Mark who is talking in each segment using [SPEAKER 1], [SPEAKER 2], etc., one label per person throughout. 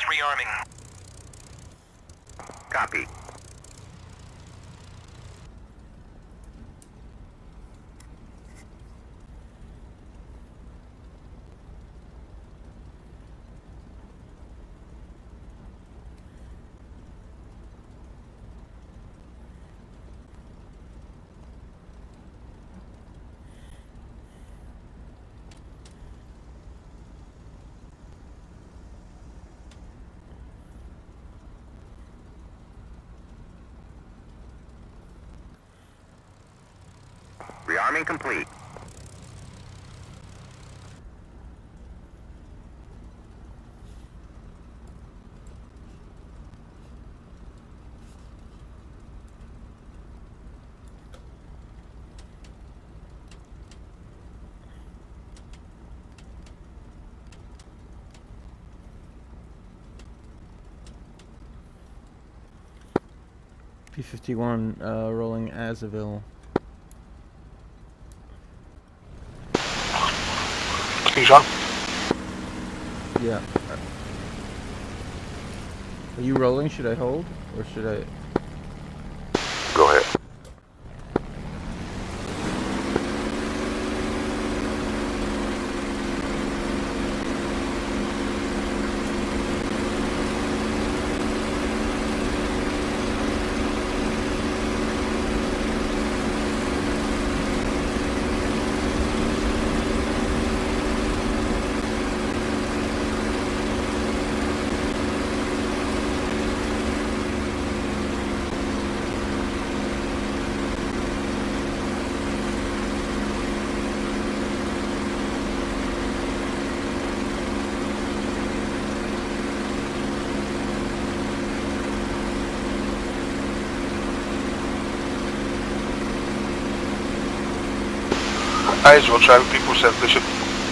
[SPEAKER 1] rearming.
[SPEAKER 2] Copy. Rearming complete.
[SPEAKER 3] P51 rolling Azaville.
[SPEAKER 4] John?
[SPEAKER 3] Yeah. Are you rolling? Should I hold? Or should I...
[SPEAKER 4] Go ahead. As well, traffic people said they should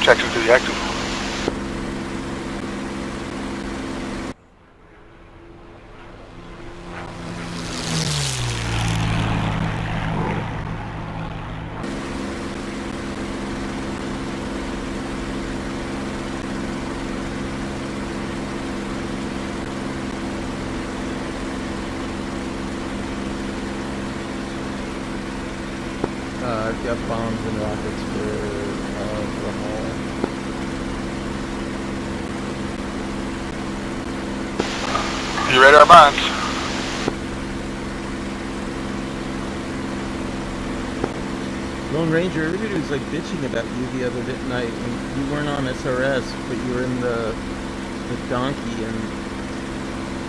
[SPEAKER 4] check into the active.
[SPEAKER 3] I've got bombs and rockets for the hull.
[SPEAKER 4] You read our minds.
[SPEAKER 3] Lone Ranger, everybody was like bitching about you the other night when you weren't on SRS, but you were in the donkey, and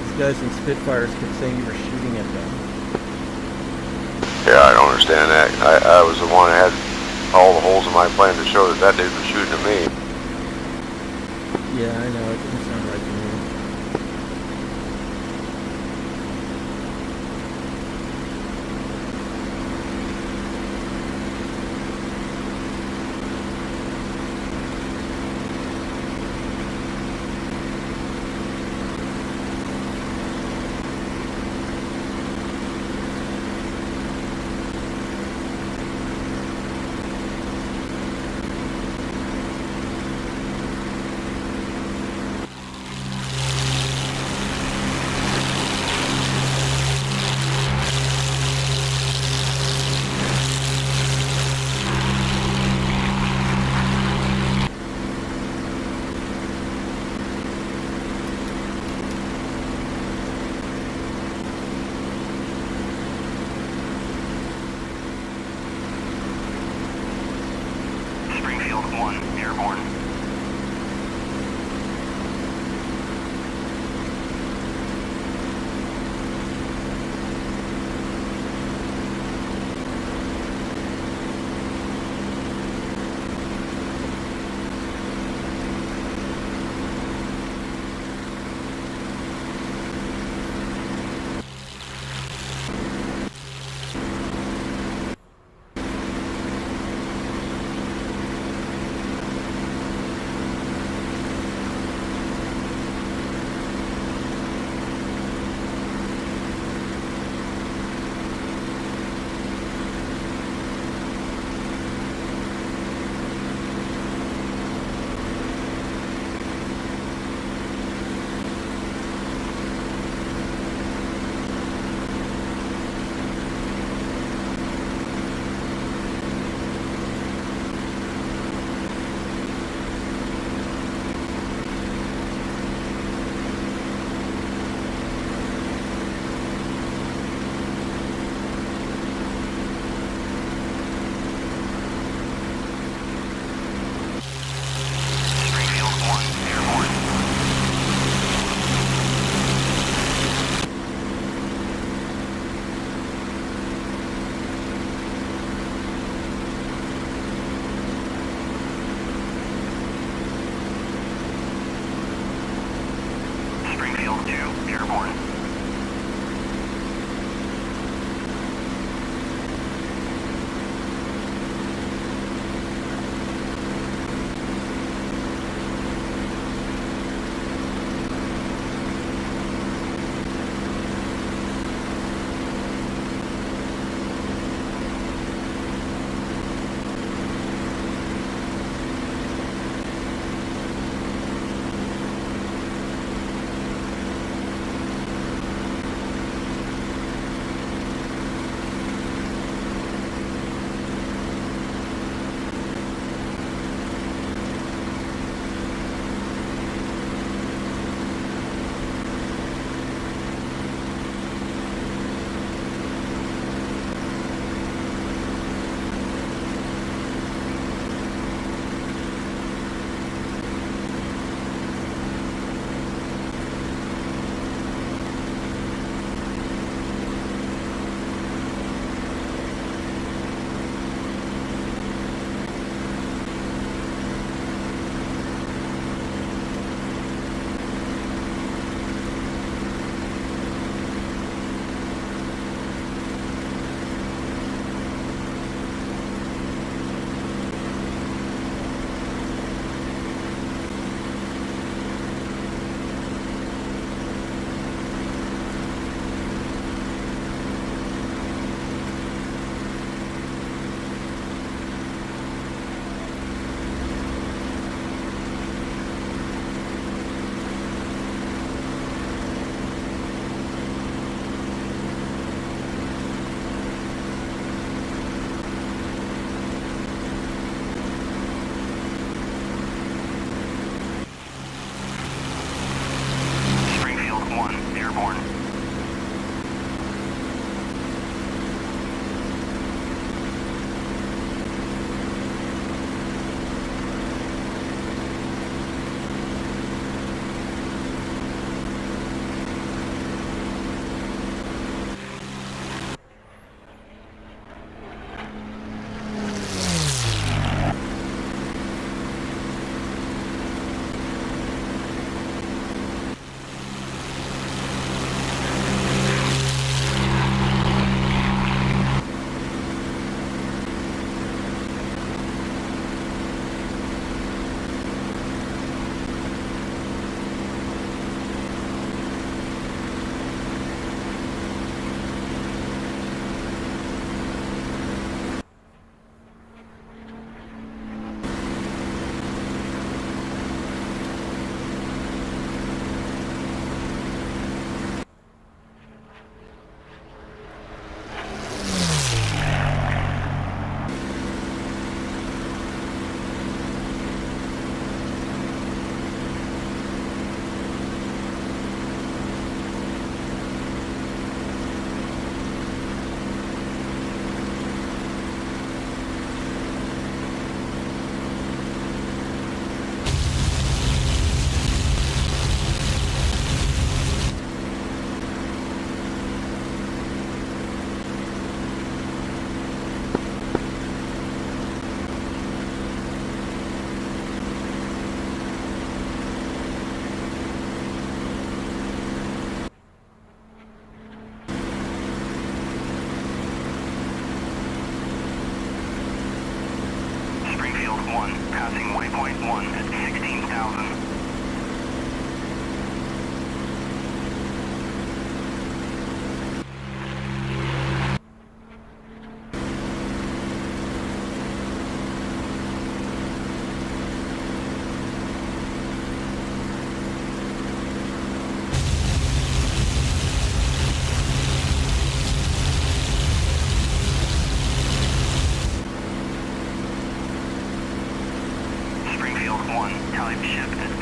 [SPEAKER 3] these guys in Spitfires kept saying you were shooting at them.
[SPEAKER 4] Yeah, I don't understand that. I was the one that had all the holes in my plan to show that dude was shooting at me.
[SPEAKER 3] Yeah, I know, it didn't sound right to me.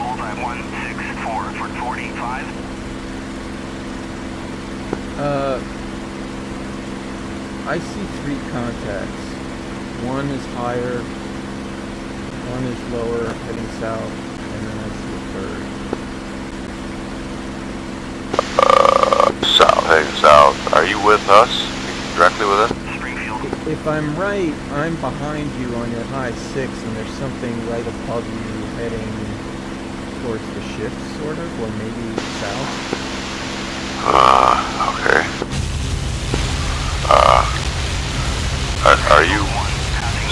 [SPEAKER 1] Bullseye 164 for 45.
[SPEAKER 3] I see 3 contacts. One is higher, one is lower, heading south, and then I see a third.
[SPEAKER 4] South, heading south. Are you with us? Directly with us?
[SPEAKER 3] If I'm right, I'm behind you on your high 6, and there's something right above you heading towards the shift, sort of, or maybe south.
[SPEAKER 4] Okay. Are you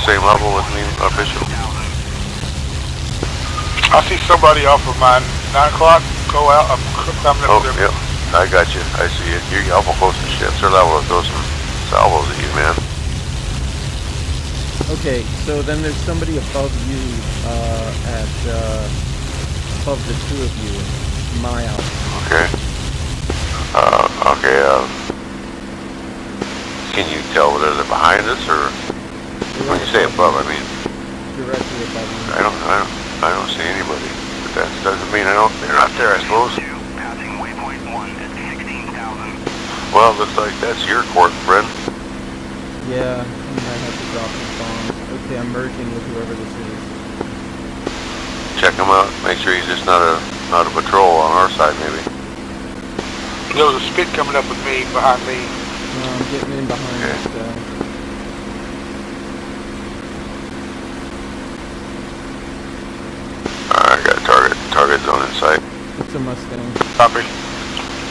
[SPEAKER 4] same level with me, official?
[SPEAKER 2] I see somebody off of my 9 o'clock go out. I'm coming up there.
[SPEAKER 4] Yep. I got you. I see it. You're awful close to ships. They're level with those salvos at you, man.
[SPEAKER 3] Okay, so then there's somebody above you, above the 2 of you, miles.
[SPEAKER 4] Okay. Okay, can you tell whether they're behind us, or when you say above, I mean
[SPEAKER 3] Directly above you.
[SPEAKER 4] I don't see anybody, but that doesn't mean they're not there, I suppose.
[SPEAKER 1] Passing waypoint 1 at 16,000.
[SPEAKER 4] Well, looks like that's your court, friend.
[SPEAKER 3] Yeah, you might have to drop some bombs. Okay, I'm merging with whoever this is.
[SPEAKER 4] Check him out. Make sure he's just not a patrol on our side, maybe.
[SPEAKER 2] There was a spit coming up with me, behind me.
[SPEAKER 3] No, I'm getting in behind this guy.
[SPEAKER 4] Alright, I got a target zone in sight.
[SPEAKER 3] It's a Mustang.
[SPEAKER 2] Copy.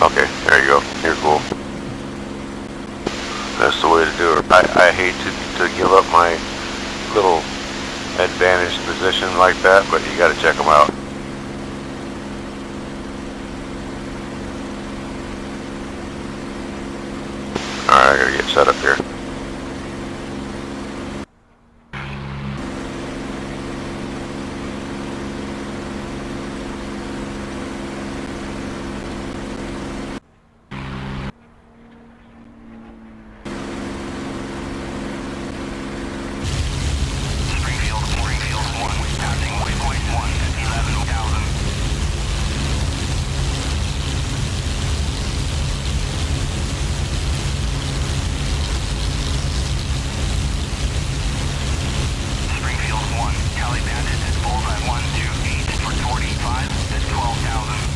[SPEAKER 4] Okay, there you go. You're cool. That's the way to do it. I hate to give up my little advantaged position like that, but you gotta check them out. Alright, I gotta get set up here.
[SPEAKER 1] Springfield 1, passing waypoint 1 at 11,000. Springfield 1, Cali Bandit at Bullseye 128 for 45 at 12,000.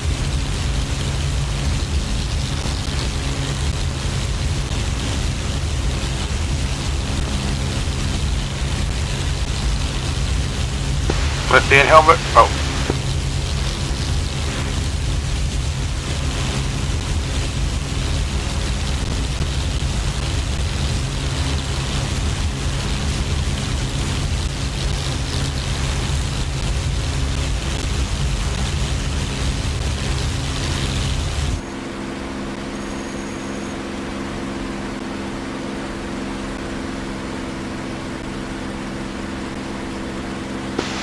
[SPEAKER 2] Left hand helmet. Oh.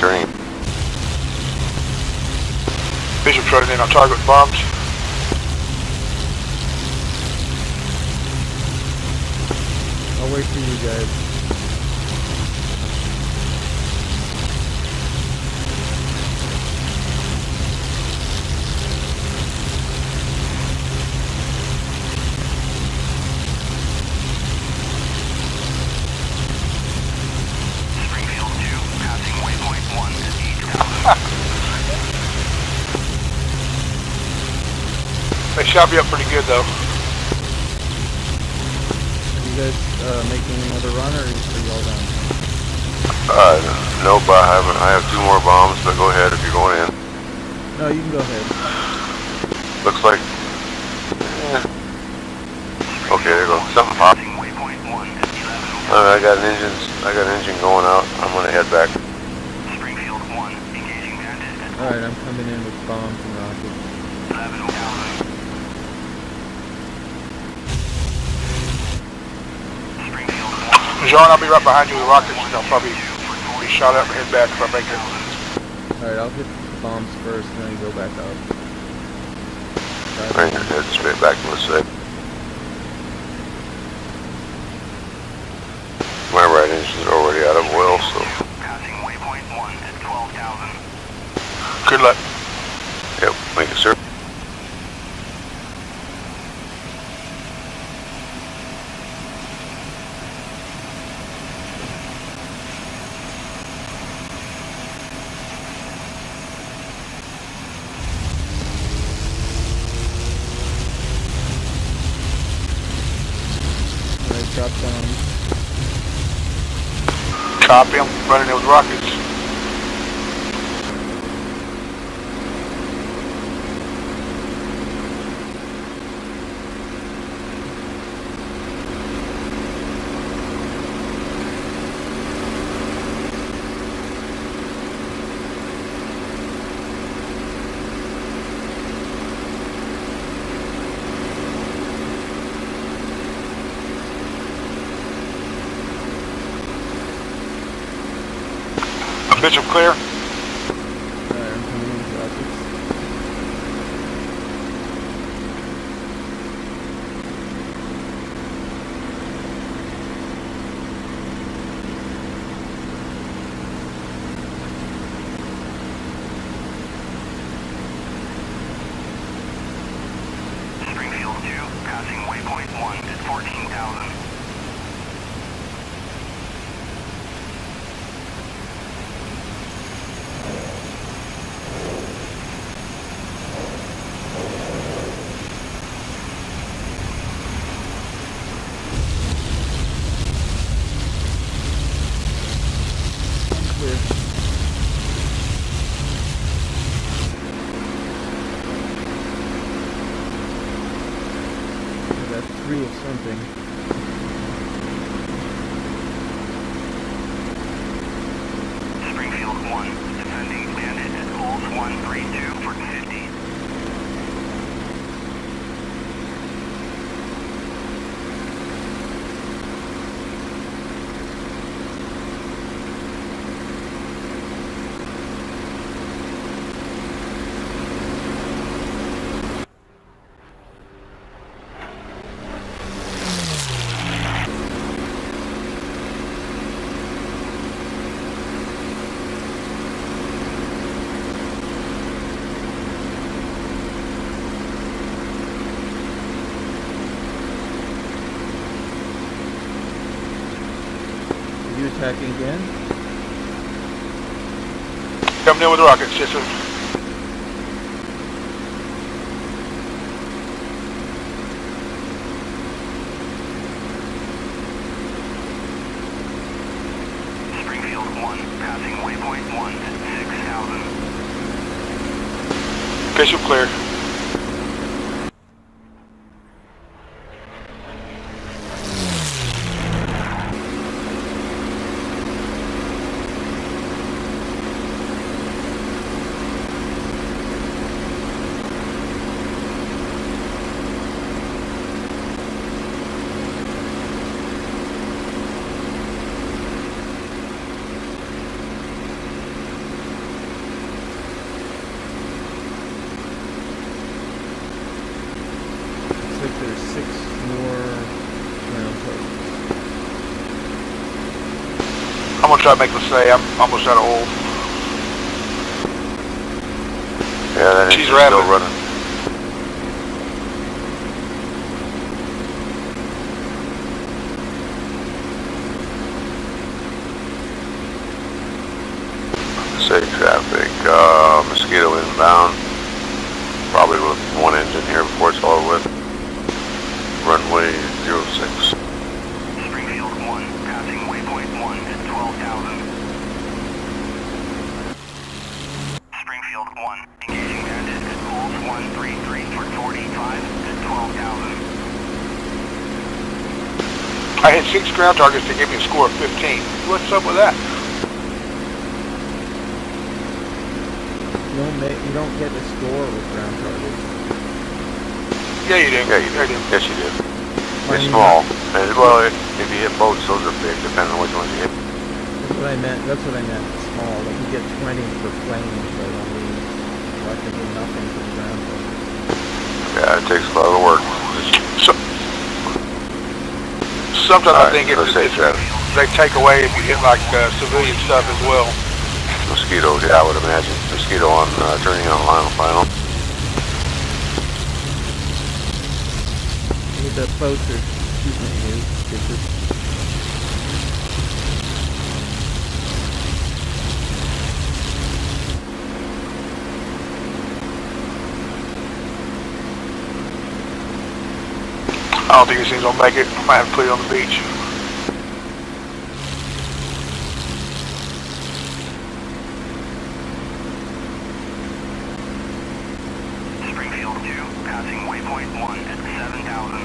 [SPEAKER 4] Turning.
[SPEAKER 2] Bishop running in on target with bombs.
[SPEAKER 3] I'll wait for you guys.
[SPEAKER 1] Springfield 2, passing waypoint 1 at 8,000.
[SPEAKER 2] They shot me up pretty good though.
[SPEAKER 3] Are you guys making another run, or are you all done?
[SPEAKER 4] Nope, I have 2 more bombs, but go ahead if you're going in.
[SPEAKER 3] No, you can go ahead.
[SPEAKER 4] Looks like, okay, there you go. Something popped.
[SPEAKER 1] Passing waypoint 1 at 11,000.
[SPEAKER 4] I got an engine going out. I'm gonna head back.
[SPEAKER 1] Springfield 1, engaging bandit at
[SPEAKER 3] Alright, I'm coming in with bombs and rockets.
[SPEAKER 1] 11,000. Springfield 1.
[SPEAKER 2] John, I'll be right behind you with rockets, and I'll probably be shot up and head back if I make it.
[SPEAKER 3] Alright, I'll hit the bombs first and then go back up.
[SPEAKER 4] Bring your head straight back to the side. My right engine's already out of oil, so
[SPEAKER 1] Passing waypoint 1 at 12,000.
[SPEAKER 2] Good luck.
[SPEAKER 4] Yep, make it, sir.
[SPEAKER 3] Alright, drop down.
[SPEAKER 2] Copy, I'm running those rockets. Bishop clear.
[SPEAKER 3] Alright, I'm coming in with rockets.
[SPEAKER 1] Springfield 2, passing waypoint 1 at 14,000.
[SPEAKER 3] Clear. I got 3 of something.
[SPEAKER 1] Springfield 1, defending bandit at Bulls 132 for 50.
[SPEAKER 3] Are you attacking again?
[SPEAKER 2] Coming in with rockets, yes sir.
[SPEAKER 1] Springfield 1, passing waypoint 1 at 6,000.
[SPEAKER 2] Bishop clear.
[SPEAKER 3] Looks like there's 6 more ground targets.
[SPEAKER 2] I'm gonna try to make the say. I'm almost out of oil.
[SPEAKER 4] Yeah, that
[SPEAKER 2] She's
[SPEAKER 4] engine's
[SPEAKER 2] rapid.
[SPEAKER 4] still running. Say traffic, Mosquito inbound. Probably with 1 engine here before it's all over with. Runway 06.
[SPEAKER 1] Springfield 1, passing waypoint 1 at 12,000. Springfield 1, engaging bandit at Bulls 133 for 45 at 12,000.
[SPEAKER 2] I hit 6 ground targets to give me a score of 15. What's up with that?
[SPEAKER 3] You don't get a score with ground targets.
[SPEAKER 2] Yeah, you do.
[SPEAKER 4] Yeah, you
[SPEAKER 2] Yeah,
[SPEAKER 4] did.
[SPEAKER 2] you do.
[SPEAKER 4] Yes, you did.
[SPEAKER 3] Why
[SPEAKER 4] It's
[SPEAKER 3] do you
[SPEAKER 4] small. And, well, if you hit boats, those are big, depending on which ones you hit.
[SPEAKER 3] That's what I meant. That's what I meant. Small. Like you get 20 for flames, but only practically nothing for the ground targets.
[SPEAKER 4] Yeah, it takes a lot of work.
[SPEAKER 2] So, sometimes I
[SPEAKER 4] Alright,
[SPEAKER 2] think
[SPEAKER 4] let's say traffic.
[SPEAKER 2] they take away if you hit like civilian stuff as well.
[SPEAKER 4] Mosquito, yeah, I would imagine. Mosquito on, turning on final.
[SPEAKER 3] with that poster. Excuse me, you bitches.
[SPEAKER 2] I don't think this thing's gonna make it. I might have to put it on the beach.
[SPEAKER 1] Springfield 2, passing waypoint 1 at 7,000.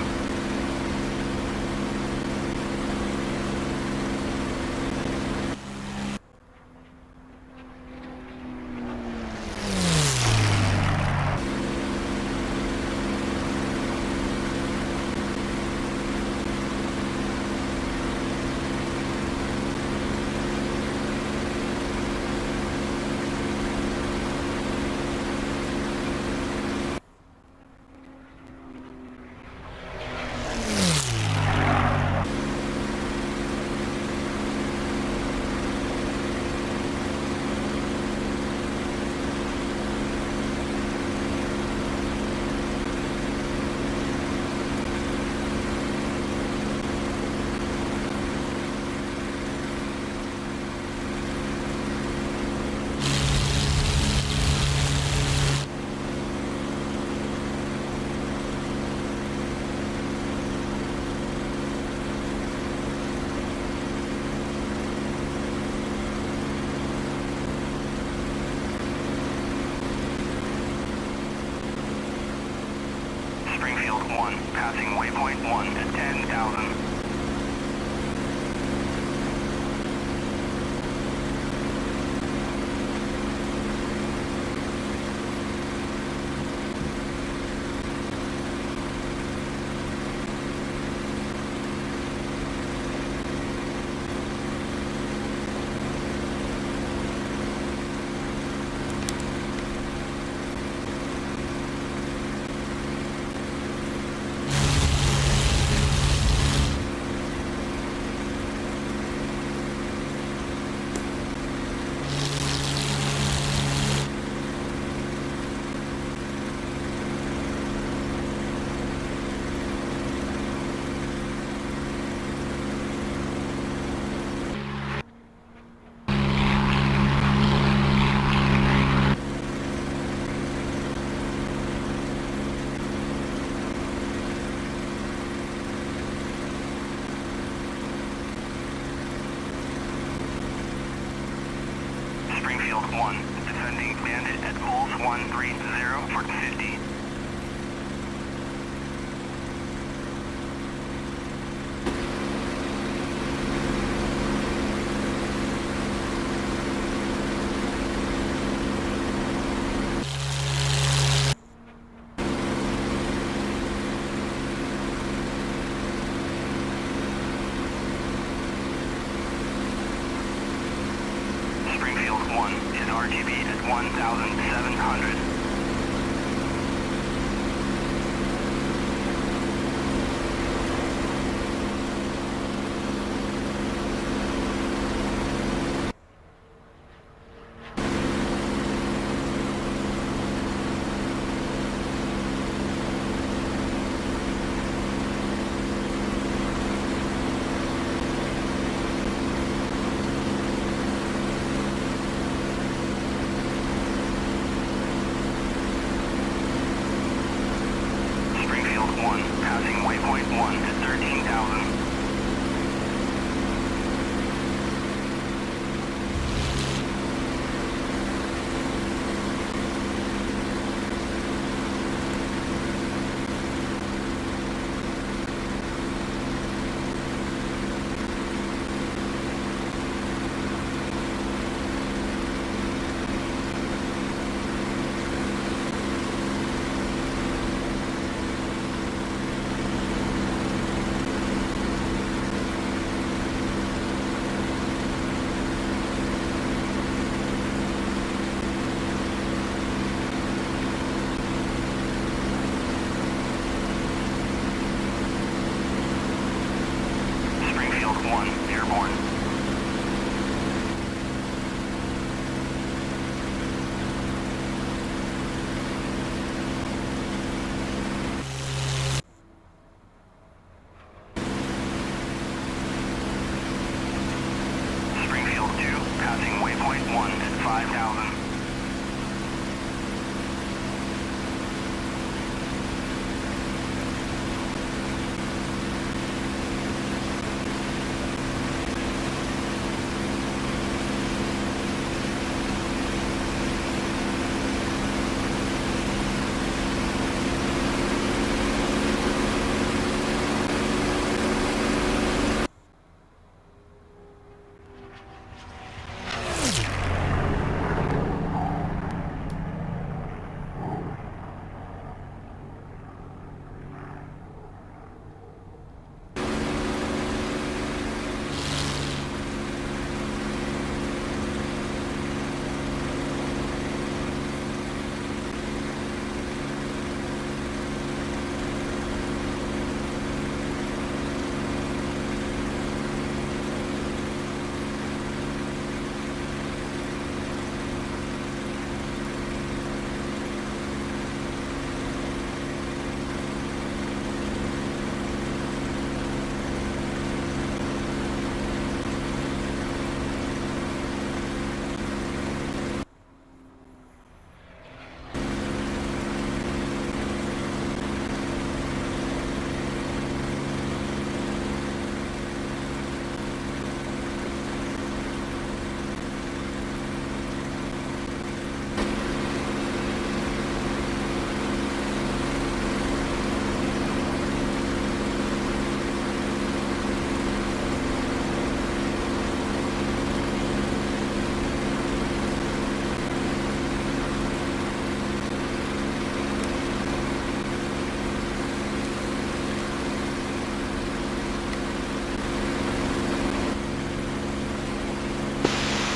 [SPEAKER 1] Springfield 1, passing waypoint 1 at 10,000. Springfield 1, defending bandit at Bulls 130 for 50. Springfield 1 is RTB at 1,700.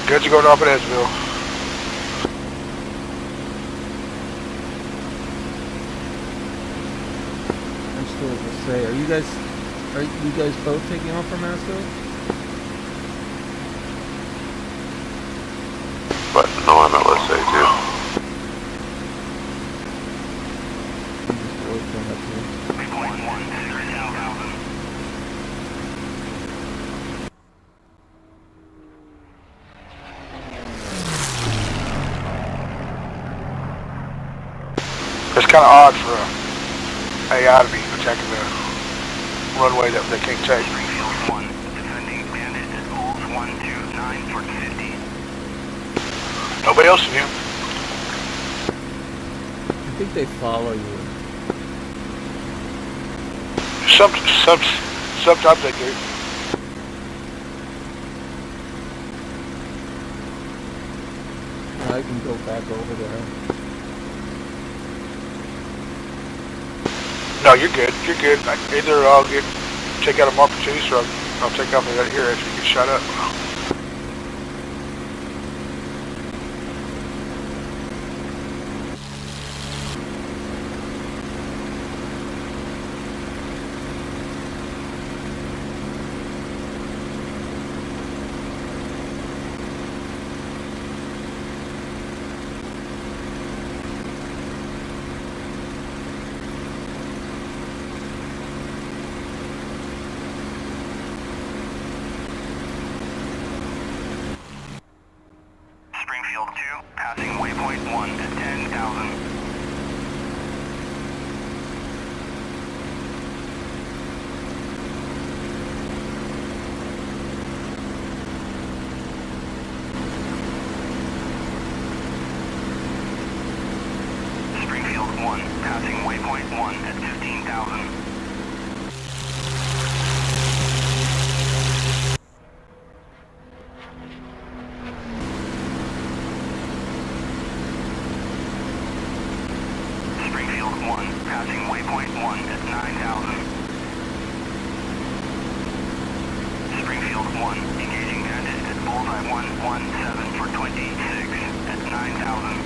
[SPEAKER 2] Good to go up at Edgeville.
[SPEAKER 3] I'm still to say, are you guys both taking off from Masto?
[SPEAKER 4] But no, I'm at let's say too.
[SPEAKER 3] I'm just working up here.
[SPEAKER 1] 3.1, 6,000.
[SPEAKER 2] It's kind of odd for a AI to be attacking the runway that they can't take.
[SPEAKER 1] Springfield 1, defending bandit at Bulls 129 for 50.
[SPEAKER 2] Nobody else in here.
[SPEAKER 3] I think they follow you.
[SPEAKER 2] Sometimes they do.
[SPEAKER 3] I can go back over there.
[SPEAKER 2] No, you're good. You're good. Either I'll take out a Mark II, or I'll take off out of here after you get shot up.
[SPEAKER 1] Springfield 2, passing waypoint 1 at 10,000. Springfield 1, passing waypoint 1 at 15,000. Springfield 1, passing waypoint 1 at 9,000. Springfield 1, engaging bandit at bullseye 117 for 26 at 9,000.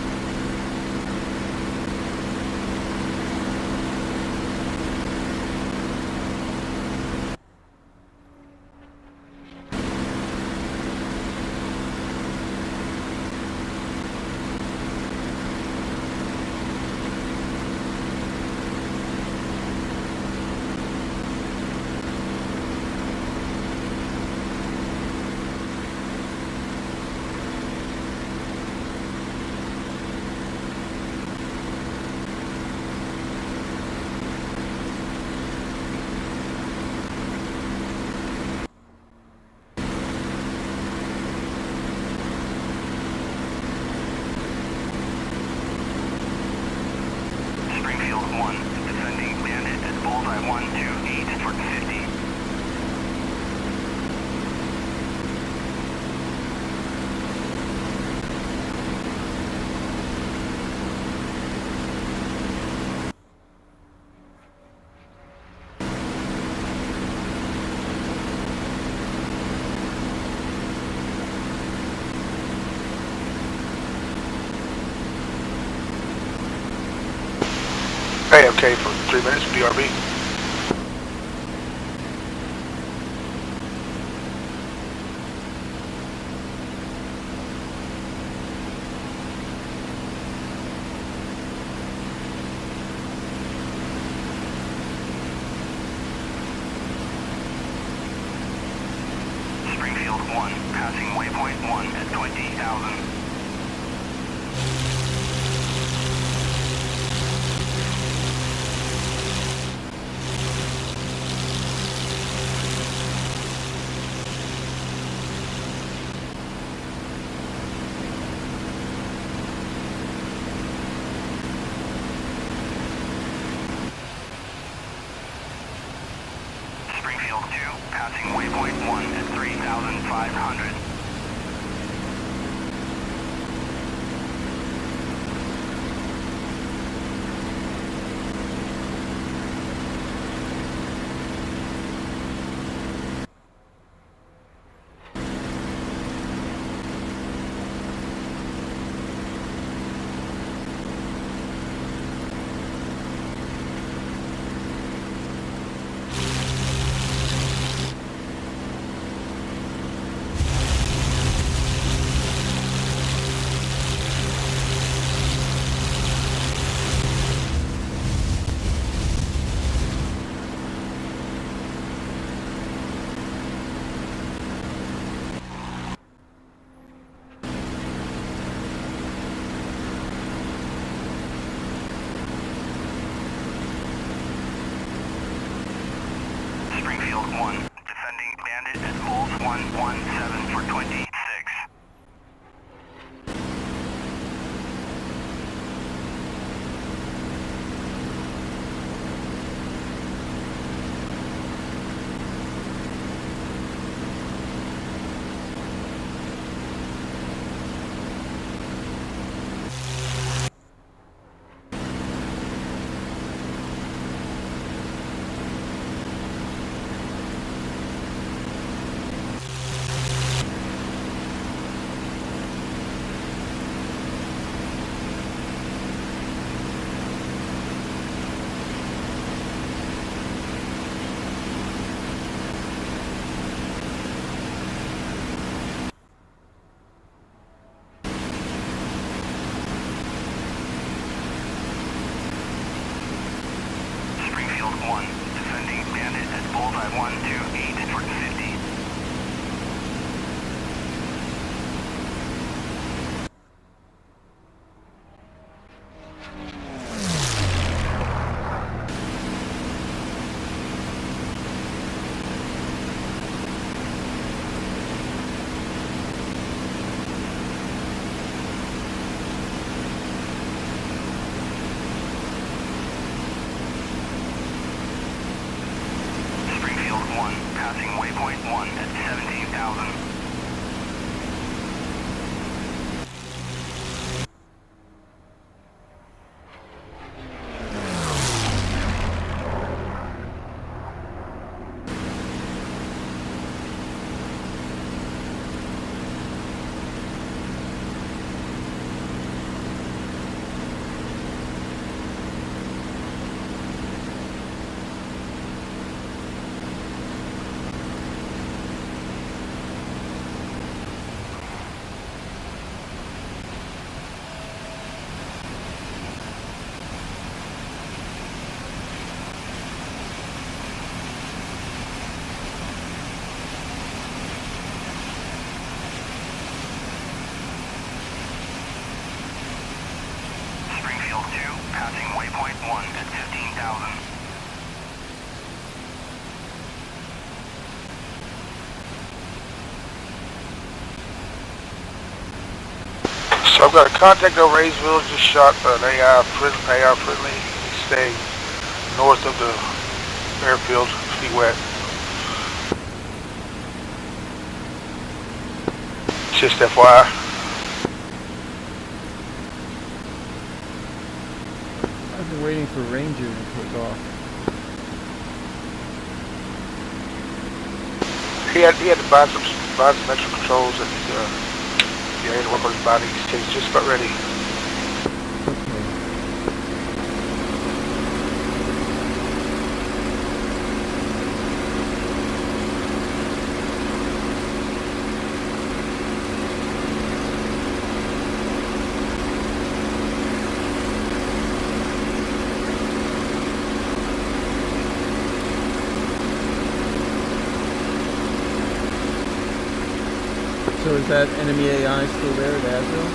[SPEAKER 1] Springfield 1, defending bandit at bullseye 128 for 50.
[SPEAKER 2] AFK for 3 minutes, BRB.
[SPEAKER 1] Springfield 1, passing waypoint 1 at 20,000. Springfield 2, passing waypoint 1 at 3,500. Springfield 1, defending Bandit at Bulls 117 for 26. Springfield 1, defending Bandit at Bullseye 128 for 50. Springfield 1, passing waypoint 1 at 17,000. Springfield 2, passing waypoint 1 at 15,000.
[SPEAKER 2] So I've got a contact over Hayesville, just shot an AR friendly. Stay north of the airfield, feet wet. Just FYI.
[SPEAKER 3] I've been waiting for Ranger to take off.
[SPEAKER 2] He had to buy some extra controls and he had to work on his body. He's just about ready.
[SPEAKER 3] So is that enemy AI still there at Azrael?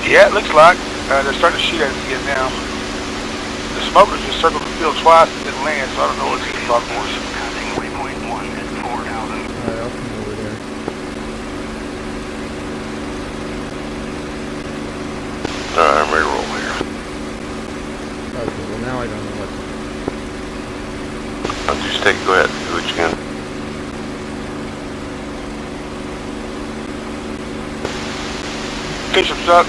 [SPEAKER 2] Yeah, it looks like. They're starting to shoot at us again now. The smokers just circled the field twice and didn't land, so I don't know what he's talking for.
[SPEAKER 1] Passing waypoint 1 at 4,000.
[SPEAKER 3] Alright, I'll come over there.
[SPEAKER 4] I'm ready to roll here.
[SPEAKER 3] Okay, well now I don't know what to do.
[SPEAKER 4] I'll just go ahead, do what you can.
[SPEAKER 2] Bishop's up.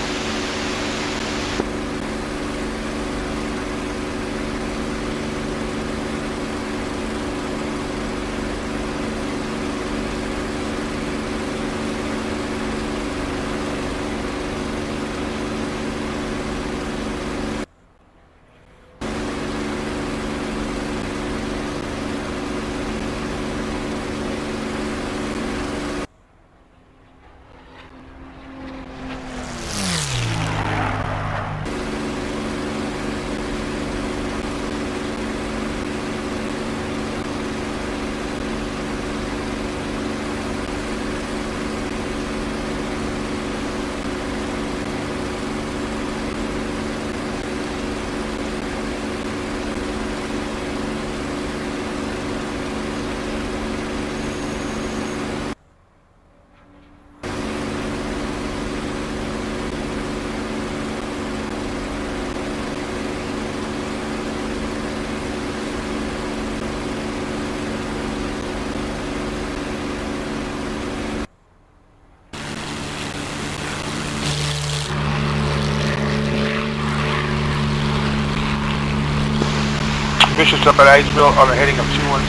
[SPEAKER 2] Bishop's up at Aidsville on a heading of 210.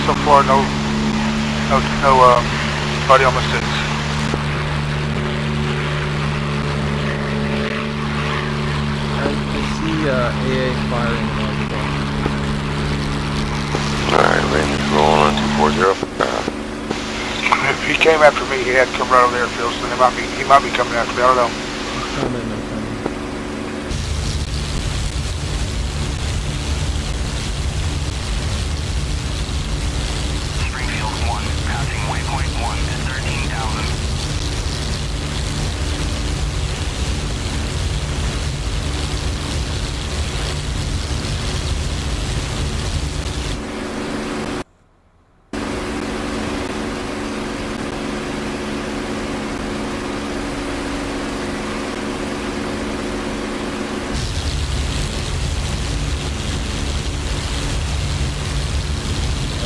[SPEAKER 2] So far, no body on mistakes.
[SPEAKER 3] I see AA firing on the ball.
[SPEAKER 4] Alright, Rangers rolling on 240.
[SPEAKER 2] If he came after me, he had to come right over the airfield, so he might be coming after me. I don't know.
[SPEAKER 3] I'm coming.
[SPEAKER 1] Springfield 1, passing waypoint 1 at 13,000.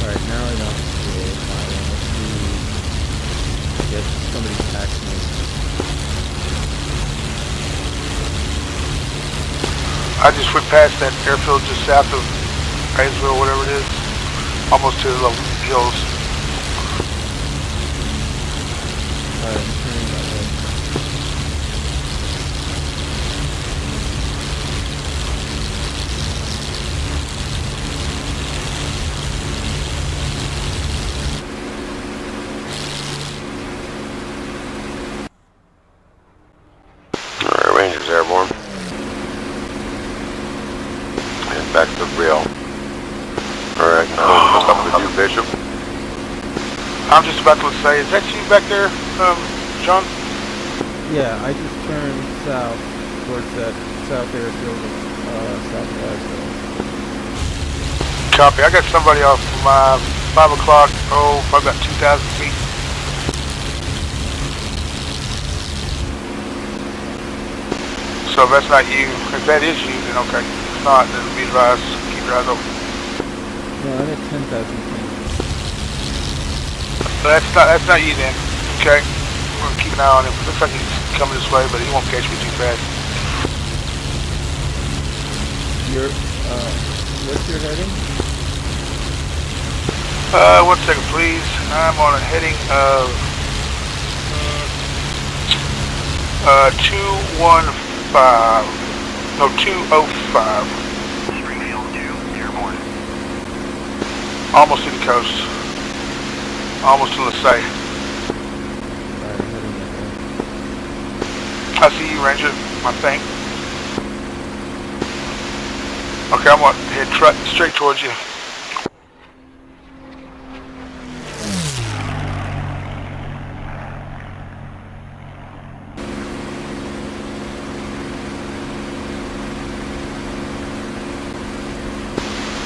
[SPEAKER 3] Alright, now I don't see AA firing. Let's see. I guess somebody's taxing me.
[SPEAKER 2] I just went past that airfield just south of Aidsville, whatever it is, almost to the little hills.
[SPEAKER 3] Alright, I'm turning that way.
[SPEAKER 4] Alright, Rangers airborne. And back to the rail. Alright, what's up with you, Bishop?
[SPEAKER 2] I'm just about to say, is that you back there, John?
[SPEAKER 3] Yeah, I just turned south towards that south airfield of southwest.
[SPEAKER 2] Copy. I got somebody off my 5 o'clock, probably about 2,000 feet. So if that's not you, if that is you, then okay. If not, then be advised, keep your eyes open.
[SPEAKER 3] No, I'm at 10,000 feet.
[SPEAKER 2] So that's not you then, okay? We're gonna keep an eye on him. Looks like he's coming this way, but he won't catch me too fast.
[SPEAKER 3] You're, what's your heading?
[SPEAKER 2] 1 second, please. I'm on a heading of 205. No, 205.
[SPEAKER 1] Springfield 2, airborne.
[SPEAKER 2] Almost to the coast. Almost to Lasay.
[SPEAKER 3] Alright, I'm heading that way.
[SPEAKER 2] I see you, Ranger, I think. Okay, I'm gonna head straight towards you.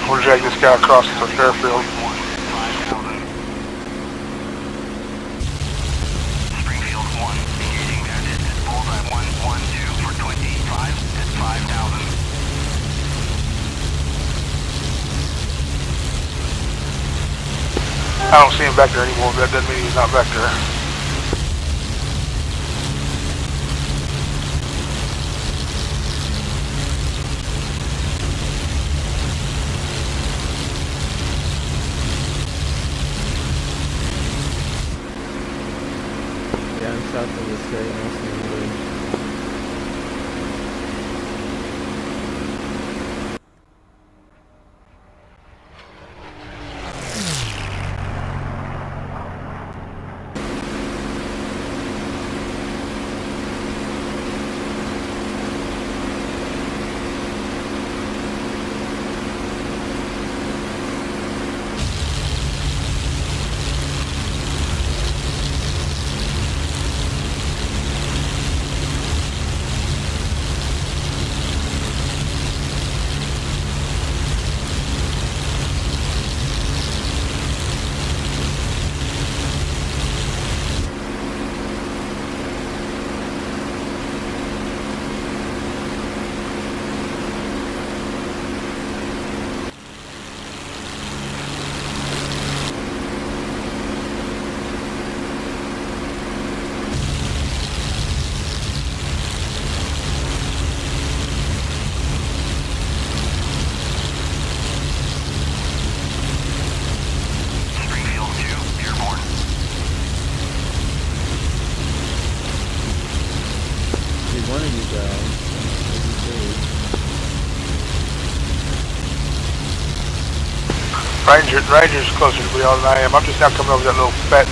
[SPEAKER 2] We'll drag this guy across the airfield.
[SPEAKER 1] 5,000. Springfield 1, engaging bandit at bullseye 112 for 25 at 5,000.
[SPEAKER 2] I don't see him back there anymore, but that doesn't mean he's not back there.
[SPEAKER 3] Yeah, I'm south of this day. I don't see anybody.
[SPEAKER 2] Ranger's closer to Brielle than I am. I'm just now coming over that little fat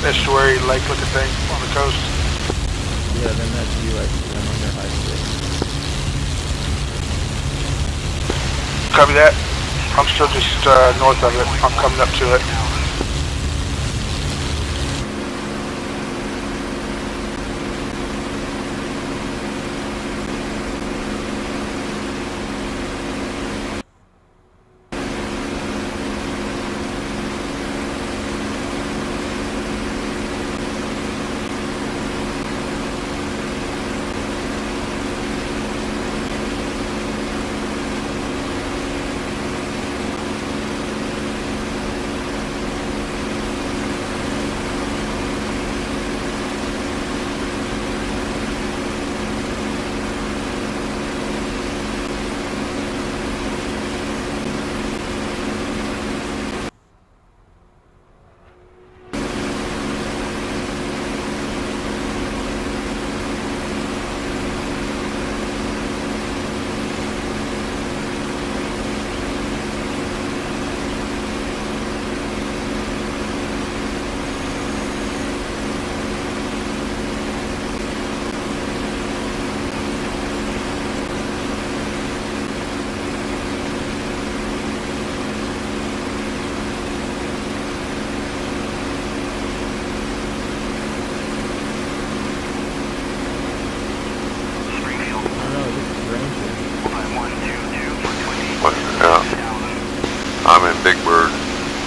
[SPEAKER 2] estuary lake looking thing on the coast.
[SPEAKER 3] Yeah, then that's you. I see them on your high stick.
[SPEAKER 2] Copy that. I'm still just north of it. I'm coming up to it.
[SPEAKER 4] I'm in Big Bird.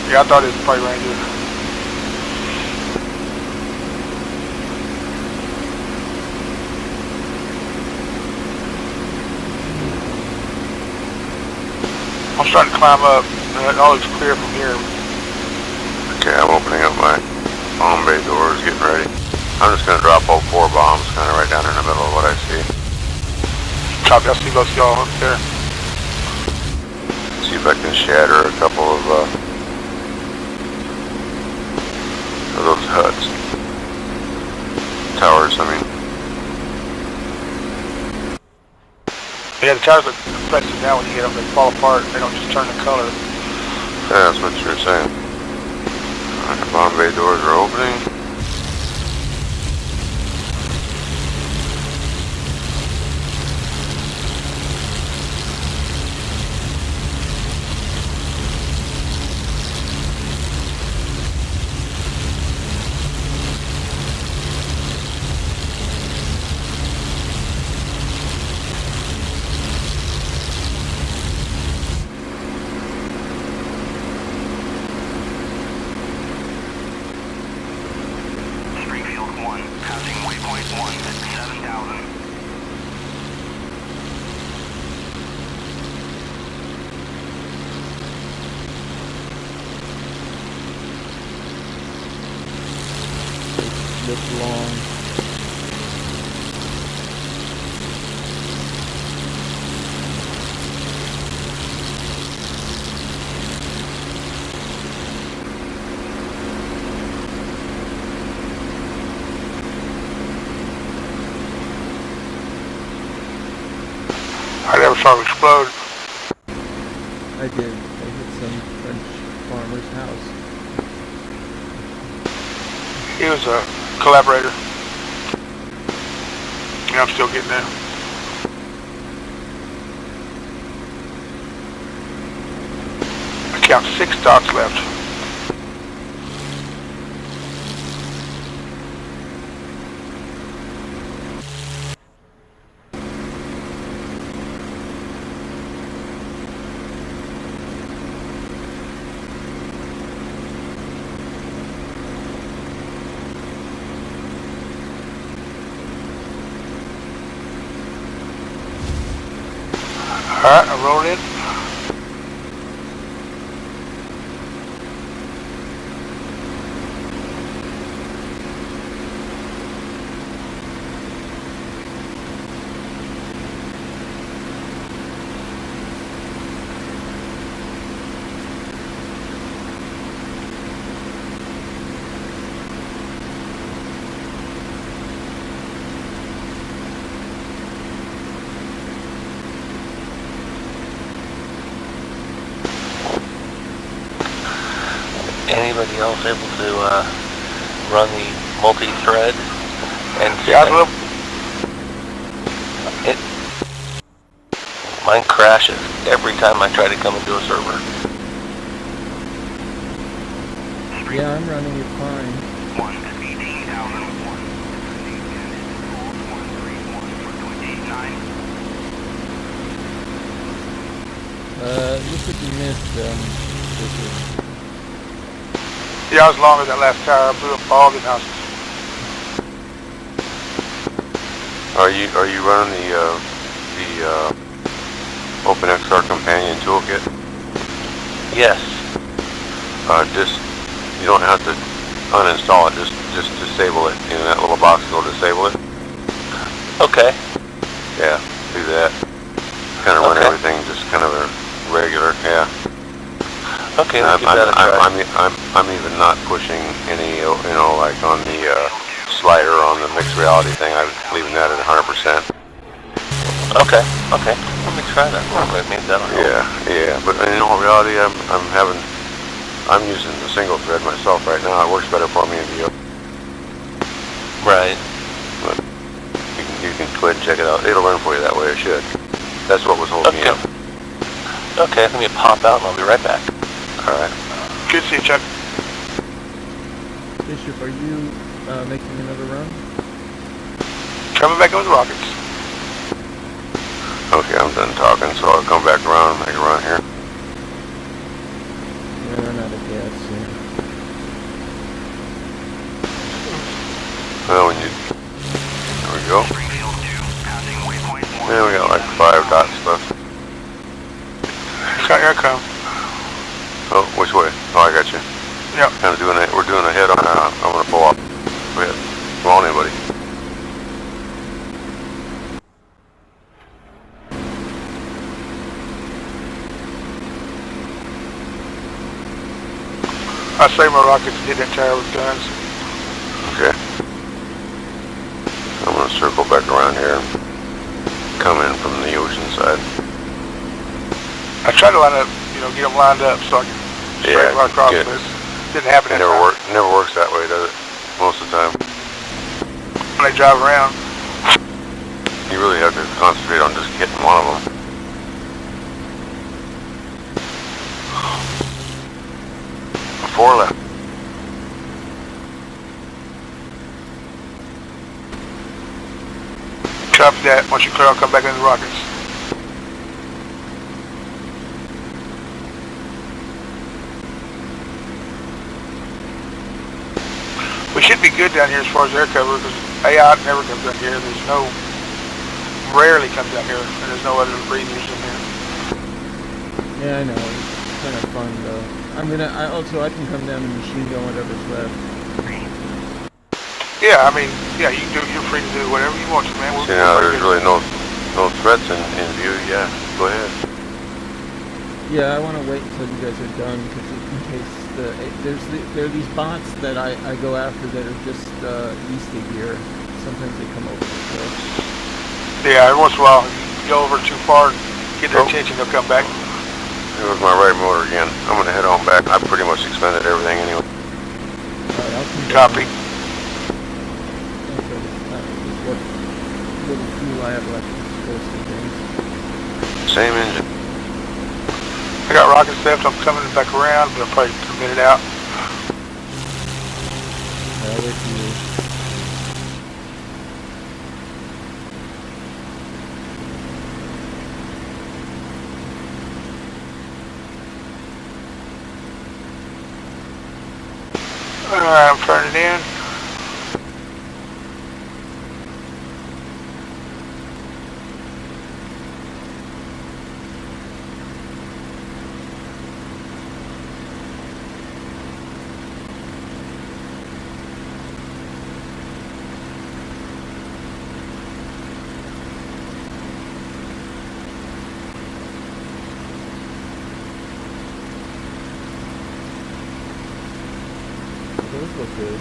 [SPEAKER 2] Yeah, I thought it was probably Ranger. I'm starting to climb up. It all looks clear from here.
[SPEAKER 4] Okay, I'm opening up my bomb bay doors, getting ready. I'm just going to drop all 4 bombs kind of right down in the middle of what I see.
[SPEAKER 2] Copy, I see both y'all up there.
[SPEAKER 4] See if I can shatter a couple of those huts. Towers, I mean.
[SPEAKER 2] Yeah, the towers look impressive now when you hit them. They fall apart. They don't just turn the color.
[SPEAKER 4] Yeah, that's what you were saying. Alright, the bomb bay doors are opening.
[SPEAKER 3] This long.
[SPEAKER 2] I never saw it explode.
[SPEAKER 3] I did. I hit some French farmer's house.
[SPEAKER 2] He was a collaborator. Yeah, I'm still getting there. I count 6 dots left. Alright, I rolled in.
[SPEAKER 5] anybody else able to run the multi-thread? And
[SPEAKER 2] Yeah, I will.
[SPEAKER 5] mine crashes every time I try to come into a server.
[SPEAKER 3] Yeah, I'm running it fine.
[SPEAKER 1] 1 at 18,001. Descending bandit, 131 for 29.
[SPEAKER 3] Looks like you missed, Richard.
[SPEAKER 2] Yeah, I was longer that last tire. I blew up all the houses.
[SPEAKER 4] Are you running the OpenXR companion toolkit?
[SPEAKER 5] Yes.
[SPEAKER 4] Just you don't have to uninstall it. Just disable it. In that little box, go disable it.
[SPEAKER 5] Okay.
[SPEAKER 4] Yeah, do that. Kind of run
[SPEAKER 5] Okay.
[SPEAKER 4] everything just kind of a regular. Yeah.
[SPEAKER 5] Okay, let's give that a try.
[SPEAKER 4] I'm even not pushing any, like on the slider on the mixed reality thing. I'm leaving that at 100%.
[SPEAKER 5] Okay. Let me try that real quick. Maybe that'll help.
[SPEAKER 4] Yeah. But in all reality, I'm using the single thread myself right now. It works better for me in VO.
[SPEAKER 5] Right.
[SPEAKER 4] But you can go ahead and check it out. It'll run for you that way. It should. That's what was holding me up.
[SPEAKER 5] Okay, let me pop out and I'll be right back.
[SPEAKER 4] All right.
[SPEAKER 2] Good to see you, Chuck.
[SPEAKER 3] Bishop, are you making another run?
[SPEAKER 2] Coming back in with rockets.
[SPEAKER 4] Okay, I'm done talking, so I'll come back around and make a run here.
[SPEAKER 3] Yeah, run out of gas soon.
[SPEAKER 4] Well, there we go.
[SPEAKER 1] Springfield 2, passing waypoint 1.
[SPEAKER 4] Yeah, we got like 5 dots left.
[SPEAKER 2] Here I come.
[SPEAKER 4] Oh, which way? Oh, I got you.
[SPEAKER 2] Yep.
[SPEAKER 4] We're doing a head on. I'm gonna pull off. Go ahead. Come on, anybody.
[SPEAKER 2] I save my rockets and hit that tire with guns.
[SPEAKER 4] Okay. I'm gonna circle back around here and come in from the ocean side.
[SPEAKER 2] I tried to line up, get them lined up so I can straight right across
[SPEAKER 4] good.
[SPEAKER 2] this. Didn't happen
[SPEAKER 4] It
[SPEAKER 2] that time.
[SPEAKER 4] never works that way, does it? Most of the time.
[SPEAKER 2] When they drive around.
[SPEAKER 4] You really have to concentrate on just hitting one of them. Four left.
[SPEAKER 2] Copy that. Once you clear, I'll come back in the rockets. We should be good down here as far as air cover because AI never comes down here. Rarely comes down here, and there's no other breathers in here.
[SPEAKER 3] Yeah, I know. It's kind of fun though. I can come down and machine gun whatever's left.
[SPEAKER 2] Yeah, you can do. You're free to do whatever you want to, man.
[SPEAKER 4] See, now there's really no threats in view. Yeah, go ahead.
[SPEAKER 3] Yeah, I want to wait until you guys are done because in case there are these bots that I go after that are just east of here. Sometimes they come over. So.
[SPEAKER 2] Yeah, every once in a while, you go over too far and get their attention, they'll come back.
[SPEAKER 4] It was my right motor again. I'm gonna head on back. I pretty much expended everything anyway.
[SPEAKER 3] Alright, I'll come
[SPEAKER 2] Copy.
[SPEAKER 3] Okay, what little fuel I have left is supposed to things.
[SPEAKER 4] Same engine.
[SPEAKER 2] I got rockets left. I'm coming back around, but I'll probably put a minute out.
[SPEAKER 3] I'll wait for you.
[SPEAKER 2] Alright, I'm turning in.
[SPEAKER 3] Those look good.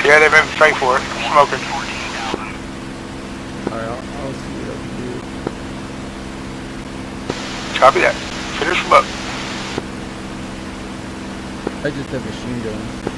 [SPEAKER 2] Yeah, they've been pay for it. Smoking.
[SPEAKER 1] 14,000.
[SPEAKER 3] Alright, I'll see what I can do.
[SPEAKER 2] Copy that. Finish them up.
[SPEAKER 3] I just have machine guns.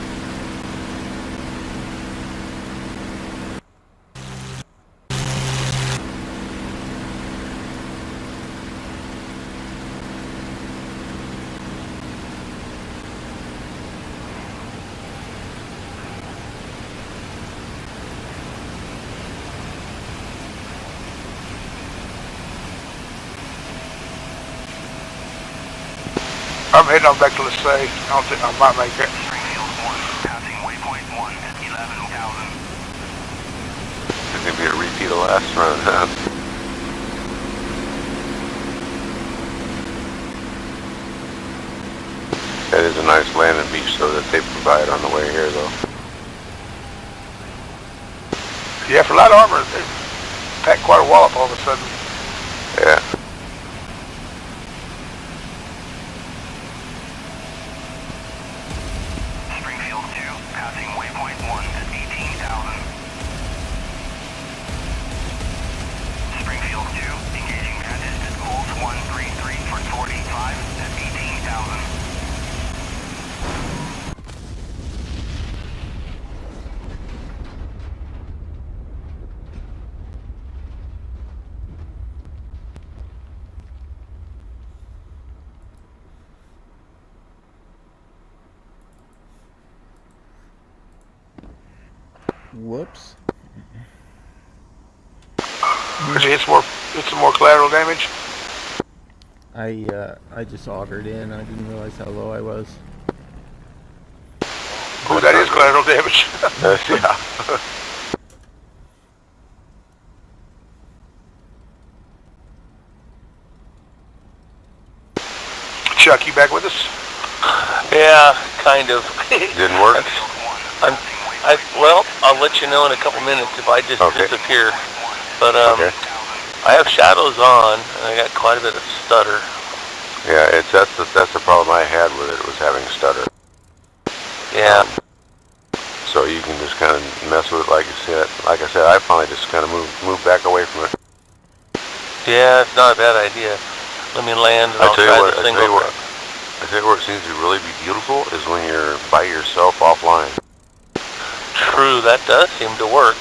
[SPEAKER 2] I'm heading on back to Lasay. I don't think I might make it.
[SPEAKER 1] Springfield 1, passing waypoint 1 at 11,000.
[SPEAKER 4] It's gonna be a repeat of last run, huh? That is a nice landing beach though that they provide on the way here though.
[SPEAKER 2] Yeah, for light armor, they packed quite a wallop all of a sudden.
[SPEAKER 4] Yeah.
[SPEAKER 1] Springfield 2, passing waypoint 1 at 18,000. Springfield 2, engaging bandit at Bulls 133 for 45 at 18,000.
[SPEAKER 3] Whoops.
[SPEAKER 2] It's some more collateral damage.
[SPEAKER 3] I just augered in. I didn't realize how low I was.
[SPEAKER 2] Ooh, that is collateral damage.
[SPEAKER 4] Yeah.
[SPEAKER 2] Chuck, you back with us?
[SPEAKER 5] Yeah, kind of.
[SPEAKER 4] Didn't work?
[SPEAKER 5] Well, I'll let you know in a couple minutes if I just
[SPEAKER 4] Okay.
[SPEAKER 5] disappear. But
[SPEAKER 4] Okay.
[SPEAKER 5] I have shadows on, and I got quite a bit of stutter.
[SPEAKER 4] Yeah, that's the problem I had with it, was having stutter.
[SPEAKER 5] Yeah.
[SPEAKER 4] So you can just kind of mess with it like you said. Like I said, I finally just kind of moved back away from it.
[SPEAKER 5] Yeah, it's not a bad idea. Let me land, and I'll try the single.
[SPEAKER 4] I tell you where it seems to really be beautiful is when you're by yourself offline.
[SPEAKER 5] True, that does seem to work.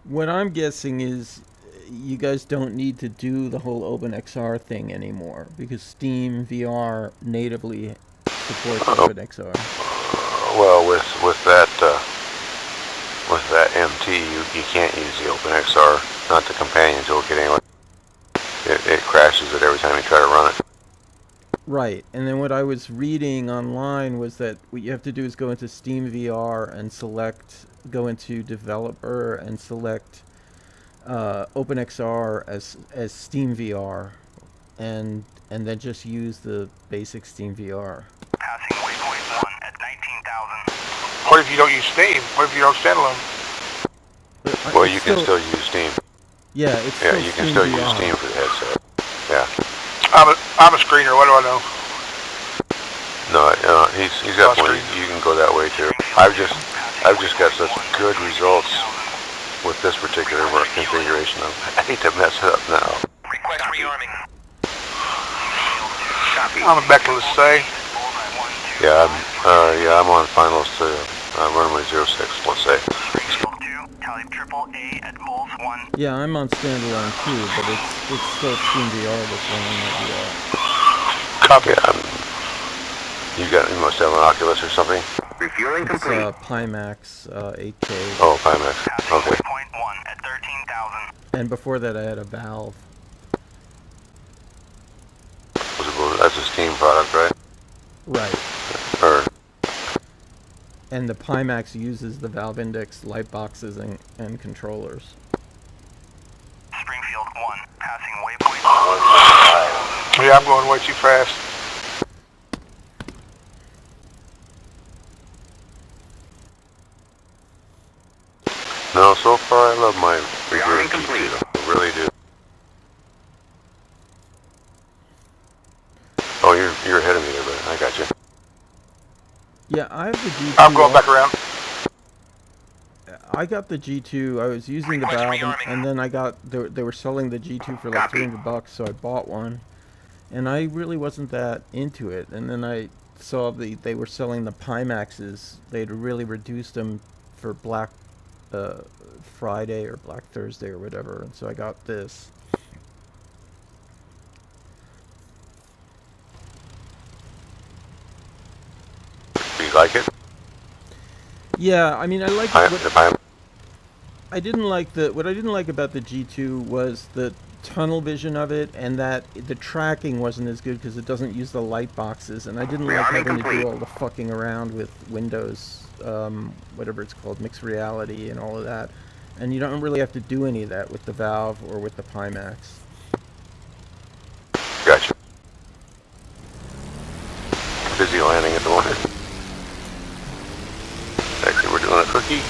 [SPEAKER 3] What I'm guessing is you guys don't need to do the whole OpenXR thing anymore because Steam VR natively supports OpenXR.
[SPEAKER 4] Well, with that MT, you can't use the OpenXR, not the companion toolkit anyway. It crashes it every time you try to run it.
[SPEAKER 3] Right, and then what I was reading online was that what you have to do is go into Steam VR and go into Developer and select OpenXR as Steam VR, and then just use the basic Steam VR.
[SPEAKER 1] Passing waypoint 1 at 19,000.
[SPEAKER 2] What if you don't use Steam? What if you don't standalone?
[SPEAKER 4] Well, you can still use Steam.
[SPEAKER 3] Yeah, it's
[SPEAKER 4] Yeah,
[SPEAKER 3] still
[SPEAKER 4] you can
[SPEAKER 3] Steam
[SPEAKER 4] still
[SPEAKER 3] VR.
[SPEAKER 4] use Steam for the headset. Yeah.
[SPEAKER 2] I'm a screener. What do I know?
[SPEAKER 4] No, he's definitely. You can go that way too. I've just got such good results with this particular configuration. I hate to mess it up now.
[SPEAKER 1] Request rearming.
[SPEAKER 2] I'm back to Lasay.
[SPEAKER 4] Yeah, I'm on finals to runway 06. Let's say.
[SPEAKER 1] Springfield 2, tally triple A at Bulls 1.
[SPEAKER 3] Yeah, I'm on standalone too, but it's still Steam VR that's running that VR.
[SPEAKER 2] Copy.
[SPEAKER 4] You must have an Oculus or something.
[SPEAKER 1] Refueling
[SPEAKER 3] It's Pimax 8K.
[SPEAKER 4] Oh, Pimax.
[SPEAKER 1] Passing
[SPEAKER 4] Okay.
[SPEAKER 1] waypoint 1 at 13,000.
[SPEAKER 3] And before that I had a Valve.
[SPEAKER 4] That's a Steam product, right?
[SPEAKER 3] Right.
[SPEAKER 4] Or
[SPEAKER 3] And the Pimax uses the Valve Index light boxes and controllers.
[SPEAKER 1] Springfield 1, passing waypoint 1.
[SPEAKER 2] Yeah, I'm going way too fast.
[SPEAKER 4] no, so far I love my reverse GT though. I really do. Oh, you're ahead of me there, but I got you.
[SPEAKER 3] Yeah, I have the GT.
[SPEAKER 2] I'm going back around.
[SPEAKER 3] I got the G2. I was using the valve, and then I got they were selling the G2 for like $300, so I bought one, and I really wasn't that into it. And then I saw they were selling the Pimaxes. They'd really reduced them for Black Friday or Black Thursday or whatever, and so I got this.
[SPEAKER 4] Do you like it?
[SPEAKER 3] Yeah, I mean, I like
[SPEAKER 4] I
[SPEAKER 3] I didn't like what I didn't like about the G2 was the tunnel vision of it, and that the tracking wasn't as good because it doesn't use the light boxes, and I didn't like having to do all the fucking around with Windows, whatever it's called, mixed reality and all of that. And you don't really have to do any of that with the Valve or with the Pimax.
[SPEAKER 4] Gotcha. Busy landing at the moment. Actually, we're doing a cookie.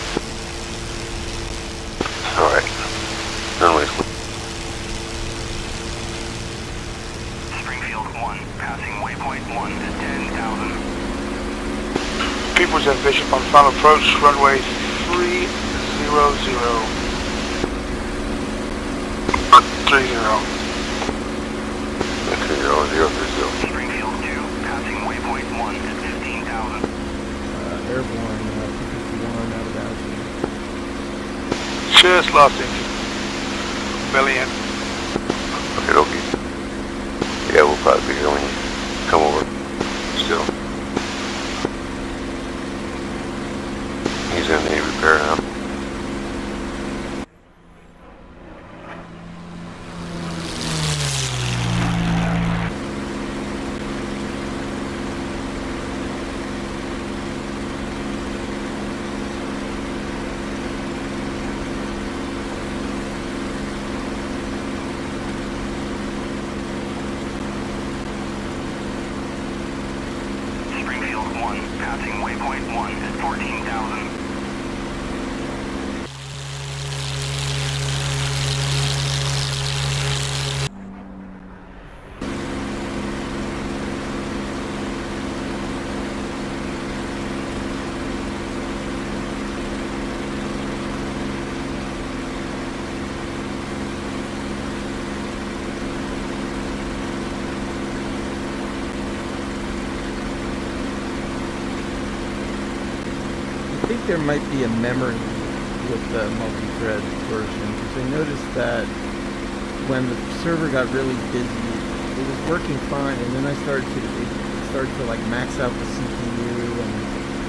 [SPEAKER 4] Alright. Runway's
[SPEAKER 1] Springfield 1, passing waypoint 1 at 10,000.
[SPEAKER 2] People's Bishop on final approach, runway 300. 30.
[SPEAKER 4] 3030.
[SPEAKER 1] Springfield 2, passing waypoint 1 at 15,000.
[SPEAKER 3] Airborne, 251 out of altitude.
[SPEAKER 2] Just lost engine. Belly in.
[SPEAKER 4] Okay, okay. Yeah, we'll probably be going come over still. He's in the repair now.
[SPEAKER 1] Springfield 1, passing waypoint 1 at 14,000.
[SPEAKER 3] I think there might be a memory with the multi-thread version, because I noticed that when the server got really busy, it was working fine, and then it started to like max out the CPU, and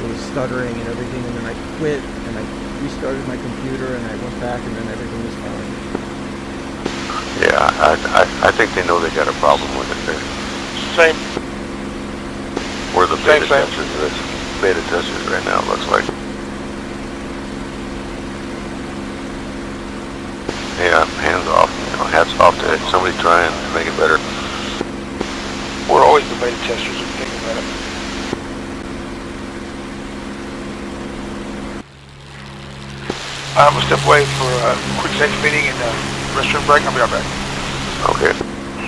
[SPEAKER 3] it was stuttering and everything, and then I quit, and I restarted my computer, and I went back, and then everything was fine.
[SPEAKER 4] Yeah, I think they know they got a problem with it there.
[SPEAKER 2] Same.
[SPEAKER 4] We're the beta
[SPEAKER 2] Same.
[SPEAKER 4] testers. Beta testers right now, it looks like. Yeah, hands off. You know, hats off to somebody trying to make it better.
[SPEAKER 2] We're always the beta testers if you think about it. I'm gonna step away for a quick safety meeting and restroom break. I'll be right back.
[SPEAKER 4] Okay.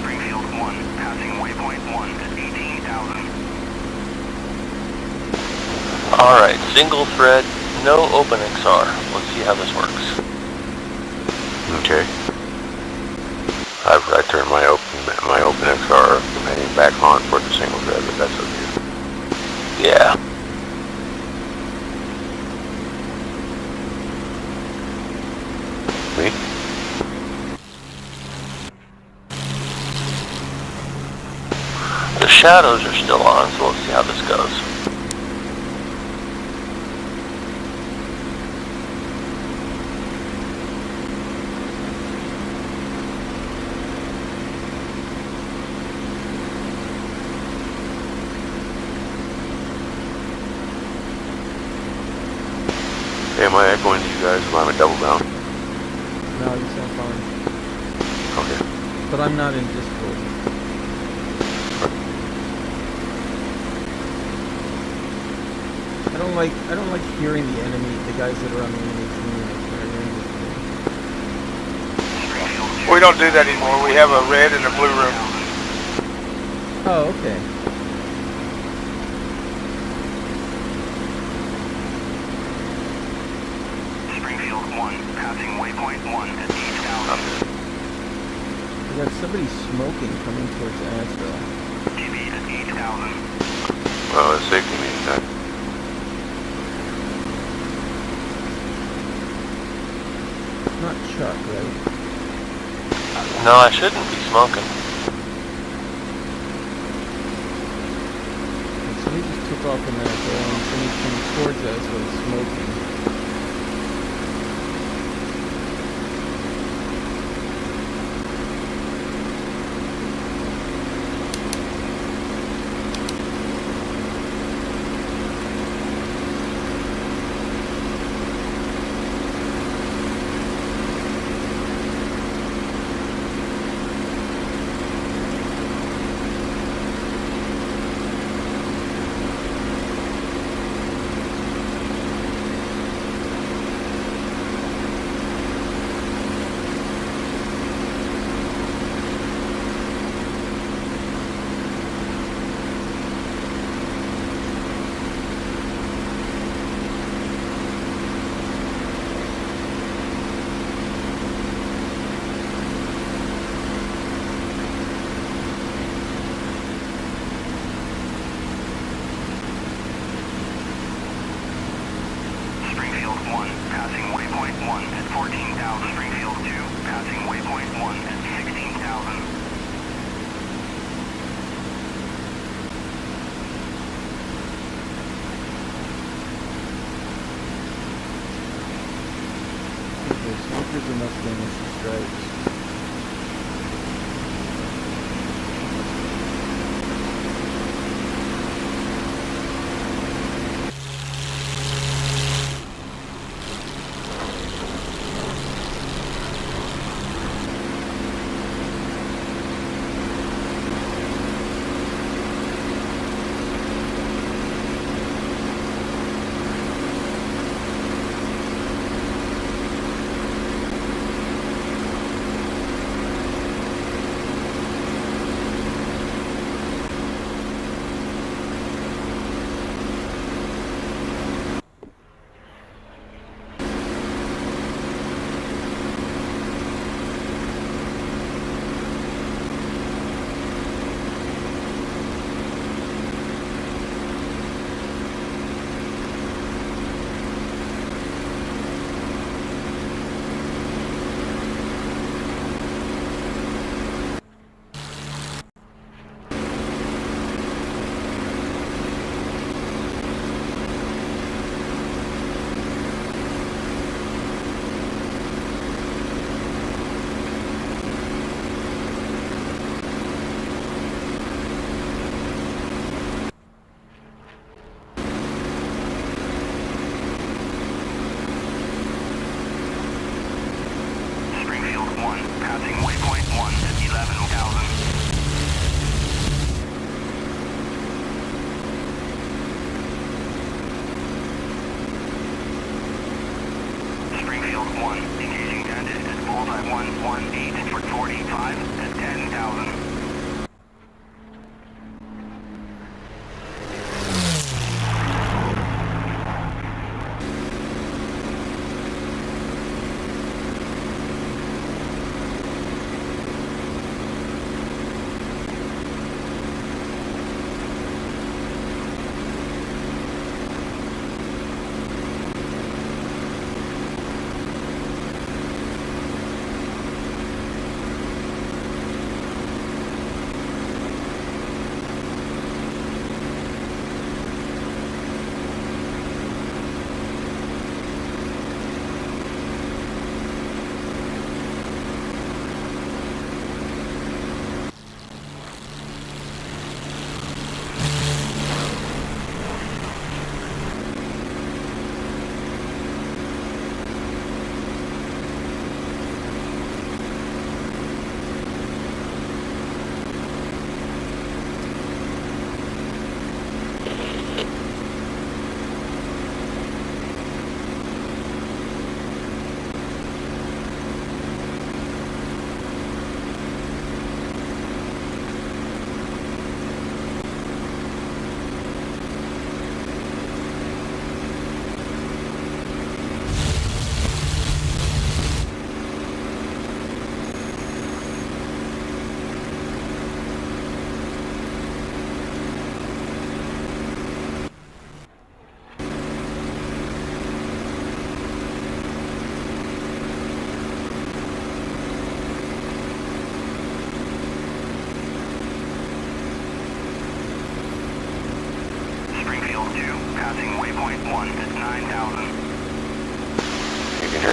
[SPEAKER 1] Springfield 1, passing waypoint 1 at 18,000.
[SPEAKER 5] Alright, single thread, no OpenXR. Let's see how this works.
[SPEAKER 4] Okay. I turned my OpenXR companion back on for the single thread, but that's okay.
[SPEAKER 5] Yeah.
[SPEAKER 4] Me?
[SPEAKER 5] The shadows are still on, so let's see how this goes.
[SPEAKER 4] Am I echoing to you guys? Am I a double down?
[SPEAKER 3] No, you sound fine.
[SPEAKER 4] Okay.
[SPEAKER 3] But I'm not in Discord. I don't like hearing the guys that are on the enemy team.
[SPEAKER 2] We don't do that anymore. We have a red and a blue room.
[SPEAKER 3] Oh, okay.
[SPEAKER 1] Springfield 1, passing waypoint 1 at 8,000.
[SPEAKER 3] We got somebody smoking coming towards Asheville.
[SPEAKER 1] TV at 8,000.
[SPEAKER 4] Well, it's safety means that.
[SPEAKER 3] Not Chuck, right?
[SPEAKER 5] No, I shouldn't be smoking.
[SPEAKER 3] Somebody just took off in that hill and somebody coming towards us was smoking.
[SPEAKER 1] Springfield 1, passing waypoint 1 at 14,000. Springfield 2, passing waypoint 1 at 16,000.
[SPEAKER 3] Okay, smokers are Mustang with some stripes.
[SPEAKER 1] Springfield 1, passing waypoint 1 at 11,000. Springfield 1, engaging bandit at bullseye 118 for 45 at 10,000.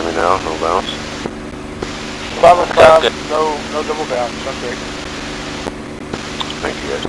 [SPEAKER 4] me now, no bounce.
[SPEAKER 2] 505, no double bounce, sounds great.
[SPEAKER 4] Thank you guys.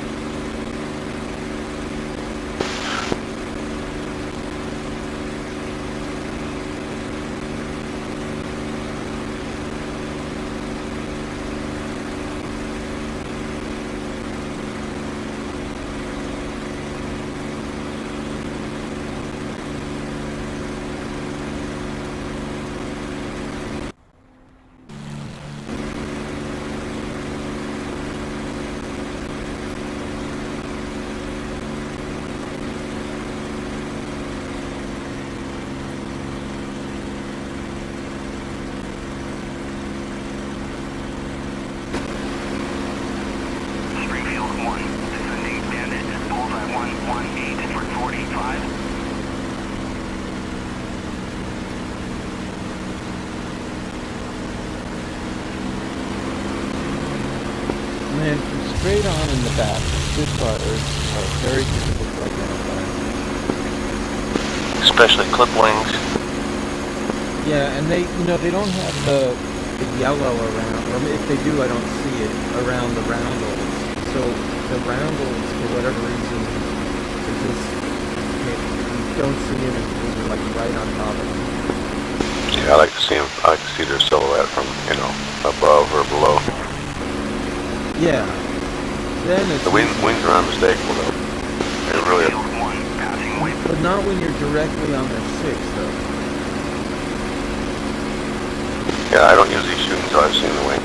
[SPEAKER 1] Springfield 1, descending bandit at bullseye 118 for 45.
[SPEAKER 3] Man, from straight on in the back, Spitfires are very difficult to identify.
[SPEAKER 5] Especially clip wings.
[SPEAKER 3] Yeah, and they, they don't have the yellow around, or if they do, I don't see it, around the roundels. So the roundels, for whatever reason, are just, you don't see them until they're like right on top of them.
[SPEAKER 4] Yeah, I like to see them. I like to see their silhouette from, above or below.
[SPEAKER 3] Yeah. Then it's
[SPEAKER 4] The wings are unmistakable though. They really are.
[SPEAKER 1] Springfield 1, passing way.
[SPEAKER 3] but not when you're directly on their six, though.
[SPEAKER 4] Yeah, I don't usually shoot until I've seen the wing.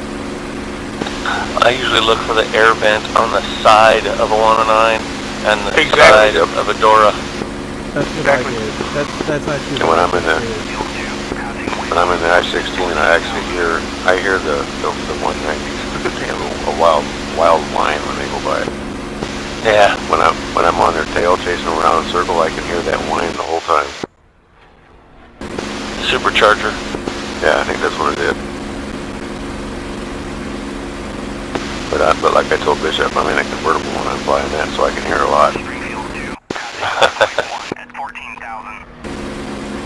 [SPEAKER 5] I usually look for the air vent on the side of a 109 and the
[SPEAKER 2] Exactly.
[SPEAKER 5] side of a Dora.
[SPEAKER 3] That's what I did. That's actually
[SPEAKER 4] And when I'm in the
[SPEAKER 1] Field 2, passing way.
[SPEAKER 4] when I'm in the I-16, I hear the 190s. a wild whine when they go by.
[SPEAKER 5] Yeah.
[SPEAKER 4] When I'm on their tail chasing around in a circle, I can hear that whine the whole time.
[SPEAKER 5] Supercharger.
[SPEAKER 4] Yeah, I think that's what it is. But like I told Bishop, I'm in a convertible when I'm flying that, so I can hear a lot.
[SPEAKER 1] Springfield 2, passing 1 at 14,000.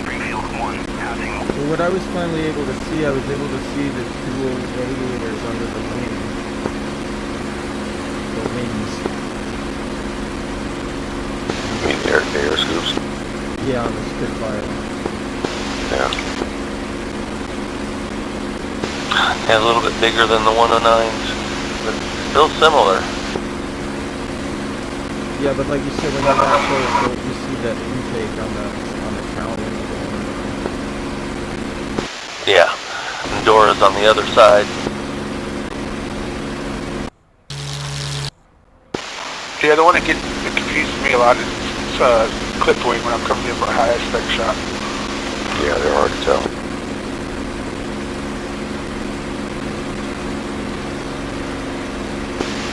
[SPEAKER 1] Springfield 1, passing.
[SPEAKER 3] So what I was finally able to see, I was able to see the dual radiators under the wing. The wings.
[SPEAKER 4] I mean, air scoops.
[SPEAKER 3] Yeah, on the Spitfire.
[SPEAKER 4] Yeah.
[SPEAKER 5] Yeah, a little bit bigger than the 109s, but still similar.
[SPEAKER 3] Yeah, but like you said, when you're that close, you see that intake on the cowling.
[SPEAKER 5] Yeah. And Dora's on the other side.
[SPEAKER 2] Yeah, the one that confuses me a lot is clip wing when I'm coming in for a high aspect shot.
[SPEAKER 4] Yeah, they're hard to tell.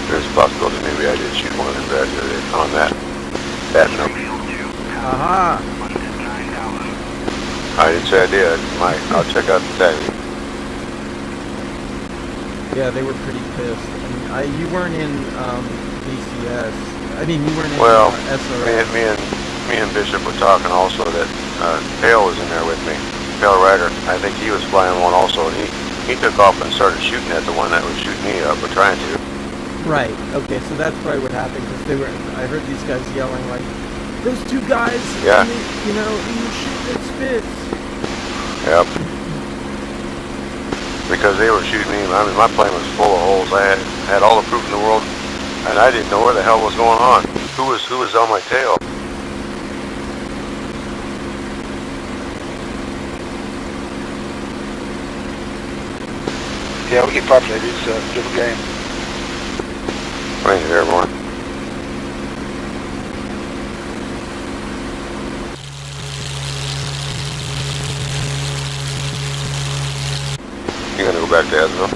[SPEAKER 4] There's a possibility maybe I did shoot one of them bad on that note.
[SPEAKER 1] Springfield 2,
[SPEAKER 3] Aha!
[SPEAKER 1] passing 1 at 9,000.
[SPEAKER 4] I didn't say I did. I'll check out the tag.
[SPEAKER 3] Yeah, they were pretty pissed. I mean, you weren't in DCS. I mean, you weren't in
[SPEAKER 4] Well,
[SPEAKER 3] SRS.
[SPEAKER 4] me and Bishop were talking also that Pale was in there with me. Pale Rider. I think he was flying one also. And he took off and started shooting at the one that was shooting me up, or trying to.
[SPEAKER 3] Right. Okay, so that's probably what happened because I heard these guys yelling like, "Those two guys,
[SPEAKER 4] Yeah.
[SPEAKER 3] you were shooting at Spitz."
[SPEAKER 4] Yep. Because they were shooting me. I mean, my plane was full of holes. I had all the proof in the world, and I didn't know where the hell was going on. Who was on my tail?
[SPEAKER 2] Yeah, we get populated. It's a different game.
[SPEAKER 4] Ranger Airborne. You gonna go back to Asville?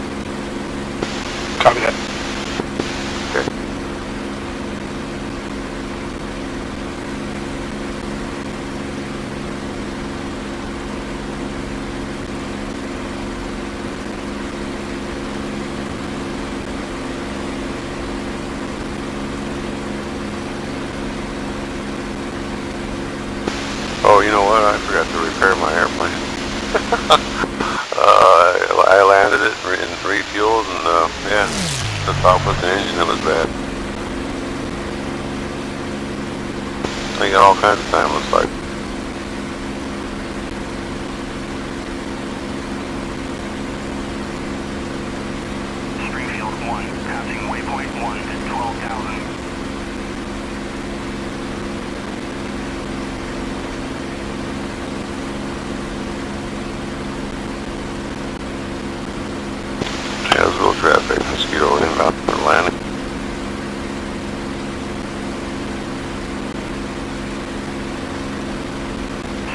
[SPEAKER 2] Copy that.
[SPEAKER 4] Okay. Oh, you know what? I forgot to repair my airplane. I landed it and refueled, and yeah, the top with the engine, it was bad. I got all kinds of time, looks like.
[SPEAKER 1] Springfield 1, passing waypoint 1 at 12,000.
[SPEAKER 4] Hasville traffic, mosquito inbound for landing.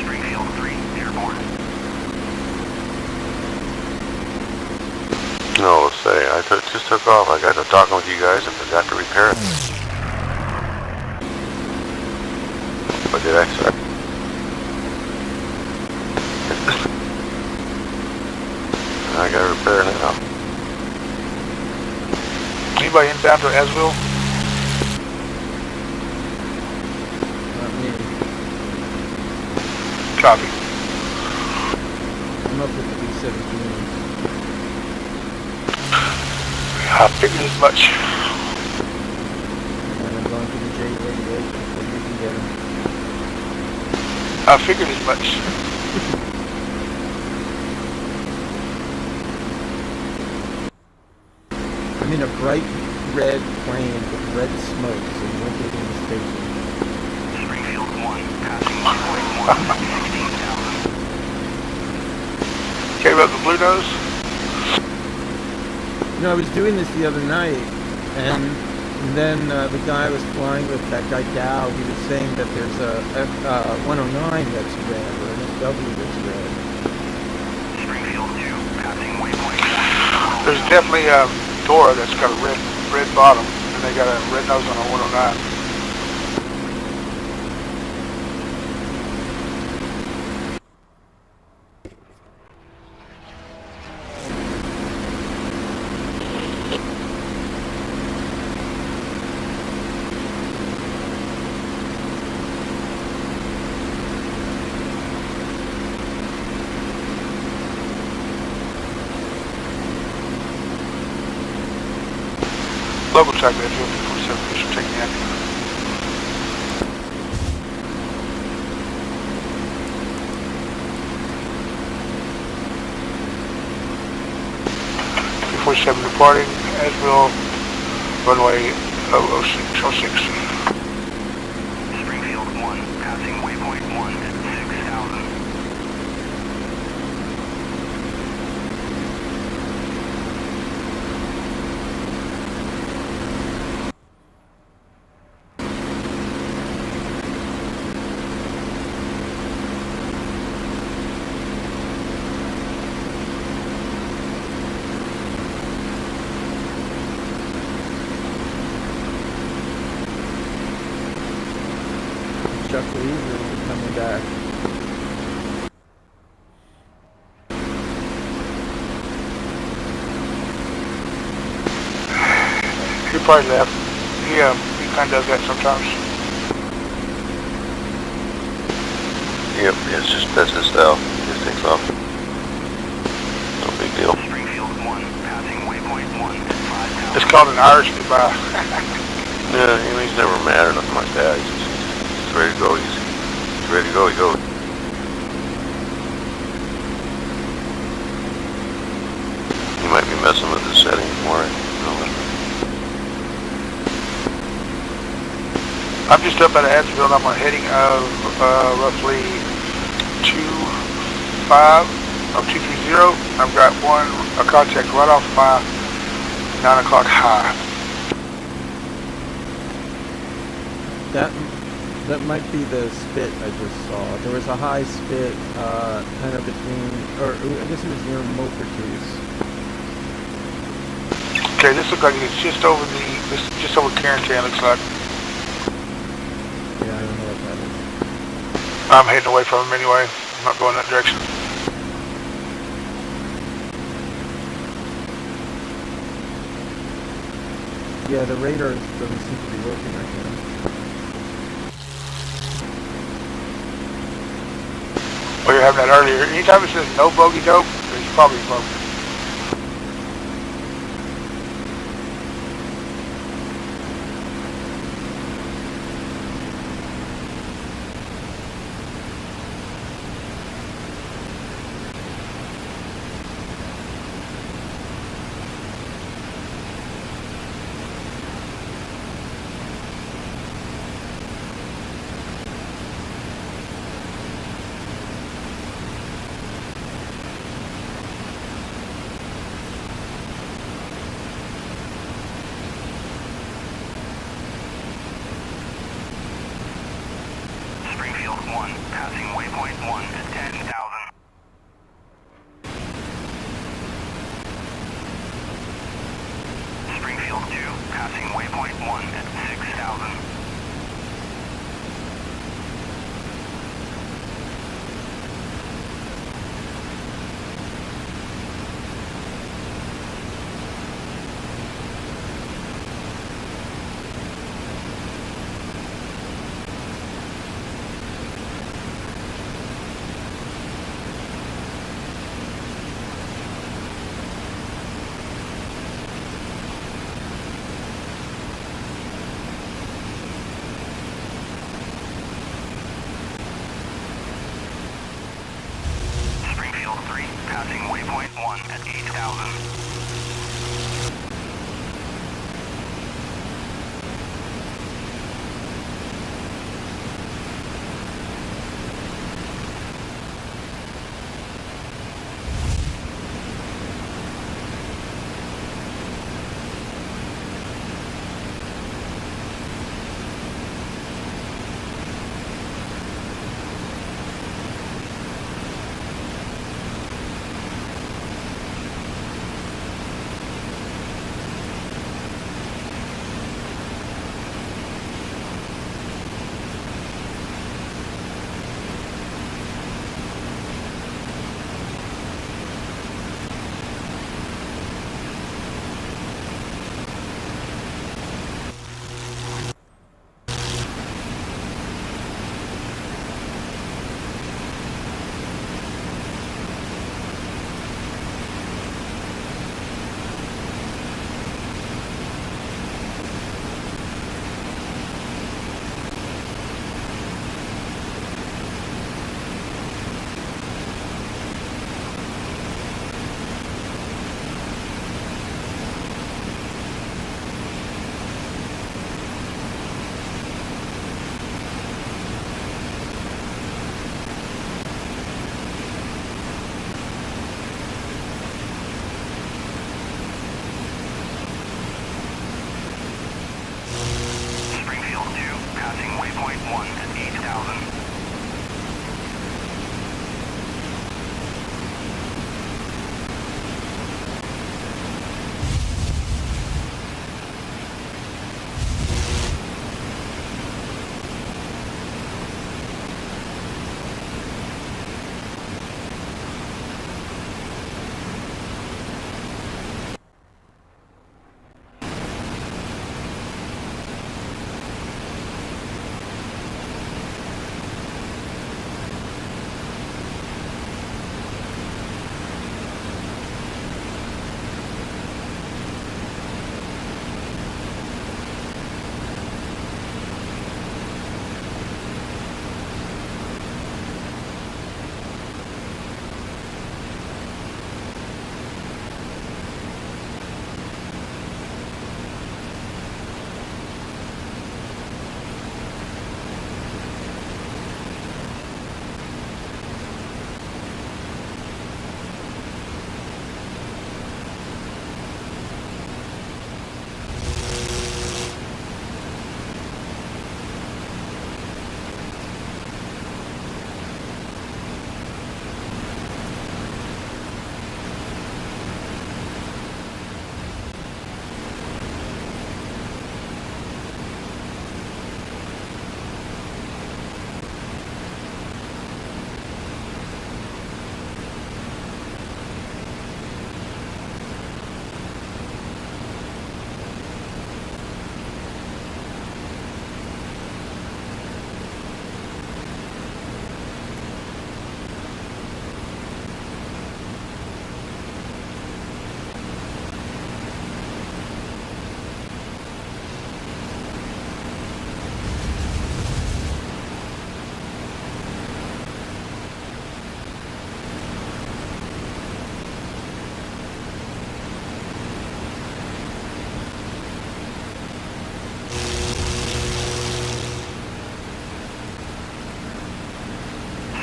[SPEAKER 1] Springfield 3, airborne.
[SPEAKER 4] No, say, I just took off. I got to talking with you guys and forgot to repair it. But did I? Sorry. I gotta repair it now.
[SPEAKER 2] Anybody inbound to Asville?
[SPEAKER 3] Not me.
[SPEAKER 2] Copy.
[SPEAKER 3] I'm up with the B-17.
[SPEAKER 2] I figured as much.
[SPEAKER 3] And I'm going to the J-88 before you can get him.
[SPEAKER 2] I figured as much.
[SPEAKER 3] I'm in a bright red plane with red smoke, so you won't get in the station.
[SPEAKER 1] Springfield 1, passing waypoint 1 at 16,000.
[SPEAKER 2] Okay, about the Blue Nose?
[SPEAKER 3] You know, I was doing this the other night, and then the guy I was flying with, that guy Dow, he was saying that there's a F-109 that's red, or an FW that's red.
[SPEAKER 1] Springfield 2, passing waypoint 1 at 12,000.
[SPEAKER 2] There's definitely a Dora that's got a red bottom, and they got a red nose on a 109. Local track there, 47 official taking action. P47 departing, Asville, runway 006.
[SPEAKER 1] Springfield 1, passing waypoint 1 at 6,000.
[SPEAKER 3] Chuck Lees is coming back.
[SPEAKER 2] He probably left. He kind of does that sometimes.
[SPEAKER 4] Yep, it's just, that's his style. He just takes off. No big deal.
[SPEAKER 1] Springfield 1, passing waypoint 1 at 5,000.
[SPEAKER 2] It's called an Irish goodbye.
[SPEAKER 4] Yeah, he's never mad or nothing like that. He's ready to go. He's ready to go. He goes. He might be messing with the settings more.
[SPEAKER 2] I'm just up at Asville. I'm on a heading of roughly 230. I've got a contact right off my 9 o'clock high.
[SPEAKER 3] That might be the spit I just saw. There was a high spit, kind of between, or I guess it was near Maupertuis.
[SPEAKER 2] Okay, this looks like it's just over just over Carentan, looks like.
[SPEAKER 3] Yeah, I don't know what that is.
[SPEAKER 2] I'm heading away from him anyway. I'm not going that direction.
[SPEAKER 3] Yeah, the radar doesn't seem to be working right now.
[SPEAKER 2] having that earlier. Anytime it says no bogey dope, it's probably bogey.
[SPEAKER 1] Springfield 1, passing waypoint 1 at 10,000. Springfield 2, passing waypoint 1 at 6,000. Springfield 3, passing waypoint 1 at 8,000. Springfield 2, passing waypoint 1 at 8,000.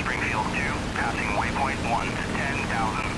[SPEAKER 1] Springfield 2, passing waypoint 1, 10,000.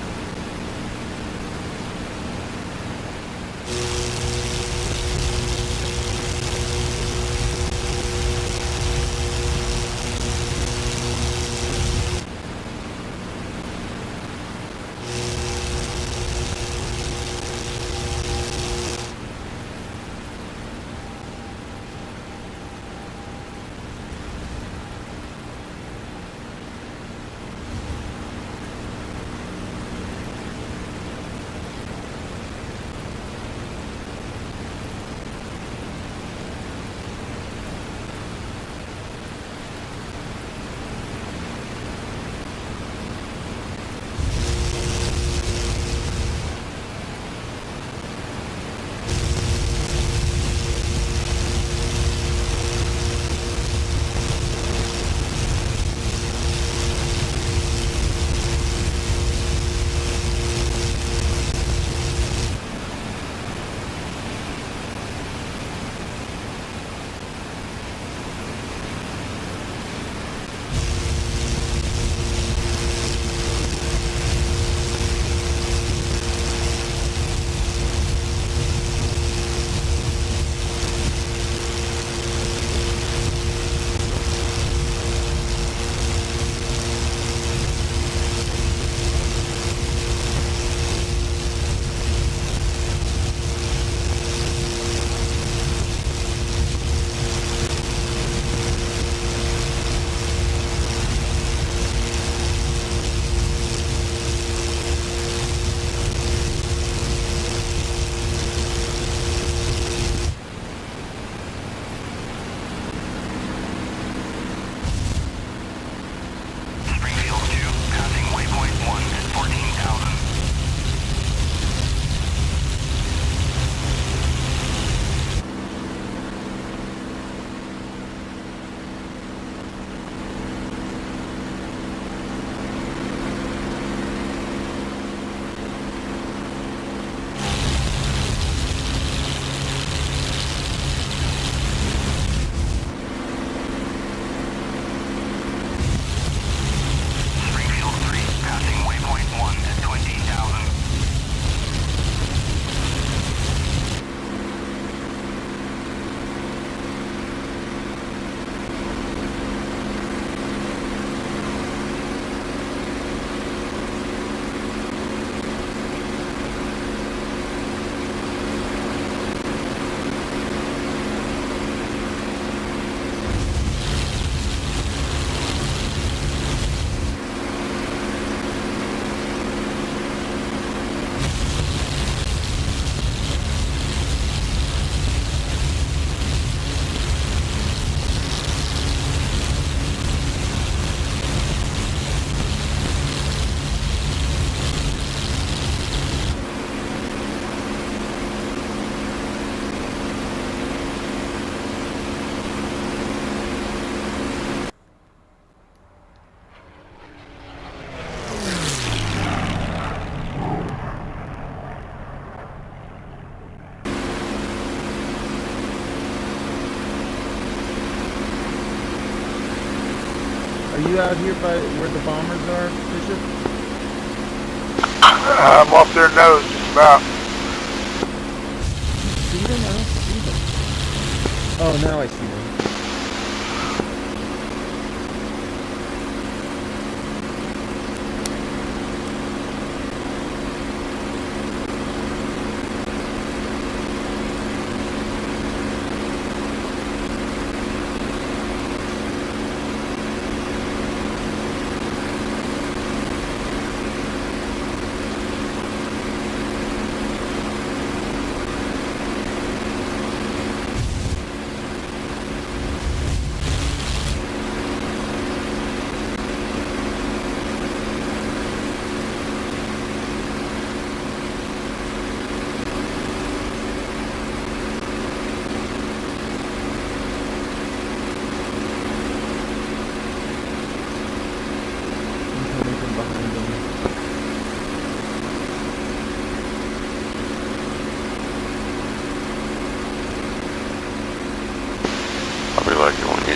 [SPEAKER 3] Are you out here by where the bombers are, Bishop?
[SPEAKER 2] I'm off their nose, just about.
[SPEAKER 3] See them? I don't see them. Oh, now I see them.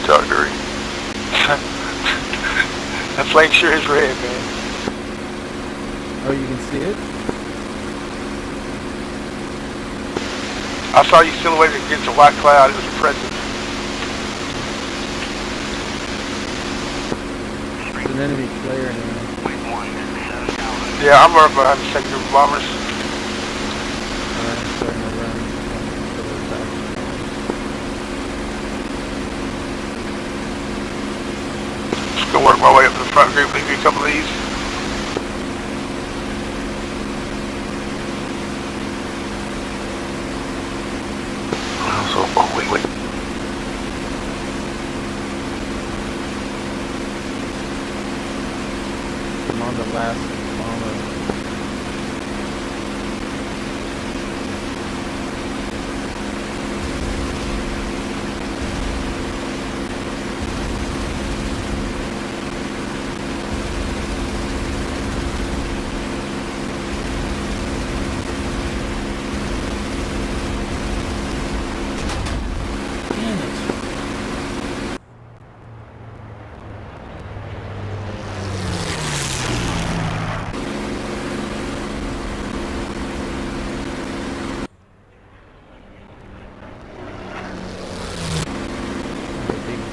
[SPEAKER 4] Talk to her.
[SPEAKER 2] That's flame sure is red, man.
[SPEAKER 3] Oh, you can see it?
[SPEAKER 2] I saw you silhouetted against a white cloud. It was impressive.
[SPEAKER 3] It's an enemy player now.
[SPEAKER 2] Yeah, I'm right behind the second group of bombers.
[SPEAKER 3] I'm starting to run.
[SPEAKER 2] Just gonna work my way up to the front group, leave you a couple of these.
[SPEAKER 4] So, oh, wait.
[SPEAKER 3] I'm on the last bomber.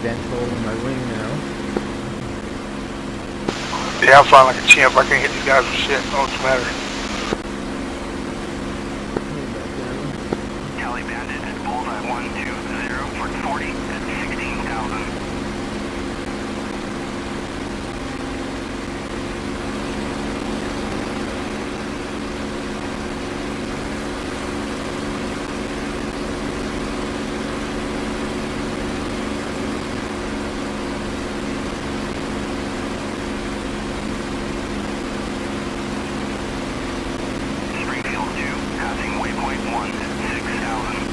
[SPEAKER 3] Vent hole in my wing now.
[SPEAKER 2] Yeah, I'm flying like a chimp. I can't hit these guys with shit. Oh, what's the matter?
[SPEAKER 1] Cali Bandit at bullseye 120 for 40 at 16,000. Springfield 2, passing waypoint 1 at 6,000.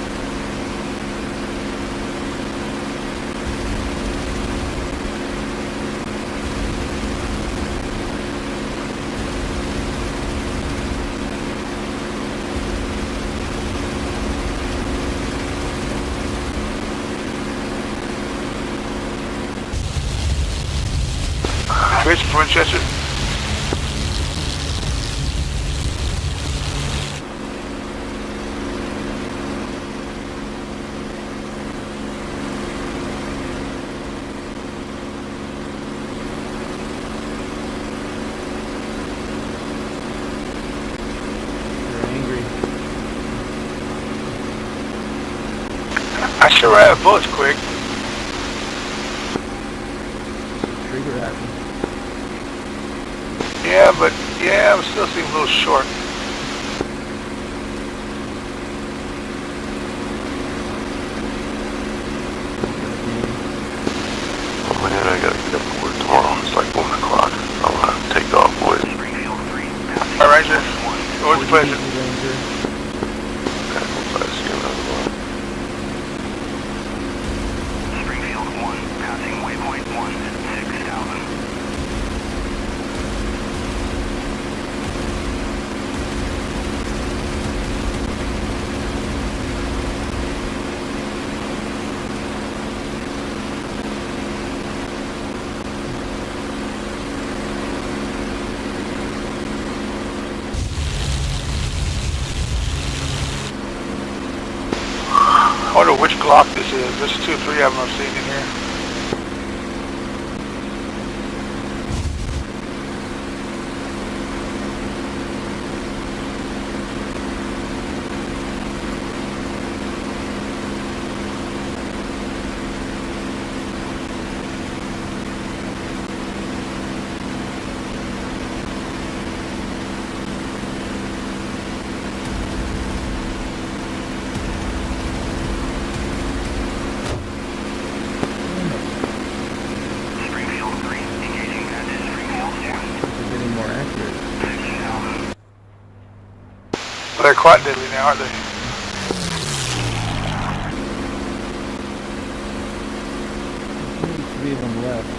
[SPEAKER 2] Chris from Winchester.
[SPEAKER 3] You're angry.
[SPEAKER 2] I sure have bullets quick.
[SPEAKER 3] Trigger happy.
[SPEAKER 2] Yeah, I'm still seem a little short.
[SPEAKER 4] Oh man, I gotta get up to work tomorrow. It's like 1 o'clock. I'm gonna take off, boys.
[SPEAKER 1] Springfield 3, passing
[SPEAKER 2] All right, Ranger.
[SPEAKER 1] waypoint 1.
[SPEAKER 2] Always a pleasure.
[SPEAKER 3] Ranger.
[SPEAKER 4] Okay, we'll see you another one.
[SPEAKER 1] Springfield 1, passing waypoint 1 at 6,000.
[SPEAKER 2] I wonder which Glock this is. There's 2 or 3 of them I've seen in here.
[SPEAKER 1] Springfield 3, engaging bandit. Springfield 1,
[SPEAKER 3] They're getting more accurate.
[SPEAKER 1] 16,000.
[SPEAKER 2] Well, they're quite deadly now, aren't they?
[SPEAKER 3] Maybe 3 of them left.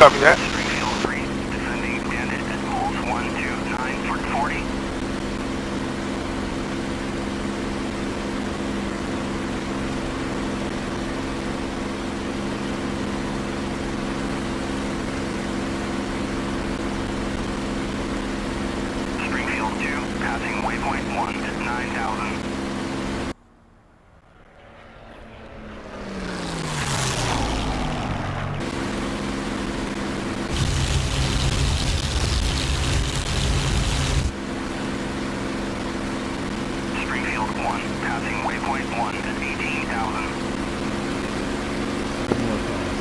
[SPEAKER 2] Copy that.
[SPEAKER 1] Springfield 3, descending bandit at poles 129 for 40. Springfield 2, passing waypoint 1 at 9,000. Springfield 1, passing waypoint 1 at 18,000.
[SPEAKER 3] More cars.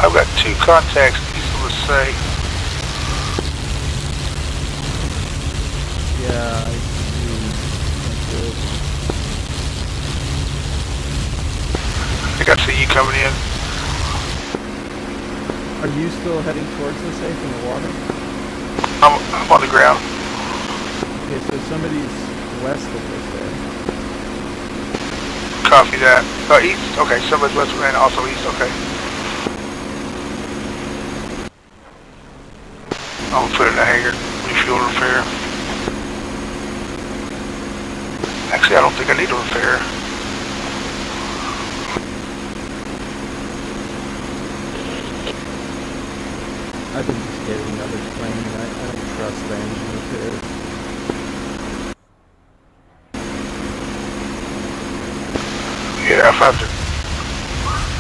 [SPEAKER 2] I've got 2 contacts, let's say.
[SPEAKER 3] Yeah, I see. That's good.
[SPEAKER 2] I think I see you coming in.
[SPEAKER 3] Are you still heading towards us, safe in the water?
[SPEAKER 2] I'm on the ground.
[SPEAKER 3] Okay, so somebody's west of us there.
[SPEAKER 2] Copy that. East? Okay, somebody's west and also east, okay. I'll put it in the hangar. Refuel repair. Actually, I don't think I need a repair.
[SPEAKER 3] I've been just getting another plane. I don't trust the engine repairs.
[SPEAKER 2] Yeah, if I have to,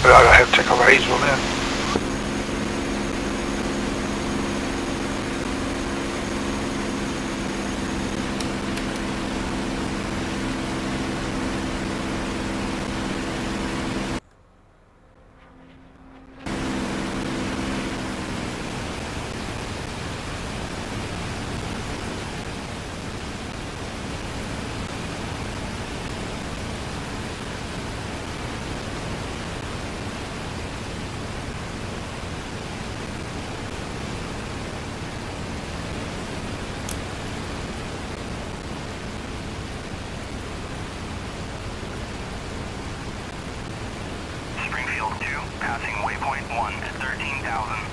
[SPEAKER 2] but I have to take a raise one in.
[SPEAKER 1] Springfield 2, passing waypoint 1 at 13,000.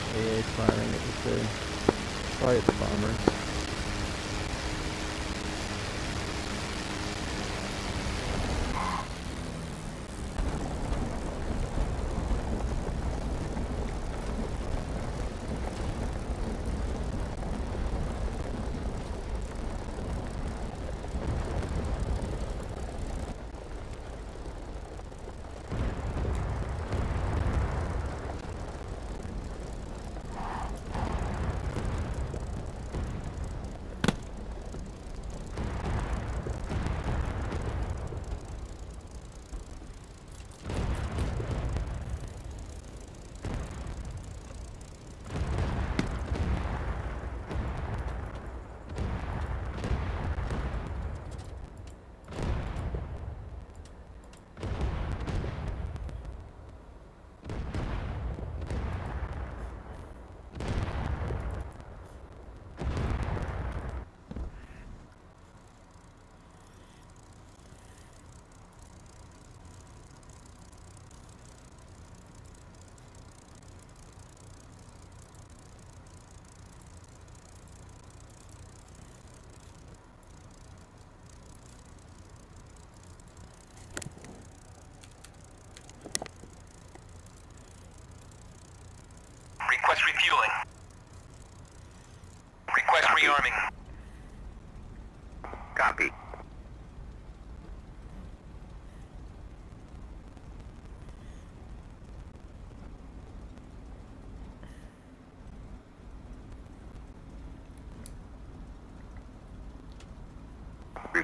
[SPEAKER 3] AA firing at the thing. Probably at the bomber.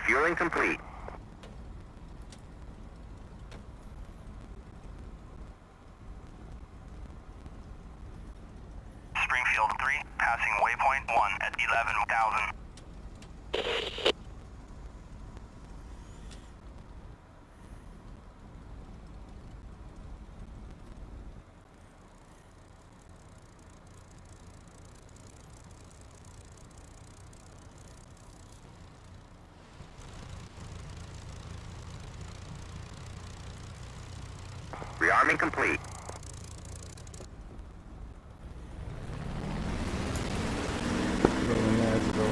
[SPEAKER 1] Refueling complete. Springfield 3, passing waypoint 1 at 11,000. Rearming complete.
[SPEAKER 3] Rolling ads, bro.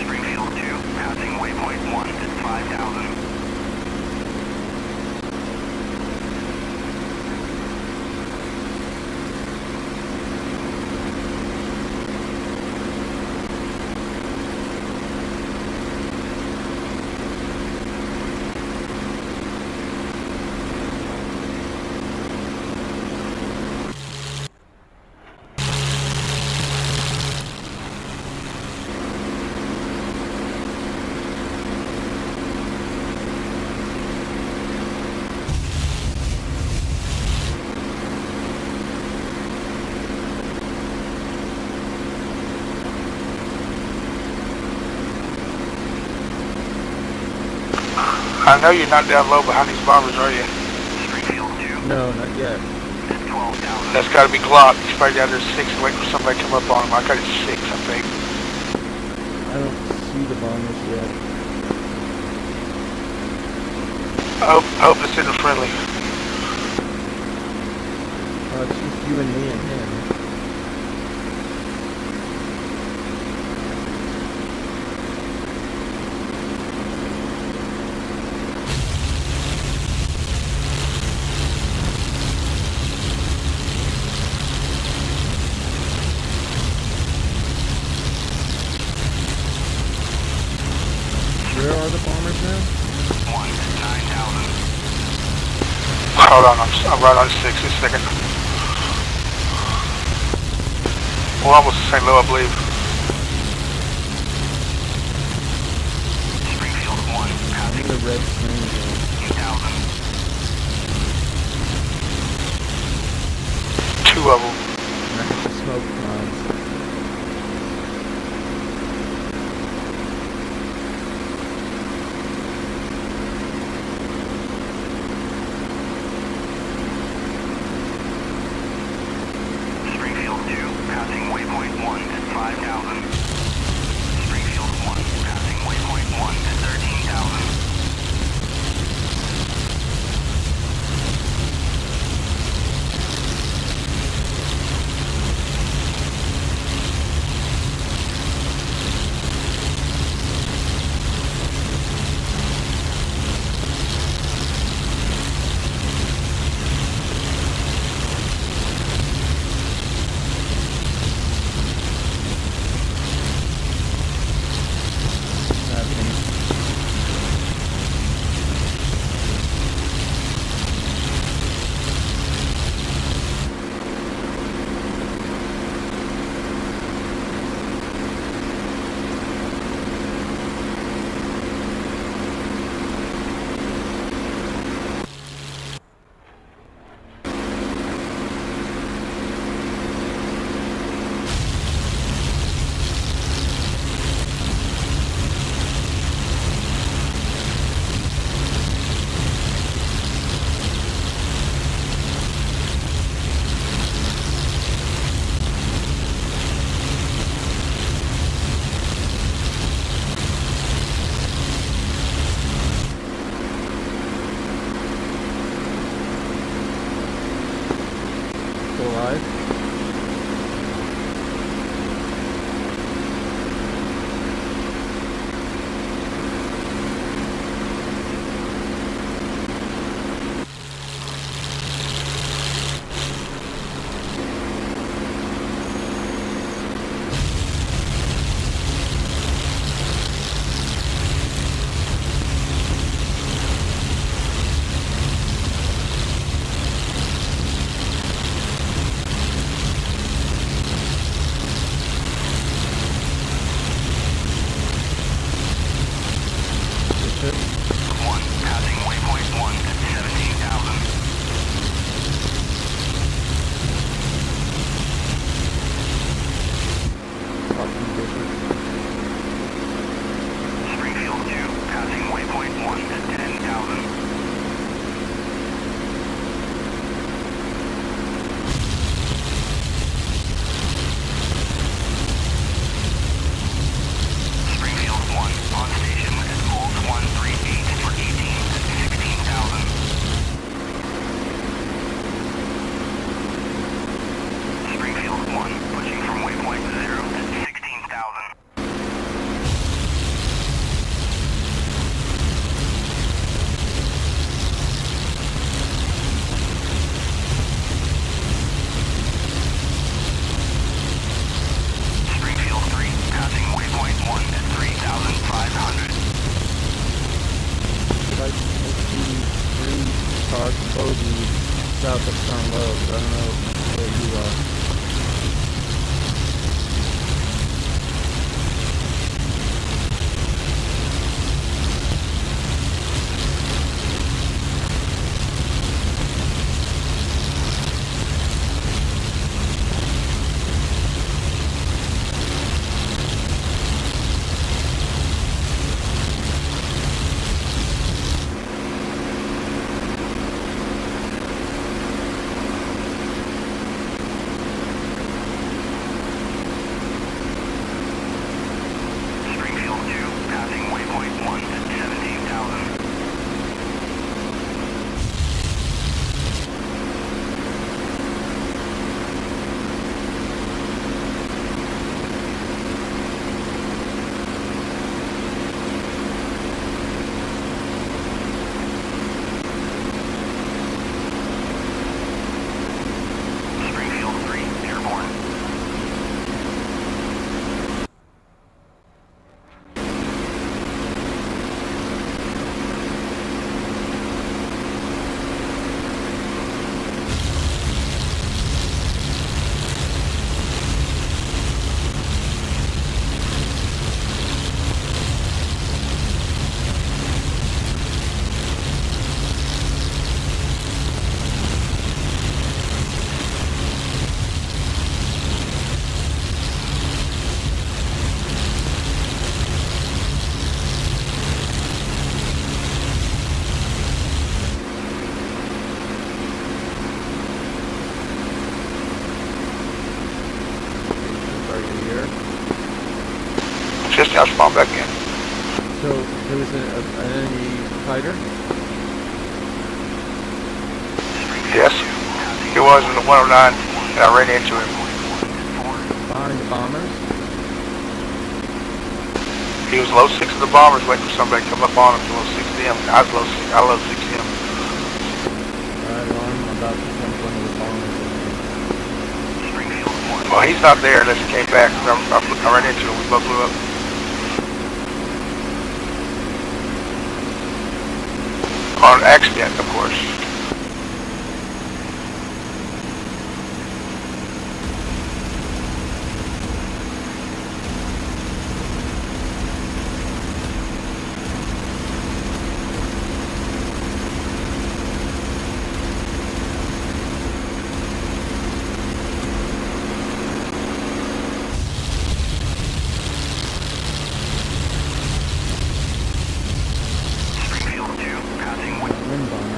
[SPEAKER 1] Springfield 2, passing waypoint 1 at 5,000.
[SPEAKER 2] I know you're not down low behind these bombers, are you?
[SPEAKER 1] Springfield 2
[SPEAKER 3] No, not yet.
[SPEAKER 1] at 12,000.
[SPEAKER 2] That's got to be Glock. He's probably down there 6, waiting for somebody to come up on him. I got it 6, I think.
[SPEAKER 3] I don't see the bombers yet.
[SPEAKER 2] I hope it's in the friendly.
[SPEAKER 3] It's just you and me and him. Where are the bombers now?
[SPEAKER 1] 1 at 9,000.
[SPEAKER 2] Hold on, I'm right on 6 this second. We're almost to St. Louis, I believe.
[SPEAKER 1] Springfield 1,
[SPEAKER 3] I'm
[SPEAKER 1] passing
[SPEAKER 3] in the red screen zone.
[SPEAKER 1] 2,000.
[SPEAKER 2] 2 of them.
[SPEAKER 3] And I have to smoke clouds.
[SPEAKER 1] Springfield 2, passing waypoint 1 at 5,000. Springfield 1, passing waypoint 1 at 13,000.
[SPEAKER 2] Just now spawned back in.
[SPEAKER 3] So there was an enemy fighter.
[SPEAKER 2] Yes. He was in the 109, and I ran into him.
[SPEAKER 3] Behind the bombers.
[SPEAKER 2] He was low 6 of the bombers waiting for somebody to come up on him to low 6 them. I was low 6 him.
[SPEAKER 3] Alright, well, I'm about to jump one of the bombers.
[SPEAKER 2] Well, he's not there unless he came back. I ran into him. We both blew up. On accident, of course.
[SPEAKER 3] Wind bomber.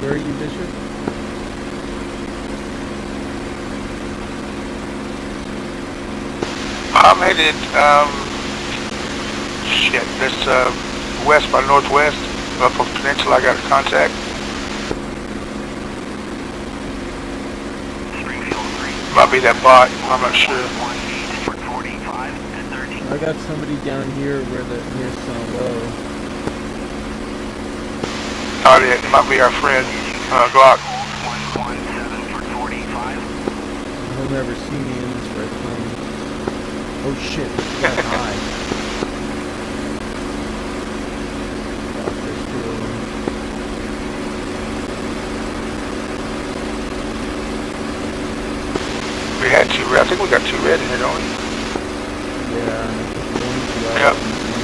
[SPEAKER 3] Where are you, Bishop?
[SPEAKER 2] I'm headed, this, west by northwest, up on the peninsula. I got a contact. Might be that bot, I'm not sure.
[SPEAKER 3] I got somebody down here where the near Low.
[SPEAKER 2] Oh, yeah, it might be our friend, Glock.
[SPEAKER 3] He'll never see me in this red plane. Oh shit, it's that high. Fuck, there's two of them.
[SPEAKER 2] We had two red. I think we got two red in here, don't we?
[SPEAKER 3] Yeah, one's left
[SPEAKER 2] Yep.
[SPEAKER 3] and one's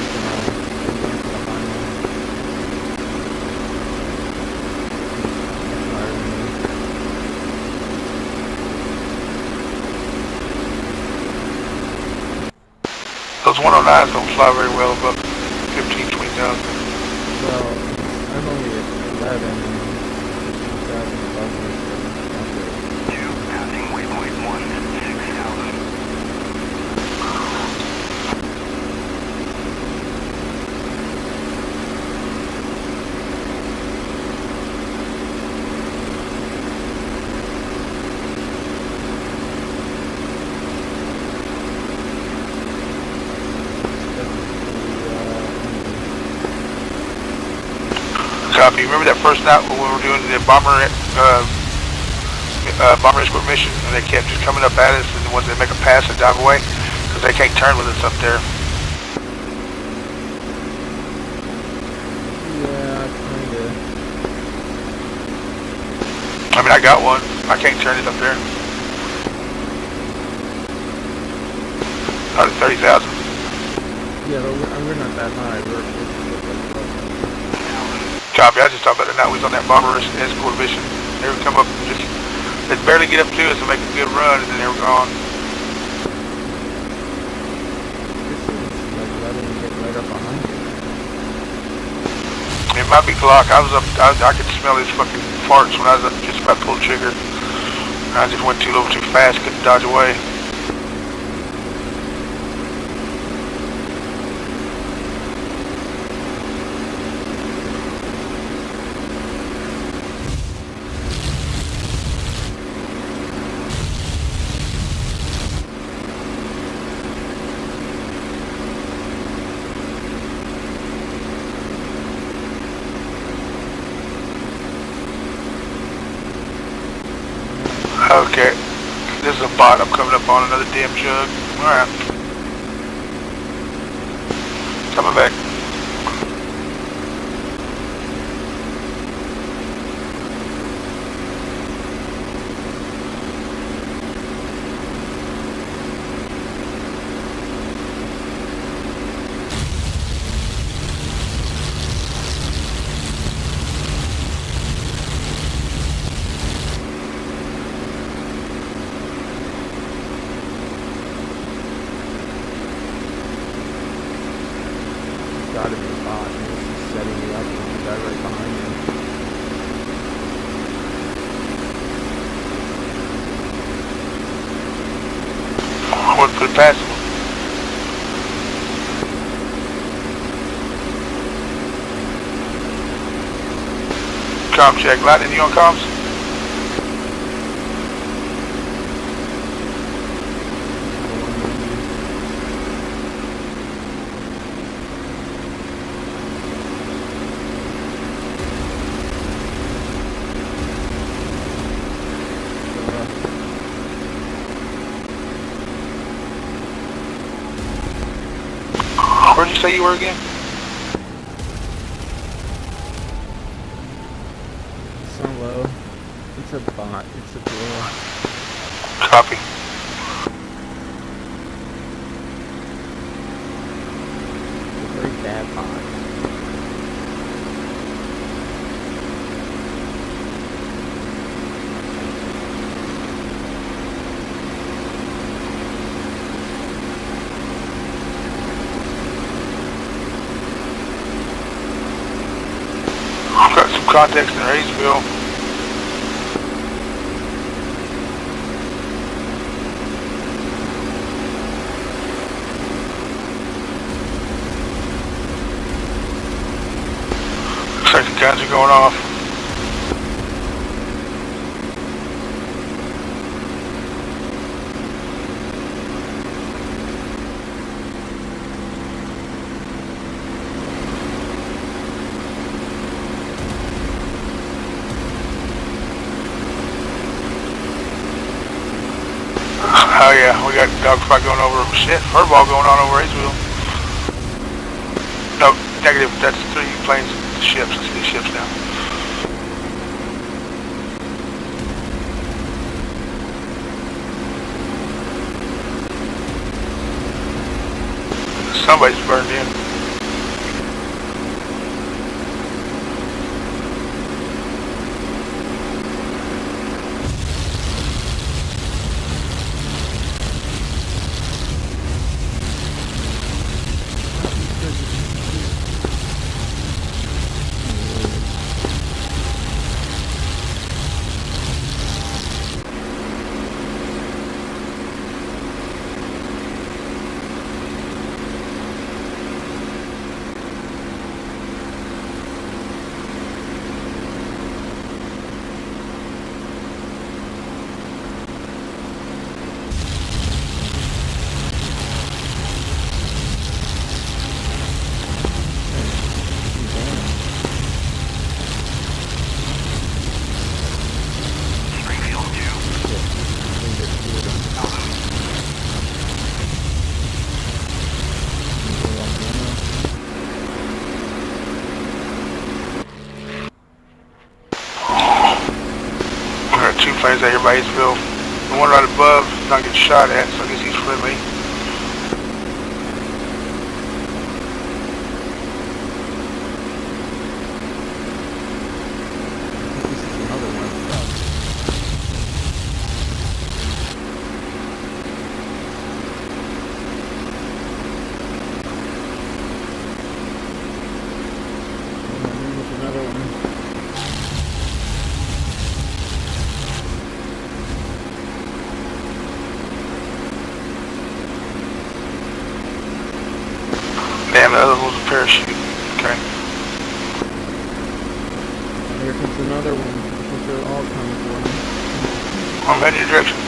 [SPEAKER 2] those 109s don't fly very well above 15, 20,000.
[SPEAKER 3] Well, I'm only at 11 and 15,000 above me, so not good.
[SPEAKER 1] 2, passing waypoint 1 at 6,000.
[SPEAKER 2] Copy. Remember that first night when we were doing the bomber escort mission, and they kept just coming up at us, and the ones that make a pass and dive away, because they can't turn with us up there.
[SPEAKER 3] Yeah, kinda.
[SPEAKER 2] I mean, I got one. I can't turn it up there. Not at 30,000.
[SPEAKER 3] Yeah, but we're not that high. We're like 12.
[SPEAKER 2] Copy. I just talked about the night we was on that bomber escort mission. They would come up and just, they'd barely get up to us and make a good run, and then they were gone.
[SPEAKER 3] This is like letting me get right up behind you.
[SPEAKER 2] It might be Glock. I could smell his fucking farts when I was just about to pull the trigger. I just went a little too fast, couldn't dodge away. Okay, this is a bot. I'm coming up on another damn jug. Alright. Coming back.
[SPEAKER 3] Gotta be a bot. This is setting me up with the guy right behind me.
[SPEAKER 2] I went for the pass. Com check. Lightning, you on comms? Where'd you say you were again?
[SPEAKER 3] It's not low. It's a bot. It's a girl.
[SPEAKER 2] Copy.
[SPEAKER 3] It's a very bad bot.
[SPEAKER 2] Got some contacts in Hayesville. Looks like the guns are going off. Oh yeah, we got dogfight going over, shit, furball going on over Hayesville. No, negative, that's 3 planes, ships, I see ships now. Somebody's burned in. Mustang's out here by Hayesville. The one right above is not getting shot at, so I guess he's friendly.
[SPEAKER 3] This is another one. There's another one.
[SPEAKER 2] Damn, the other one was a parachute. Okay.
[SPEAKER 3] Here comes another one. I think they're all coming for me.
[SPEAKER 2] I'm heading your direction.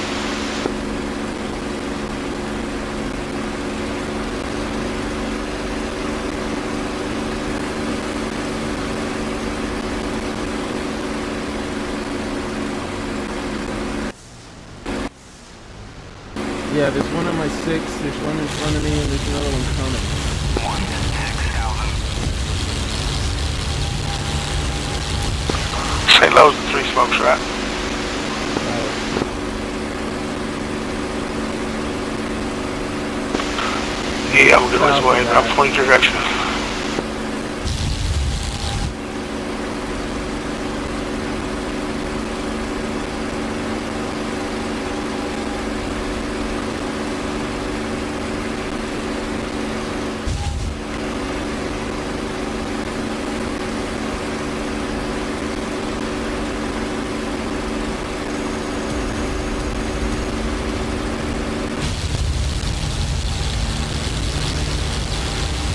[SPEAKER 3] Yeah, there's one on my 6, there's one in front of me, and there's another one coming.
[SPEAKER 1] 1 to 6,000.
[SPEAKER 2] St. Louis and 3 smokes, right? Yeah, I'm going this way. I'm pointing your direction.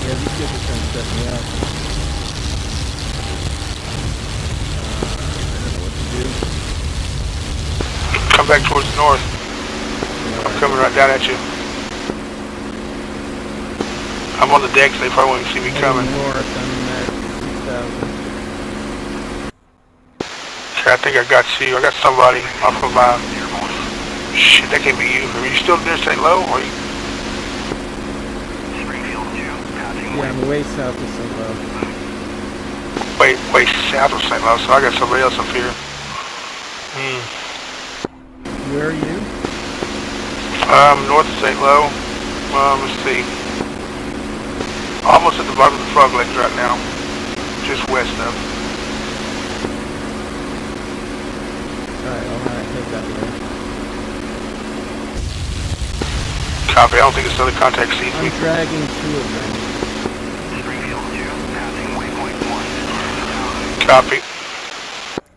[SPEAKER 3] Yeah, these guys are trying to set me up. I don't know what to do.
[SPEAKER 2] Come back towards the north. I'm coming right down at you. I'm on the deck, so they probably won't even see me coming.
[SPEAKER 3] North, I'm at 6,000.
[SPEAKER 2] Okay, I think I got you. I got somebody off of my... Shit, that can't be you. Are you still near St. Louis? Or are you...
[SPEAKER 1] Springfield 2, passing
[SPEAKER 3] Yeah, I'm way south of St. Louis.
[SPEAKER 2] way south of St. Louis, so I got somebody else up here.
[SPEAKER 3] Where are you?
[SPEAKER 2] North of St. Louis. Let's see. Almost at the bottom of the Frog Legs right now. Just west of.
[SPEAKER 3] Alright, I'll head that way.
[SPEAKER 2] Copy. I don't think this other contact sees me.
[SPEAKER 3] I'm dragging 2 of them.
[SPEAKER 1] Springfield 2, passing waypoint 1.
[SPEAKER 2] Copy.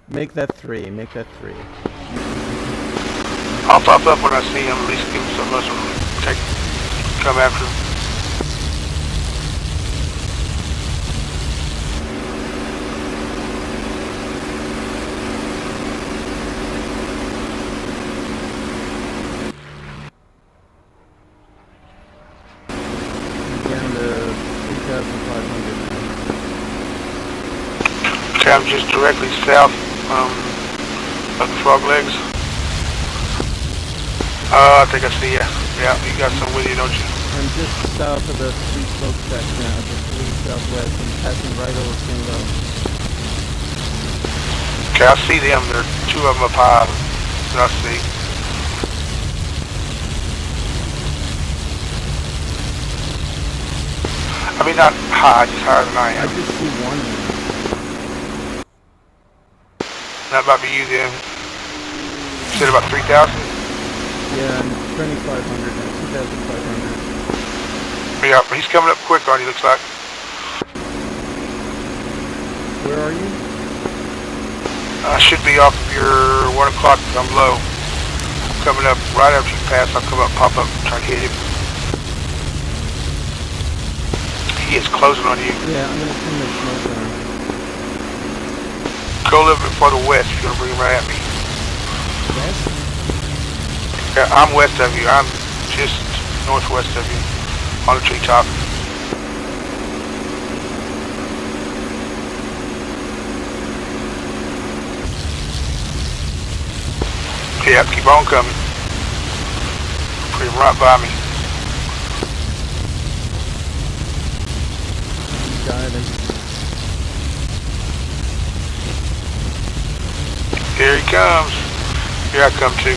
[SPEAKER 3] Make that 3, make that 3.
[SPEAKER 2] I'll pop up when I see him. At least give him something else to take. Come after him.
[SPEAKER 3] Down to 3,500 now.
[SPEAKER 2] Okay, I'm just directly south of the Frog Legs. I think I see you. Yeah, you got some with you, don't you?
[SPEAKER 3] I'm just south of the 3 smokestacks now, just a little southwest. I'm passing right over St. Louis.
[SPEAKER 2] Okay, I see them. There are 2 of them up high that I see. I mean, not high, just higher than I
[SPEAKER 3] I
[SPEAKER 2] am.
[SPEAKER 3] just see one now.
[SPEAKER 2] That might be you then. You said about 3,000?
[SPEAKER 3] Yeah, I'm 2,500 now, 2,500.
[SPEAKER 2] Yeah, but he's coming up quick on you, looks like.
[SPEAKER 3] Where are you?
[SPEAKER 2] I should be off of your 1 o'clock, I'm low. Coming up right after you pass, I'll come up, pop up, try to hit him. He is closing on you.
[SPEAKER 3] Yeah, I'm gonna turn my smoke on.
[SPEAKER 2] Go a little bit farther west if you're gonna bring him right at me.
[SPEAKER 3] West?
[SPEAKER 2] Yeah, I'm west of you. I'm just northwest of you on the treetop. Yeah, keep on coming. Put him right by me.
[SPEAKER 3] I'm diving.
[SPEAKER 2] Here he comes. Here I come too.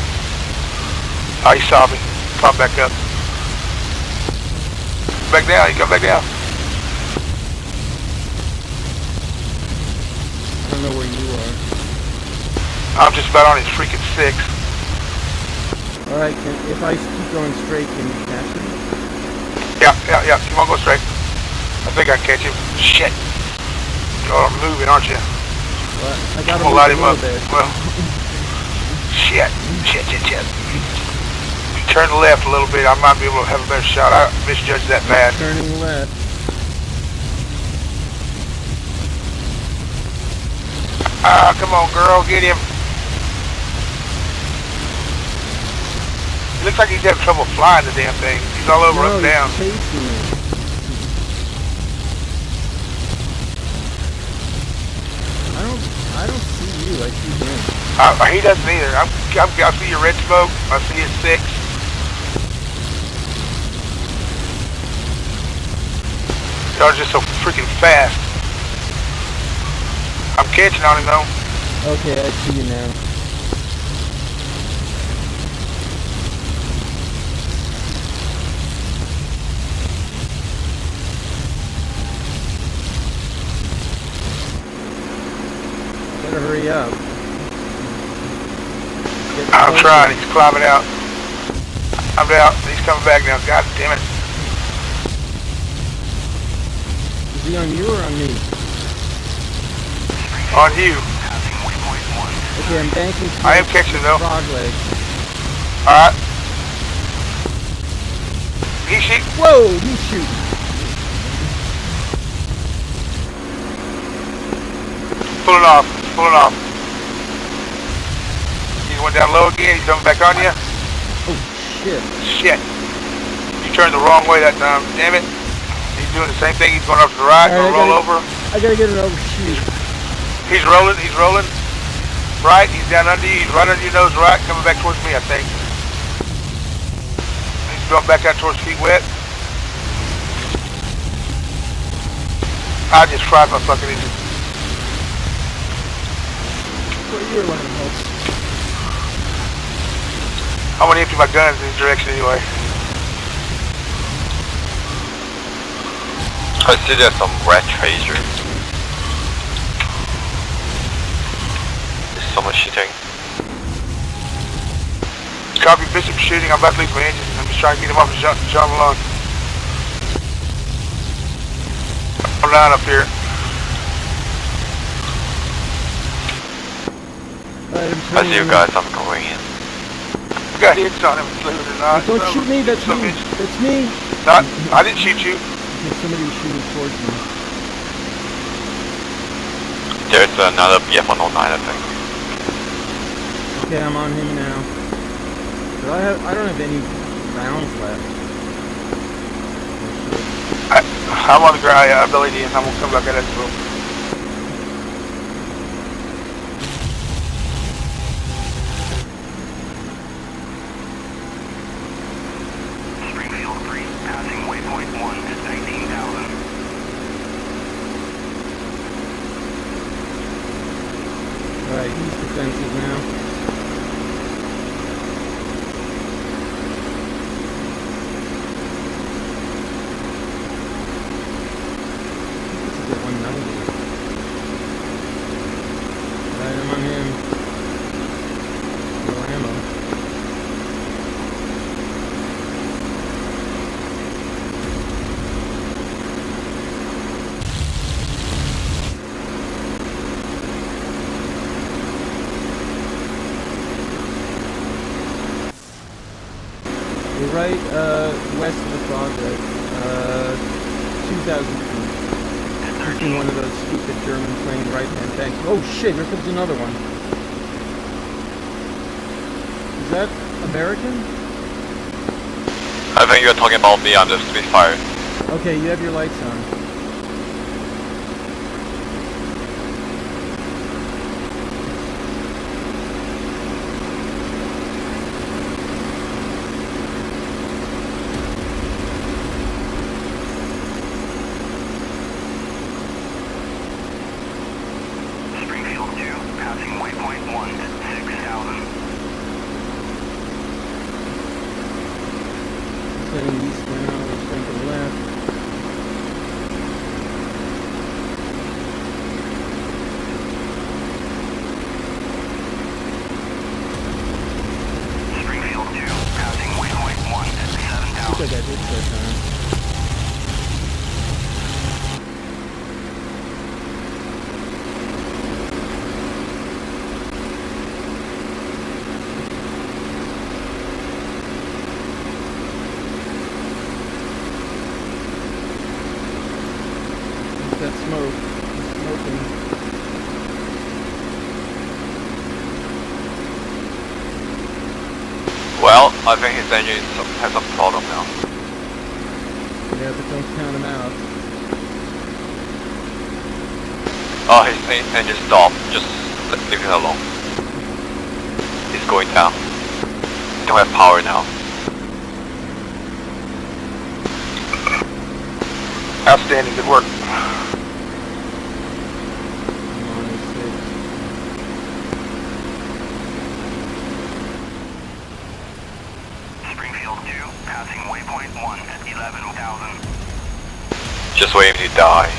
[SPEAKER 2] Oh, he saw me. Pop back up. Back down, he come back down.
[SPEAKER 3] I don't know where you are.
[SPEAKER 2] I'm just about on his freaking 6.
[SPEAKER 3] Alright, if I keep going straight, can you catch me?
[SPEAKER 2] Yeah. Come on, go straight. I think I can catch him. Shit. You're moving, aren't you?
[SPEAKER 3] Well, I got
[SPEAKER 2] I'm gonna light him up.
[SPEAKER 3] bit.
[SPEAKER 2] Well, shit. You turn left a little bit, I might be able to have a better shot. I misjudged that bad.
[SPEAKER 3] Turning left.
[SPEAKER 2] Ah, come on, girl, get him. He looks like he's having trouble flying the damn thing. He's all over, up and down.
[SPEAKER 3] He's chasing me. I don't see you. I see him.
[SPEAKER 2] He doesn't either. I see your red smoke. I see his 6. Y'all are just so freaking fast. I'm catching on him though.
[SPEAKER 3] Okay, I see you now. Better hurry up.
[SPEAKER 2] I'm trying. He's climbing out. I'm out. He's coming back now. God damn it.
[SPEAKER 3] Is he on you or on me?
[SPEAKER 2] On you.
[SPEAKER 3] Okay, I'm banking.
[SPEAKER 2] I am catching though.
[SPEAKER 3] Frog leg.
[SPEAKER 2] Alright. He shoot.
[SPEAKER 3] Whoa, he's shooting.
[SPEAKER 2] Pulling off. He went down low again. He's coming back on you.
[SPEAKER 3] Oh, shit.
[SPEAKER 2] Shit. You turned the wrong way that time. Damn it. He's doing the same thing. He's going up to the right.
[SPEAKER 3] All right,
[SPEAKER 2] Gonna roll over.
[SPEAKER 3] I gotta get an overshoot.
[SPEAKER 2] He's rolling. Right. He's down under you. He's right under your nose right. Coming back towards me, I think. He's going back out towards feet wet. I just fried my fucking engine.
[SPEAKER 3] Well, you're one of the most.
[SPEAKER 2] I'm gonna empty my guns in this direction anyway.
[SPEAKER 5] I see there's some red treasure. There's someone shooting.
[SPEAKER 2] Copy, Bishop shooting. I'm about to lose my engine. I'm just trying to get him off the John Malone. I'm down up here.
[SPEAKER 5] I see you guys, I'm going in.
[SPEAKER 2] Got hits on him, believe it or not.
[SPEAKER 3] Don't shoot me, that's me. That's me.
[SPEAKER 2] Not, I didn't shoot you.
[SPEAKER 3] Okay, somebody was shooting towards me.
[SPEAKER 5] There's another BF-109, I think.
[SPEAKER 3] Okay, I'm on him now. But I don't have any rounds left.
[SPEAKER 2] I'm on the ground, yeah, I believe you. I'm gonna come back at that boat.
[SPEAKER 3] Alright, he's defensive now. That's a good one, another one. Alright, I'm on him. No ammo. We're right west of the fog light, 2,000 feet. Between one of those stupid German plane right-hand tanks. Oh shit, here comes another one. Is that American?
[SPEAKER 5] I think you're talking about me on the Spitfire.
[SPEAKER 3] Okay, you have your lights on. Heading east now, we're turning left.
[SPEAKER 1] Springfield 2, passing waypoint 1 at
[SPEAKER 3] I think I
[SPEAKER 1] 7,000.
[SPEAKER 3] got hit that time. That smoke. It's smoking.
[SPEAKER 5] Well, I think his engine has some problem now.
[SPEAKER 3] Yeah, but don't count him out.
[SPEAKER 5] Oh, his engine stopped. Just leave it alone. He's going down. He don't have power now.
[SPEAKER 2] Outstanding, good work.
[SPEAKER 3] I'm on his six.
[SPEAKER 1] Springfield 2, passing waypoint 1 at 11,000.
[SPEAKER 5] Just waiting to die.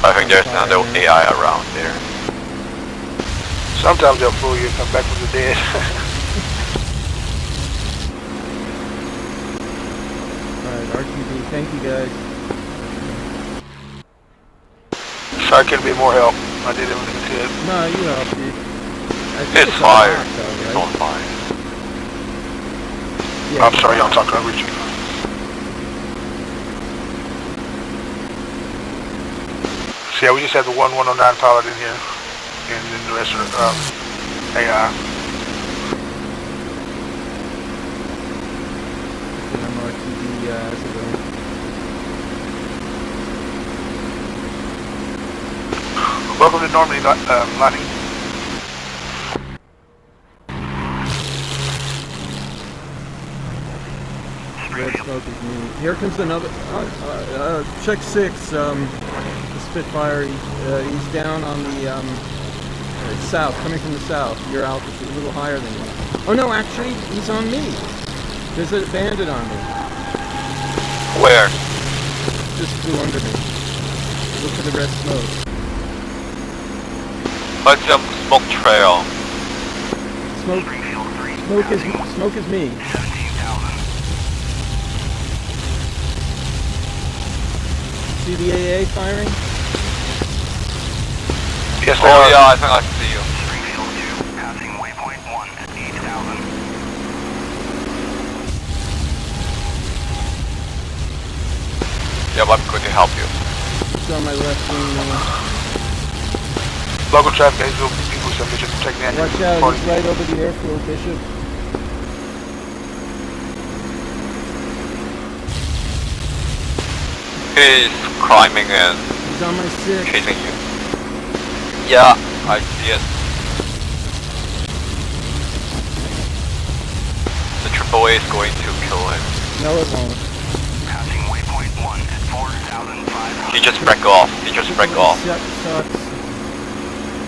[SPEAKER 5] I think there's another AI around there.
[SPEAKER 2] Sometimes they'll fool you and come back from the dead.
[SPEAKER 3] Alright, RTD, thank you guys.
[SPEAKER 2] Sorry, couldn't be more help. I did everything I could.
[SPEAKER 3] No, you helped, dude. I think
[SPEAKER 5] It's
[SPEAKER 3] a
[SPEAKER 5] fire.
[SPEAKER 3] lock, though,
[SPEAKER 5] It's
[SPEAKER 3] right?
[SPEAKER 5] on fire.
[SPEAKER 3] Yeah,
[SPEAKER 2] I'm sorry, y'all talking over each other. So yeah, we just had the 109 pilot in here, and then the rest are AI.
[SPEAKER 3] I'm RTD, as a
[SPEAKER 2] Welcome to Normandy, Lonnie.
[SPEAKER 3] red smoke is me. Here comes another, check 6, the Spitfire, he's down on the, south, coming from the south. Your altitude, a little higher than you. Oh no, actually, he's on me. There's a bandit on me.
[SPEAKER 5] Where?
[SPEAKER 3] Just flew under me. Look for the red smoke.
[SPEAKER 5] What's the smoke trail?
[SPEAKER 3] Smoke,
[SPEAKER 1] Springfield 3,
[SPEAKER 3] smoke is me.
[SPEAKER 1] 17,000.
[SPEAKER 3] See the AA firing?
[SPEAKER 2] Yes, they
[SPEAKER 5] Oh
[SPEAKER 2] are.
[SPEAKER 5] yeah, I think I see you.
[SPEAKER 1] Springfield 2, passing waypoint 1 at 8,000.
[SPEAKER 5] Yeah, but I'm going to help you.
[SPEAKER 3] It's on my left wing now.
[SPEAKER 2] Local traffic agents will be with some mission protecting that.
[SPEAKER 3] Watch out, he's right over the airfield, Bishop.
[SPEAKER 5] He's climbing in,
[SPEAKER 3] He's on my 6.
[SPEAKER 5] chasing you. Yeah, I see it. The AAA is going to kill him.
[SPEAKER 3] No, it won't.
[SPEAKER 1] Passing waypoint 1 at 4,500.
[SPEAKER 5] He just break off. He just break off.
[SPEAKER 3] Sucks.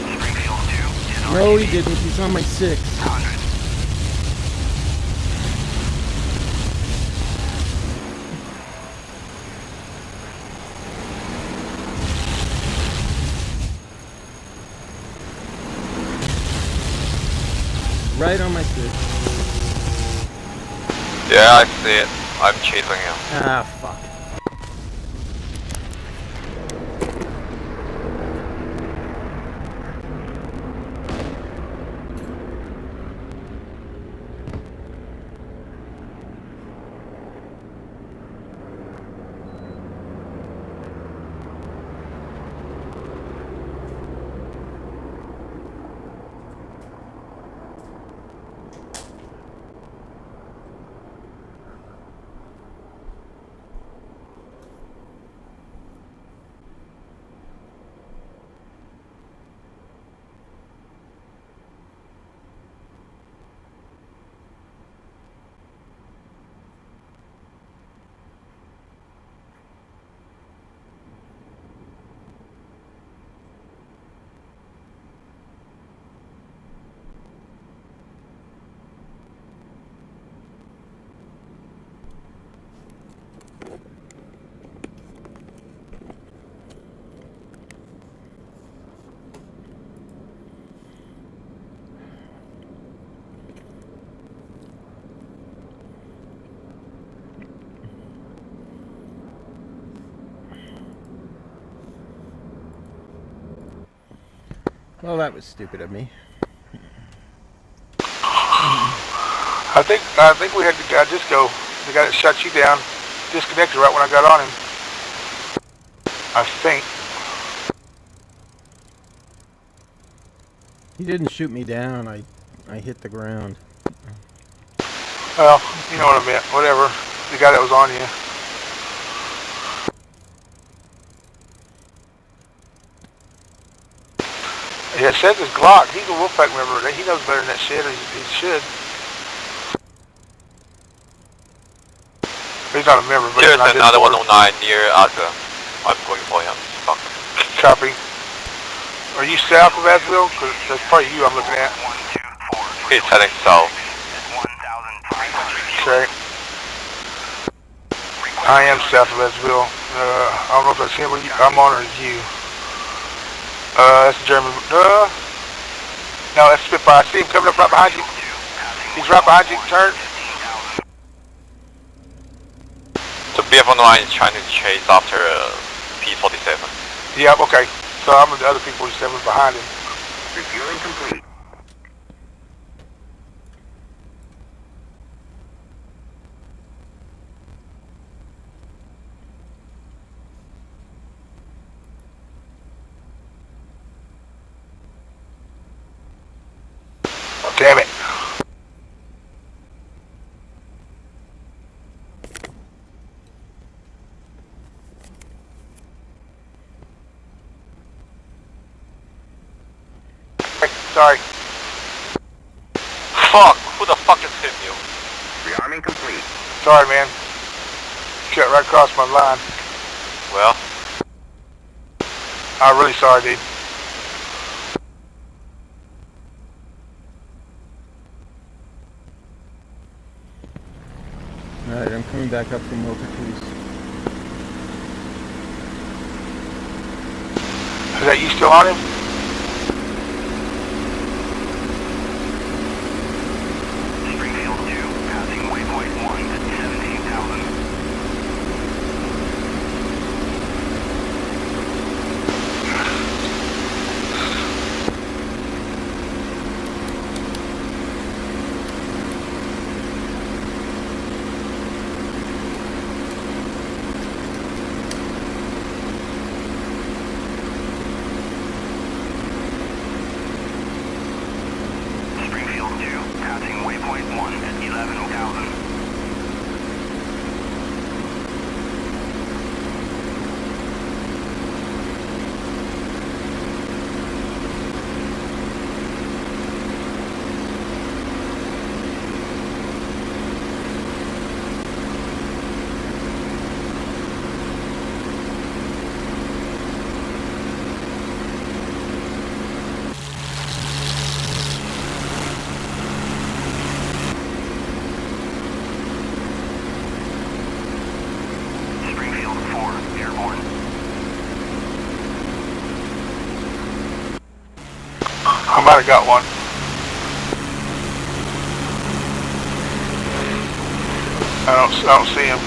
[SPEAKER 1] Springfield 2 is
[SPEAKER 3] No, he didn't. He's on my 6.
[SPEAKER 1] 100.
[SPEAKER 3] Right on my 6.
[SPEAKER 5] Yeah, I see it. I'm chasing him.
[SPEAKER 3] Ah, fuck. Well, that was stupid of me.
[SPEAKER 2] I think we had the guy Disco, the guy that shot you down, disconnected right when I got on him. I think.
[SPEAKER 3] He didn't shoot me down. I hit the ground.
[SPEAKER 2] Well, you know what I meant. Whatever. The guy that was on you. Yeah, it says it's Glock. He's a Wolfpack member. He knows better than that shit. He should. He's not a member, but
[SPEAKER 5] There's
[SPEAKER 2] he's not
[SPEAKER 5] another
[SPEAKER 2] Discord.
[SPEAKER 5] 109 near Alpha. I'm going for him. Fuck.
[SPEAKER 2] Copy. Are you south of Asville? Because that's probably you I'm looking at.
[SPEAKER 5] He's heading south.
[SPEAKER 2] Okay. I am south of Asville. I don't know if that's him or you. I'm on or you. That's a German. No, that's Spitfire. I see him coming up right behind you. He's right behind you. Turn.
[SPEAKER 5] So BF-109 is trying to chase after P47.
[SPEAKER 2] Yeah, okay. So I'm with the other P47 behind him.
[SPEAKER 1] Refueling complete.
[SPEAKER 2] Damn it. Sorry.
[SPEAKER 5] Fuck! Who the fuck is hitting you?
[SPEAKER 1] Rearming complete.
[SPEAKER 2] Sorry, man. Cut right across my line.
[SPEAKER 5] Well,
[SPEAKER 2] I'm really sorry, dude.
[SPEAKER 3] Alright, I'm coming back up from Wilkertooth.
[SPEAKER 2] Is that you still on him?
[SPEAKER 1] Springfield 2, passing waypoint 1 at 17,000. Springfield 2, passing waypoint 1 at 11,000. Springfield 4, airborne.
[SPEAKER 2] I might have got one. I don't see him.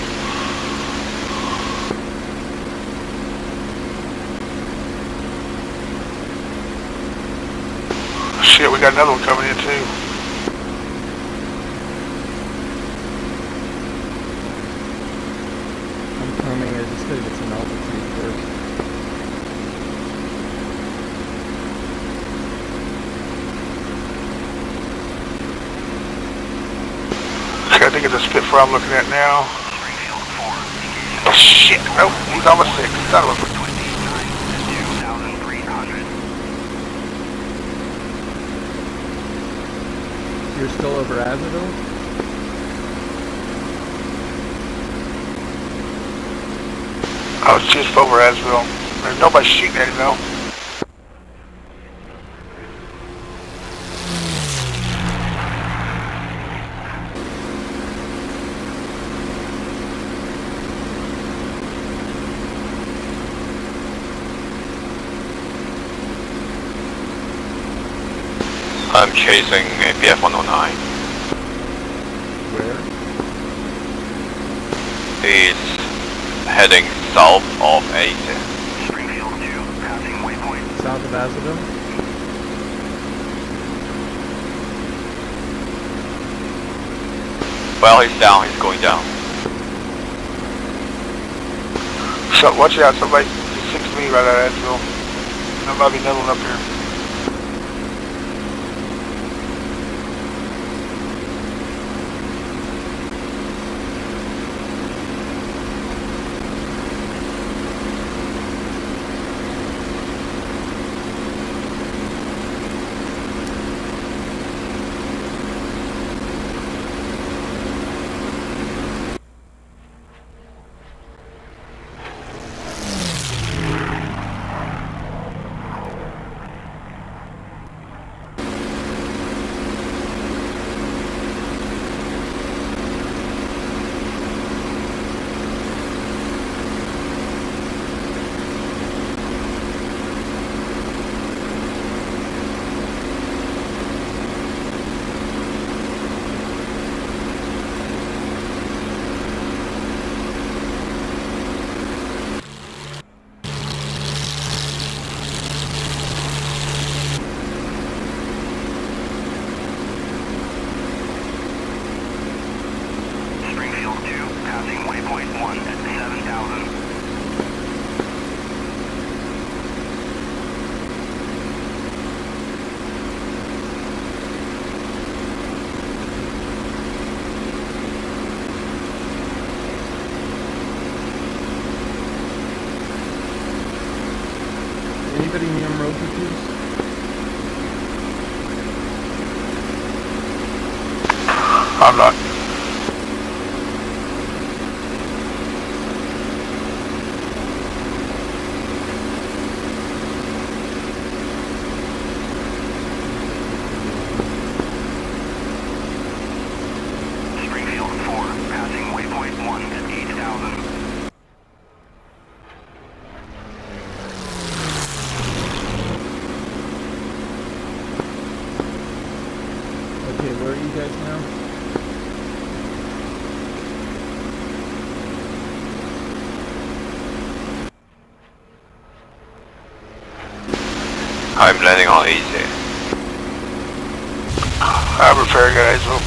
[SPEAKER 2] Shit, we got another one coming in too.
[SPEAKER 3] I'm coming, I just gotta get some altitude first.
[SPEAKER 2] Okay, I think it's a Spitfire I'm looking at now.
[SPEAKER 1] Springfield 4,
[SPEAKER 2] Oh shit, nope, he's almost 6. Son of a...
[SPEAKER 1] 2,300.
[SPEAKER 3] You're still over Azaville?
[SPEAKER 2] I was just over Asville. There's nobody shooting at him though.
[SPEAKER 5] I'm chasing a BF-109.
[SPEAKER 3] Where?
[SPEAKER 5] He's heading south of 80.
[SPEAKER 1] Springfield 2, passing waypoint.
[SPEAKER 3] South of Azaville?
[SPEAKER 5] Well, he's down. He's going down.
[SPEAKER 2] So watch out, somebody just 6 me right out of Edgeville. There might be another one up here.
[SPEAKER 1] Springfield 2, passing waypoint 1 at 7,000.
[SPEAKER 3] Anybody near road reviews?
[SPEAKER 2] I'm not.
[SPEAKER 1] Springfield 4, passing waypoint 1 at 8,000.
[SPEAKER 3] Okay, where are you guys now?
[SPEAKER 5] I'm landing on easy.
[SPEAKER 2] I'm repair guys. So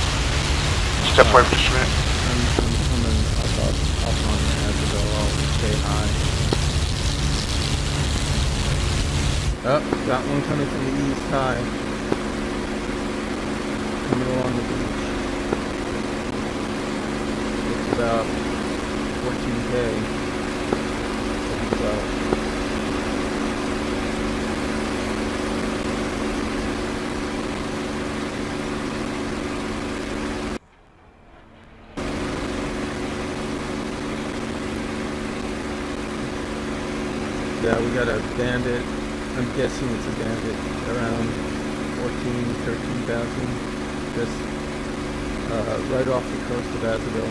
[SPEAKER 2] step away for just a minute.
[SPEAKER 3] I'm coming up on Azabel. I'll say hi. Oh, got one coming from the east high. Coming along the beach. It's about 14K. So, yeah, we got a bandit. I'm guessing it's a bandit around 13,000. Just right off the coast of Azabel.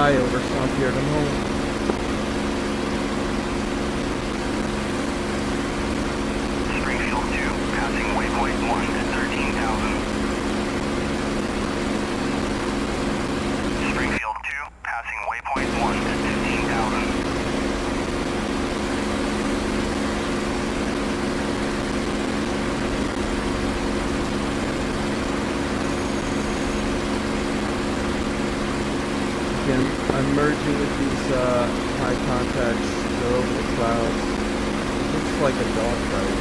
[SPEAKER 3] high over Saint-Pierre de Mont.
[SPEAKER 1] Springfield 2, passing waypoint 1 at 13,000. Springfield 2, passing waypoint 1 at 15,000.
[SPEAKER 3] Again, I'm merging with these high contacts. They're over the clouds. It looks like a dogfight.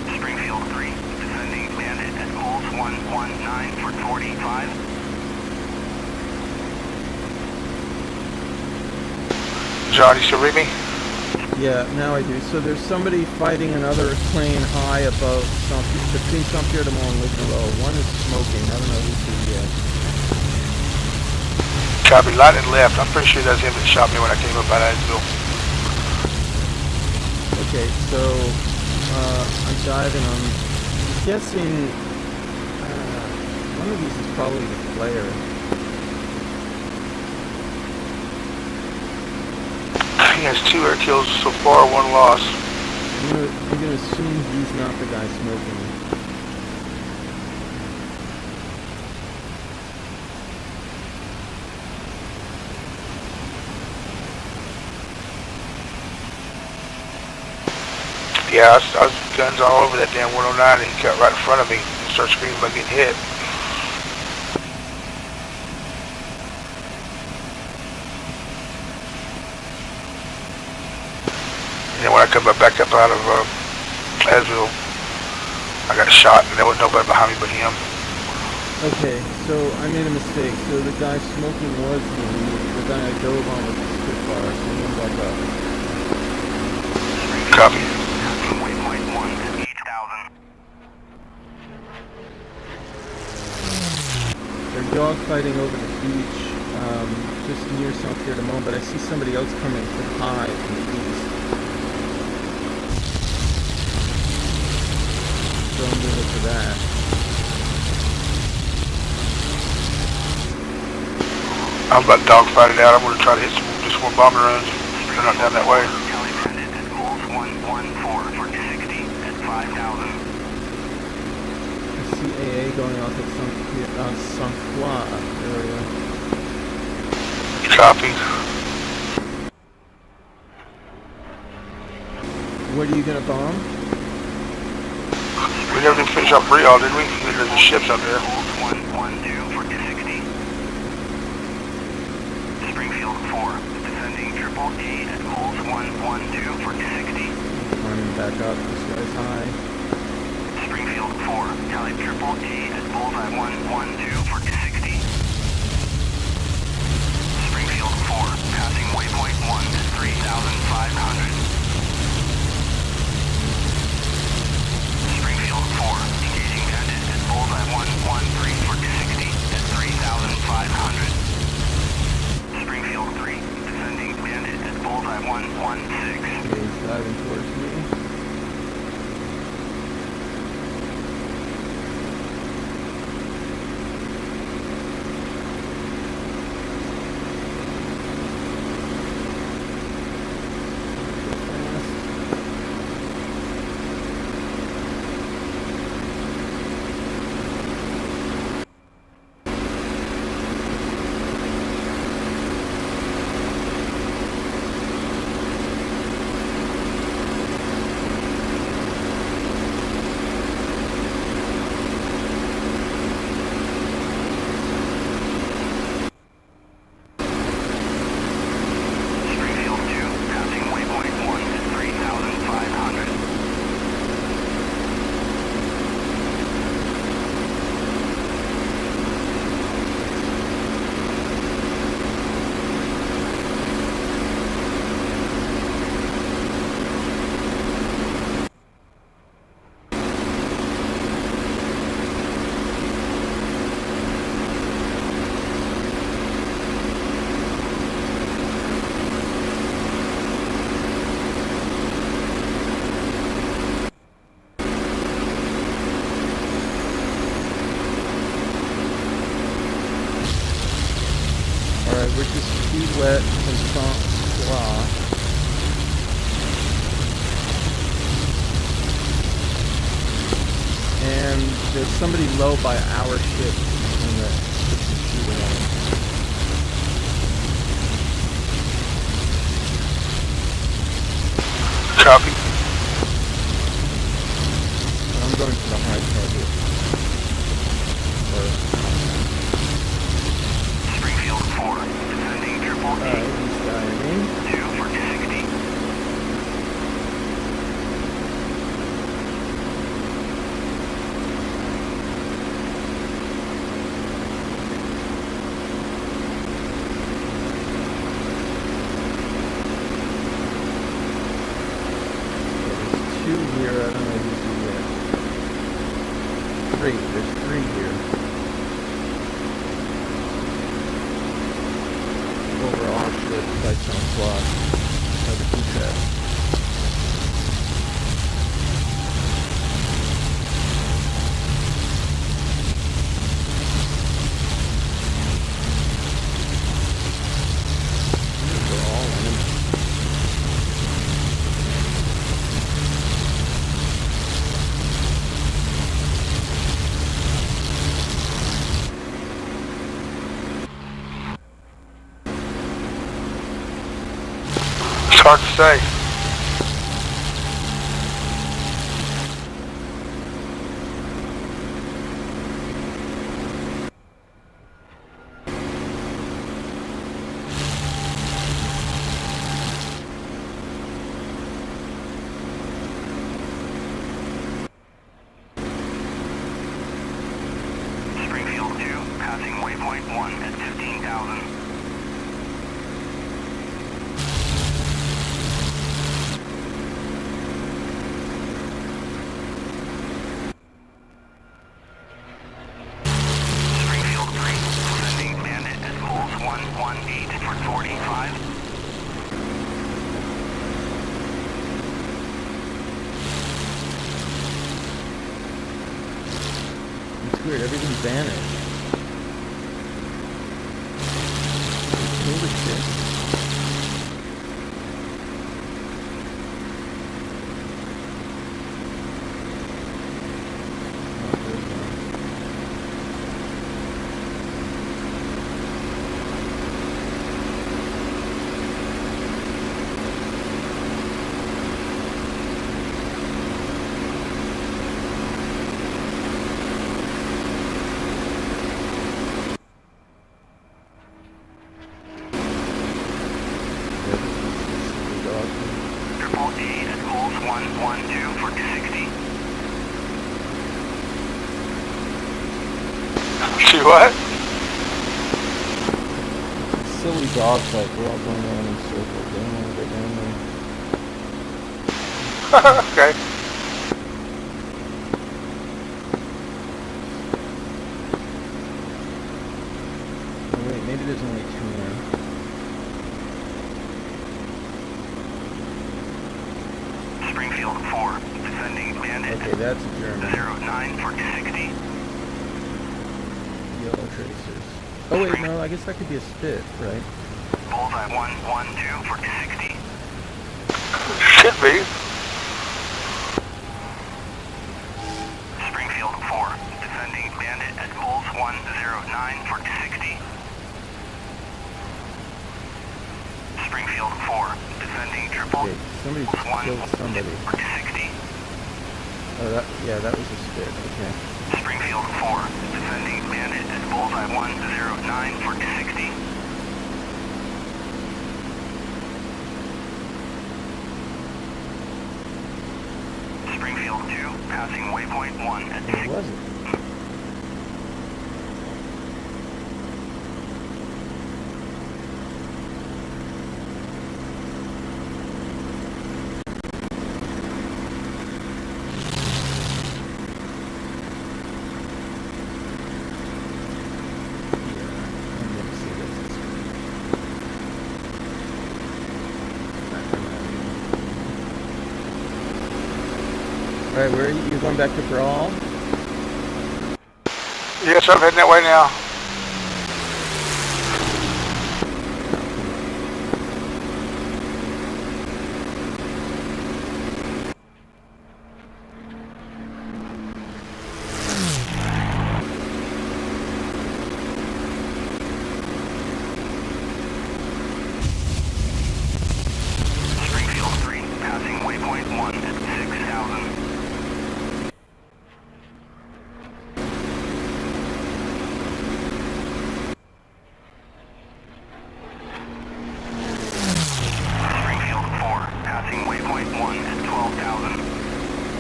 [SPEAKER 1] Springfield 3, descending bandit at Coles 119 for 45.
[SPEAKER 2] John, you still read me?
[SPEAKER 3] Yeah, now I do. So there's somebody fighting another plane high above between Saint-Pierre de Mont and Lignerot. One is smoking. I don't know who's who yet.
[SPEAKER 2] Copy, lightning left. I'm pretty sure that's him that shot me when I came up out of Edgeville.
[SPEAKER 3] Okay, so I'm diving on. I'm guessing one of these is probably the player.
[SPEAKER 2] He has 2 air kills so far, 1 loss.
[SPEAKER 3] I'm gonna assume he's not the guy smoking.
[SPEAKER 2] Yeah, I was guns all over that damn 109 and he cut right in front of me and started screaming about getting hit. And then when I come back up out of Edgeville, I got shot and there was nobody behind me but him.
[SPEAKER 3] Okay, so I made a mistake. So the guy smoking was the guy I dove on with the Spitfire, so he back up.
[SPEAKER 2] Copy.
[SPEAKER 1] Passing waypoint 1 at 8,000.
[SPEAKER 3] They're dogfighting over the beach, just near Saint-Pierre de Mont, but I see somebody else coming from high from the east. So I'm gonna look for that.
[SPEAKER 2] I'm about to dogfight it out. I'm going to try to hit just more bomber runs. They're not down that way.
[SPEAKER 1] Cali bandit at Coles 114 for 60 at 5,000.
[SPEAKER 3] I see AA going off at Saint-Foy area.
[SPEAKER 2] Copy.
[SPEAKER 3] What are you gonna bomb?
[SPEAKER 2] We never did finish off Briall, did we? There's the ships up there.
[SPEAKER 1] Coles 112 for 60. Springfield 4, descending triple E at Coles 112 for 60.
[SPEAKER 3] Climbing back up, this guy's high.
[SPEAKER 1] Springfield 4, Cali triple E at Bullseye 112 for 60. Springfield 4, passing waypoint 1 at 3,500. Springfield 4, engaging bandit at Bullseye 113 for 60 at 3,500. Springfield 3, descending bandit at Bullseye 116.
[SPEAKER 3] Okay, he's diving towards me. there's somebody low by our ship on the shooting at him.
[SPEAKER 2] Copy.
[SPEAKER 3] I'm going to the high target.
[SPEAKER 1] Springfield 4, descending triple D.
[SPEAKER 3] He's diving.
[SPEAKER 1] 2 for 260.
[SPEAKER 3] Two here, I don't know who's who yet. Three, there's three here. Over our ship, lights on clock. How to keep that. They're all in them.
[SPEAKER 2] It's hard to say.
[SPEAKER 1] Springfield 2, passing waypoint 1 at 15,000. Springfield 3, descending bandit at poles 118 for 45.
[SPEAKER 3] It's weird, everything vanished. Holy shit.
[SPEAKER 1] Triple D at poles 112 for 260.
[SPEAKER 2] See what?
[SPEAKER 3] Silly dog fight, we're all going around in circles. They don't want to get down there.
[SPEAKER 2] Okay.
[SPEAKER 3] Oh, wait, maybe there's only two more.
[SPEAKER 1] Springfield 4, descending bandit
[SPEAKER 3] Okay, that's a German.
[SPEAKER 1] 09 for 260.
[SPEAKER 3] Yellow tracers. Oh wait, no, I guess that could be a spit, right?
[SPEAKER 1] Bullseye 112 for 260.
[SPEAKER 2] Should be.
[SPEAKER 1] Springfield 4, descending bandit at poles 109 for 260. Springfield 4, descending triple
[SPEAKER 3] Okay, somebody
[SPEAKER 1] poles
[SPEAKER 3] killed
[SPEAKER 1] 1
[SPEAKER 3] somebody.
[SPEAKER 1] for 260.
[SPEAKER 3] Oh, that was a spit, okay.
[SPEAKER 1] Springfield 4, descending bandit at bullseye 109 for 260. Springfield 2, passing waypoint 1 at
[SPEAKER 3] What was it? Alright, where are you? You're going back to Brawl?
[SPEAKER 2] Yes, I'm heading that way now.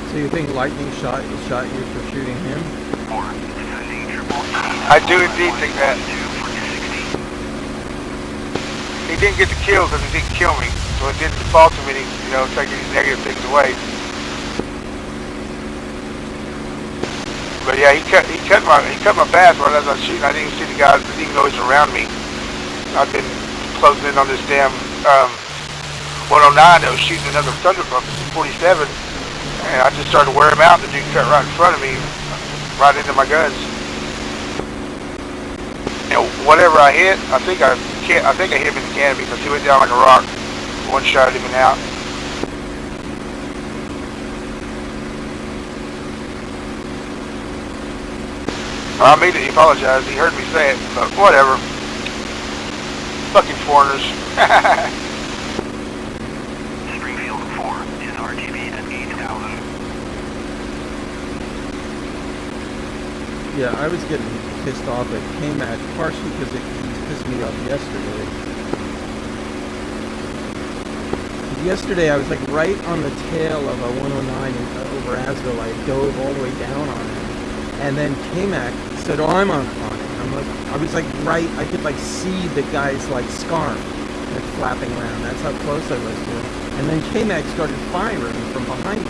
[SPEAKER 3] So you think lightning shot you for shooting him?
[SPEAKER 2] I do indeed think that. He didn't get the kills because he didn't kill me, so it didn't default to me, you know, taking these negative things away. But yeah, he cut my path right as I was shooting. I didn't even see the guys. Didn't even know he was around me. I've been closing in on this damn 109 that was shooting another Thunder 47, and I just started to wear him out. The dude cut right in front of me, right into my guns. And whatever I hit, I think I hit him in the canopy because he went down like a rock. One shot him and out. I immediately apologized. He heard me say it, but whatever. Fucking foreigners.
[SPEAKER 1] Springfield 4 is RTB at 8,000.
[SPEAKER 3] Yeah, I was getting pissed off at K-Mac, partially because it pissed me off yesterday. Yesterday I was like right on the tail of a 109 over Asville. I dove all the way down on it. And then K-Mac said, oh, I'm on it. I'm like, I was like right, I could like see the guy's like scarf like flapping around. That's how close I was to him. And then K-Mac started firing from behind me.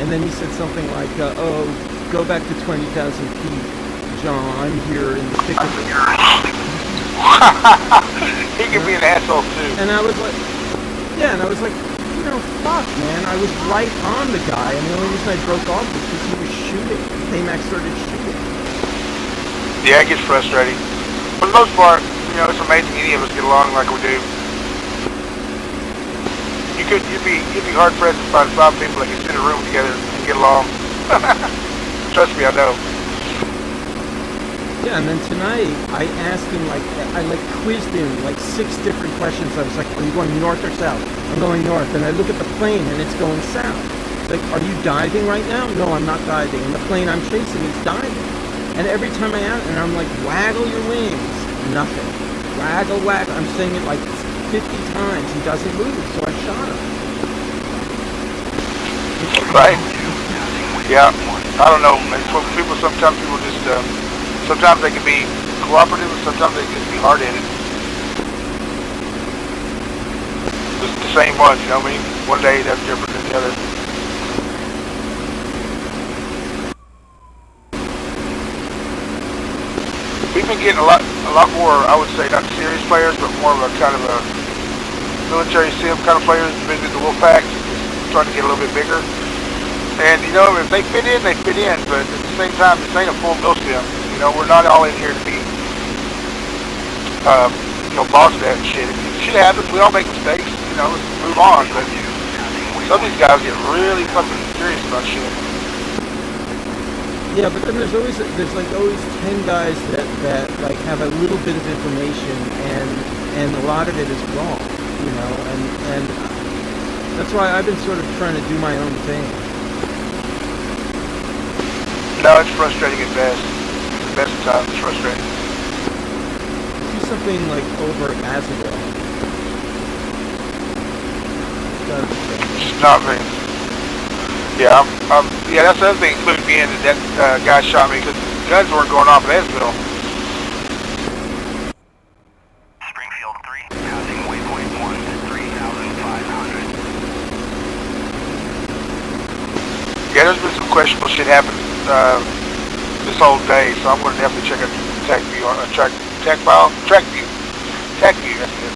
[SPEAKER 3] And then he said something like, oh, go back to 20,000 feet. John, I'm here in the thick of it.
[SPEAKER 2] He can be an asshole too.
[SPEAKER 3] And I was like, yeah, and I was like, you know, fuck, man. I was right on the guy, and the only reason I broke off was because he was shooting. K-Mac started shooting.
[SPEAKER 2] Yeah, it gets frustrating. For the most part, you know, it's amazing any of us get along like we do. You'd be hard pressed to find 5 people that can sit in a room together and get along. Trust me, I know.
[SPEAKER 3] Yeah, and then tonight, I asked him, I quizzed him, 6 different questions. I was like, are you going north or south? I'm going north. And I look at the plane, and it's going south. Like, are you diving right now? No, I'm not diving. And the plane I'm chasing is diving. And every time I ask, and I'm like, waggle your wings. Nothing. Waggle, waggle. I'm saying it like 50 times. He doesn't move, so I shot him.
[SPEAKER 2] Right. Yeah. I don't know. Sometimes people just, sometimes they can be cooperative, and sometimes they can just be hard-headed. Just the same ones, you know what I mean? One day that's different than the other. We've been getting a lot more, I would say, not serious players, but more of a kind of a military sim kind of players. Been in the Wolfpack, starting to get a little bit bigger. And, you know, if they fit in, they fit in. But at the same time, this ain't a full mill sim. You know, we're not all in here to be, you know, boss that shit. Shit happens. We all make mistakes. You know, let's move on. But some of these guys get really fucking serious about shit.
[SPEAKER 3] Yeah, but then there's always 10 guys that like have a little bit of information and a lot of it is wrong, you know, and that's why I've been sort of trying to do my own thing.
[SPEAKER 2] No, it's frustrating at best. The best of times, it's frustrating.
[SPEAKER 3] Do something like over at Asville.
[SPEAKER 2] It's not me. Yeah, yeah, that's the other thing, including being that guy shot me because guns weren't going off at Asville.
[SPEAKER 1] Springfield 3, passing waypoint 1 at 3,500.
[SPEAKER 2] Yeah, there's been some questionable shit happening this whole day, so I'm going to definitely check out track view on track view. That's it.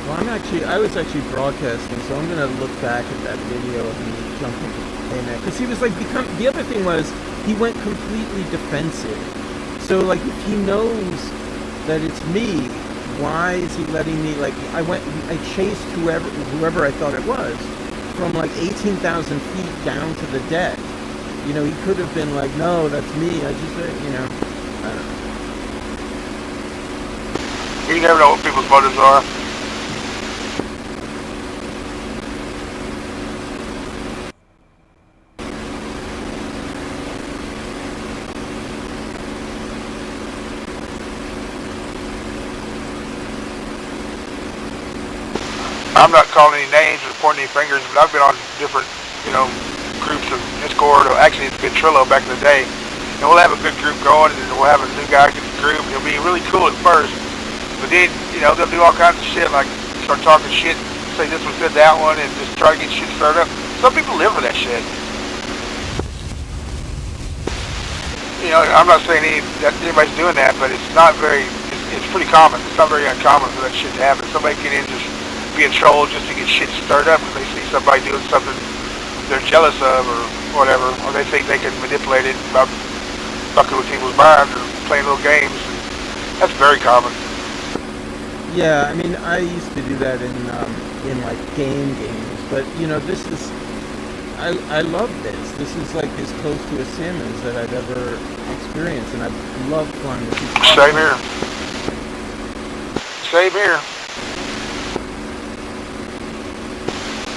[SPEAKER 3] Well, I was actually broadcasting, so I'm going to look back at that video of me jumping in there. Because he was like, the other thing was, he went completely defensive. So, like, if he knows that it's me, why is he letting me, like, I chased whoever I thought it was, from like 18,000 feet down to the deck. You know, he could have been like, no, that's me. I just, you know, I don't know.
[SPEAKER 2] You never know what people's motives are. I'm not calling any names or pointing any fingers, but I've been on different, you know, groups of Discord, or actually it's been Trello back in the day. And we'll have a good group going, and then we'll have a new guy get the group. It'll be really cool at first, but then, you know, they'll do all kinds of shit, like start talking shit, say this one said that one, and just try to get shit started up. Some people live for that shit. You know, I'm not saying that anybody's doing that, but it's not very, it's pretty common. It's not very uncommon for that shit to happen. Somebody can in just be a troll just to get shit stirred up because they see somebody doing something they're jealous of or whatever, or they think they can manipulate it about fucking with people's minds or playing little games. And that's very common.
[SPEAKER 3] Yeah, I mean, I used to do that in like games, but you know, this is, I love this. This is like as close to a sim as that I've ever experienced, and I love flying with people.
[SPEAKER 2] Same here. Same here.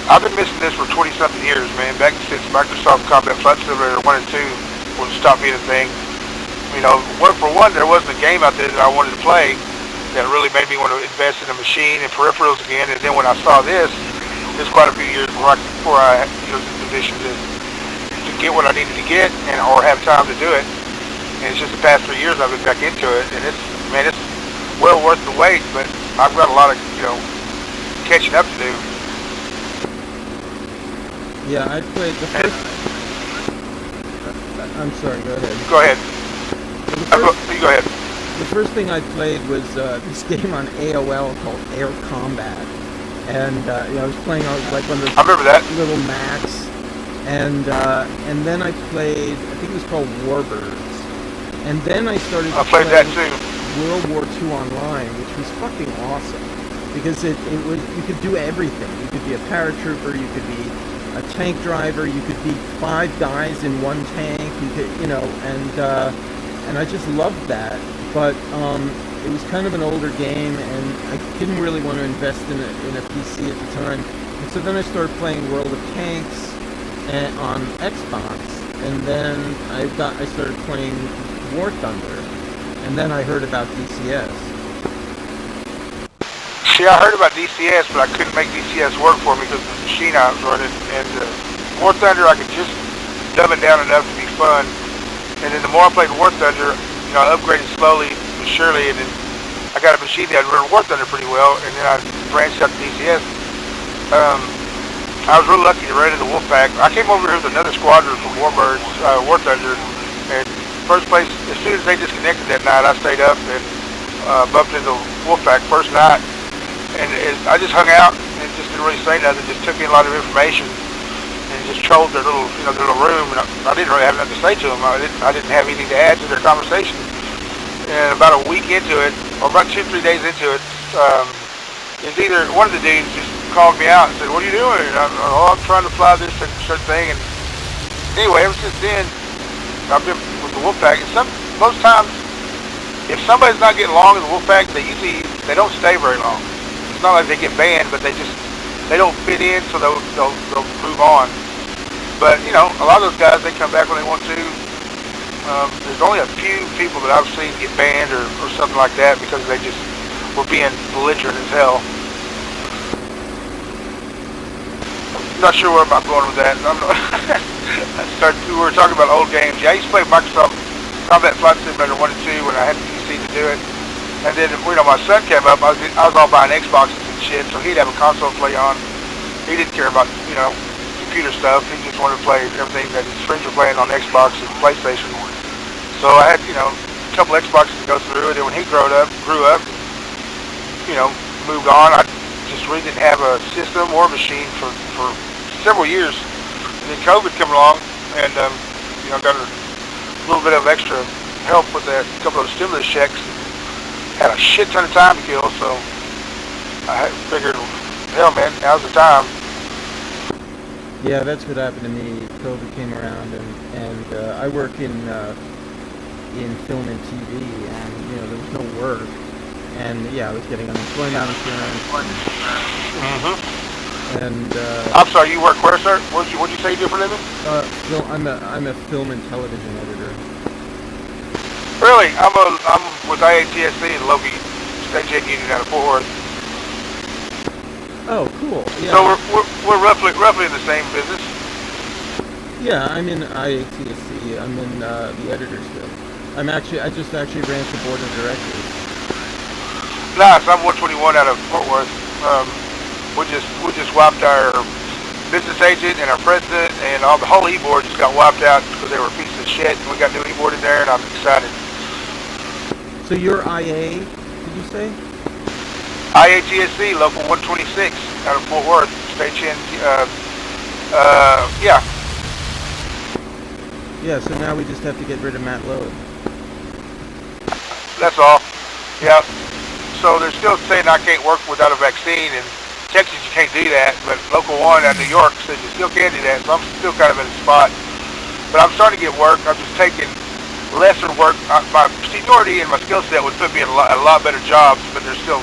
[SPEAKER 2] I've been missing this for 20-something years, man. Back since Microsoft Combat Flight Simulator 1 and 2 would stop being a thing. You know, for one, there wasn't a game out there that I wanted to play that really made me want to invest in a machine and peripherals again. And then when I saw this quite a few years before I was in a position to get what I needed to get or have time to do it. And it's just the past 3 years I've been back into it, and it's well worth the wait. But I've got a lot of catching up to do.
[SPEAKER 3] Yeah, I played the first. I'm sorry. Go ahead.
[SPEAKER 2] Go ahead. You go ahead.
[SPEAKER 3] The first thing I played was this game on AOL called Air Combat, and I was playing on like one of those
[SPEAKER 2] I remember that
[SPEAKER 3] little Macs, and then I played, I think it was called Warbirds, and then I started.
[SPEAKER 2] I played that too.
[SPEAKER 3] World War II Online, which was fucking awesome because it was, you could do everything. You could be a paratrooper, you could be a tank driver, you could be 5 guys in one tank, you could, and I just loved that. But it was kind of an older game, and I didn't really want to invest in a PC at the time. And so then I started playing World of Tanks on Xbox, and then I started playing War Thunder, and then I heard about DCS.
[SPEAKER 2] See, I heard about DCS, but I couldn't make DCS work for me because of the machine I was running. And War Thunder, I could just dumb it down enough to be fun. And then the more I played War Thunder, I upgraded slowly but surely, and then I got a machine that run War Thunder pretty well, and then I branched out to DCS. I was really lucky to run into the Wolfpack. I came over here with another squadron from Warbirds, War Thunder, and first place, as soon as they disconnected that night, I stayed up and bumped into the Wolfpack first night, and I just hung out and just didn't really say nothing, just took in a lot of information and just trolled their little, their little room, and I didn't really have nothing to say to them. I didn't have anything to add to their conversation. And about a week into it, or about 2-3 days into it, it's either one of the dudes just called me out and said, "What are you doing?" And I'm trying to fly this certain thing. And anyway, ever since then, I've been with the Wolfpack. And most times, if somebody's not getting along with the Wolfpack, they don't stay very long. It's not like they get banned, but they don't fit in, so they'll move on. But a lot of those guys, they come back when they want to. There's only a few people that I've seen get banned or something like that because they just were being belligerent as hell. I'm not sure where I'm going with that. We were talking about old games. Yeah, I used to play Microsoft Combat Flight Simulator 1 and 2 when I had the PC to do it. And then, my son came up, I was all buying Xboxes and shit, so he'd have a console to play on. He didn't care about, computer stuff. He just wanted to play everything that his friends were playing on Xbox and PlayStation. So I had, a couple Xboxes to go through, and then when he grew up, moved on, I just really didn't have a system or a machine for several years. And then COVID came along, and, got a little bit of extra help with that, a couple of stimulus checks. Had a shit ton of time to kill, so I figured, hell man, now's the time.
[SPEAKER 3] Yeah, that's what happened to me. COVID came around, and I work in film and TV, and there was no work, and yeah, I was getting unemployment insurance. And
[SPEAKER 2] I'm sorry, you work where, sir? What'd you say you do for a living?
[SPEAKER 3] I'm a film and television editor.
[SPEAKER 2] Really? I'm with IATSC in Logie State Jet Union out of Fort Worth.
[SPEAKER 3] Oh, cool. Yeah.
[SPEAKER 2] So we're roughly in the same business.
[SPEAKER 3] Yeah, I'm in IATSC. I'm in the editor's guild. I just actually ran for board of directors.
[SPEAKER 2] Nice. I'm 121 out of Fort Worth. We just wiped our business agent and our president and all the whole e-board just got wiped out because they were a piece of shit. We got new e-board in there, and I'm excited.
[SPEAKER 3] So you're IA, did you say?
[SPEAKER 2] IATSC, local 126 out of Fort Worth, station. Yeah.
[SPEAKER 3] Yeah. So now we just have to get rid of Matt Lowe.
[SPEAKER 2] That's all. Yeah. So they're still saying I can't work without a vaccine, and Texas you can't do that, but local one out of New York says you still can do that, so I'm still kind of in a spot. But I'm starting to get work. I'm just taking lesser work. My seniority and my skill set would put me in a lot better jobs, but they're still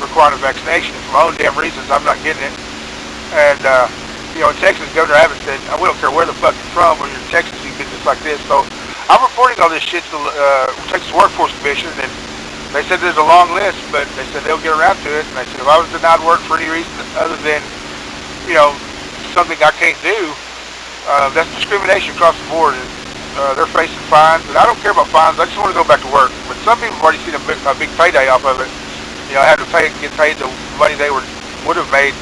[SPEAKER 2] requiring a vaccination. For my own damn reasons, I'm not getting it. And, you know, in Texas, Governor Abbott said, we don't care where the fuck you're from, when you're in Texas, you get just like this. So I'm reporting all this shit to Texas Workforce Commission, and they said there's a long list, but they said they'll get around to it. And they said if I was denied work for any reason other than, you know, something I can't do, that's discrimination across the board. And, they're facing fines, and I don't care about fines. I just want to go back to work. But some people have already seen a big payday off of it. You know, have to get paid the money they would have made.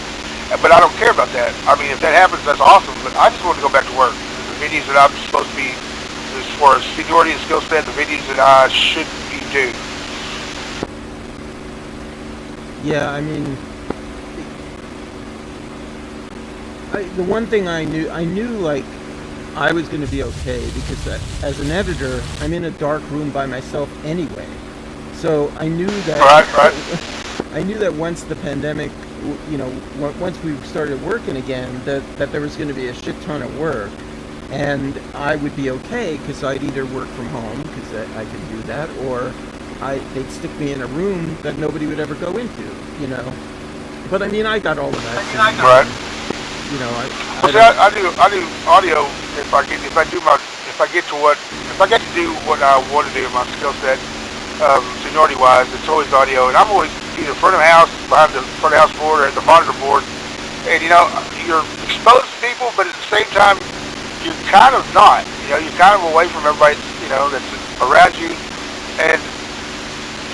[SPEAKER 2] But I don't care about that. I mean, if that happens, that's awesome. But I just want to go back to work. The videos that I'm supposed to be, as far as seniority and skill set, the videos that I should be doing.
[SPEAKER 3] Yeah, I mean, the one thing I knew like I was going to be okay because as an editor, I'm in a dark room by myself anyway. So I knew that.
[SPEAKER 2] Right.
[SPEAKER 3] I knew that once the pandemic, you know, once we started working again, that there was going to be a shit ton of work, and I would be okay because I'd either work from home because I could do that, or they'd stick me in a room that nobody would ever go into, you know. But I mean, I got all of that.
[SPEAKER 2] Right.
[SPEAKER 3] You know,
[SPEAKER 2] I do audio if I get to do what I want to do in my skill set, seniority wise. It's always audio, and I'm always either front of house, behind the front of house board, or at the monitor board. And you know, you're exposed to people, but at the same time, you're kind of not. You know, you're kind of away from everybody, you know, that's around you, and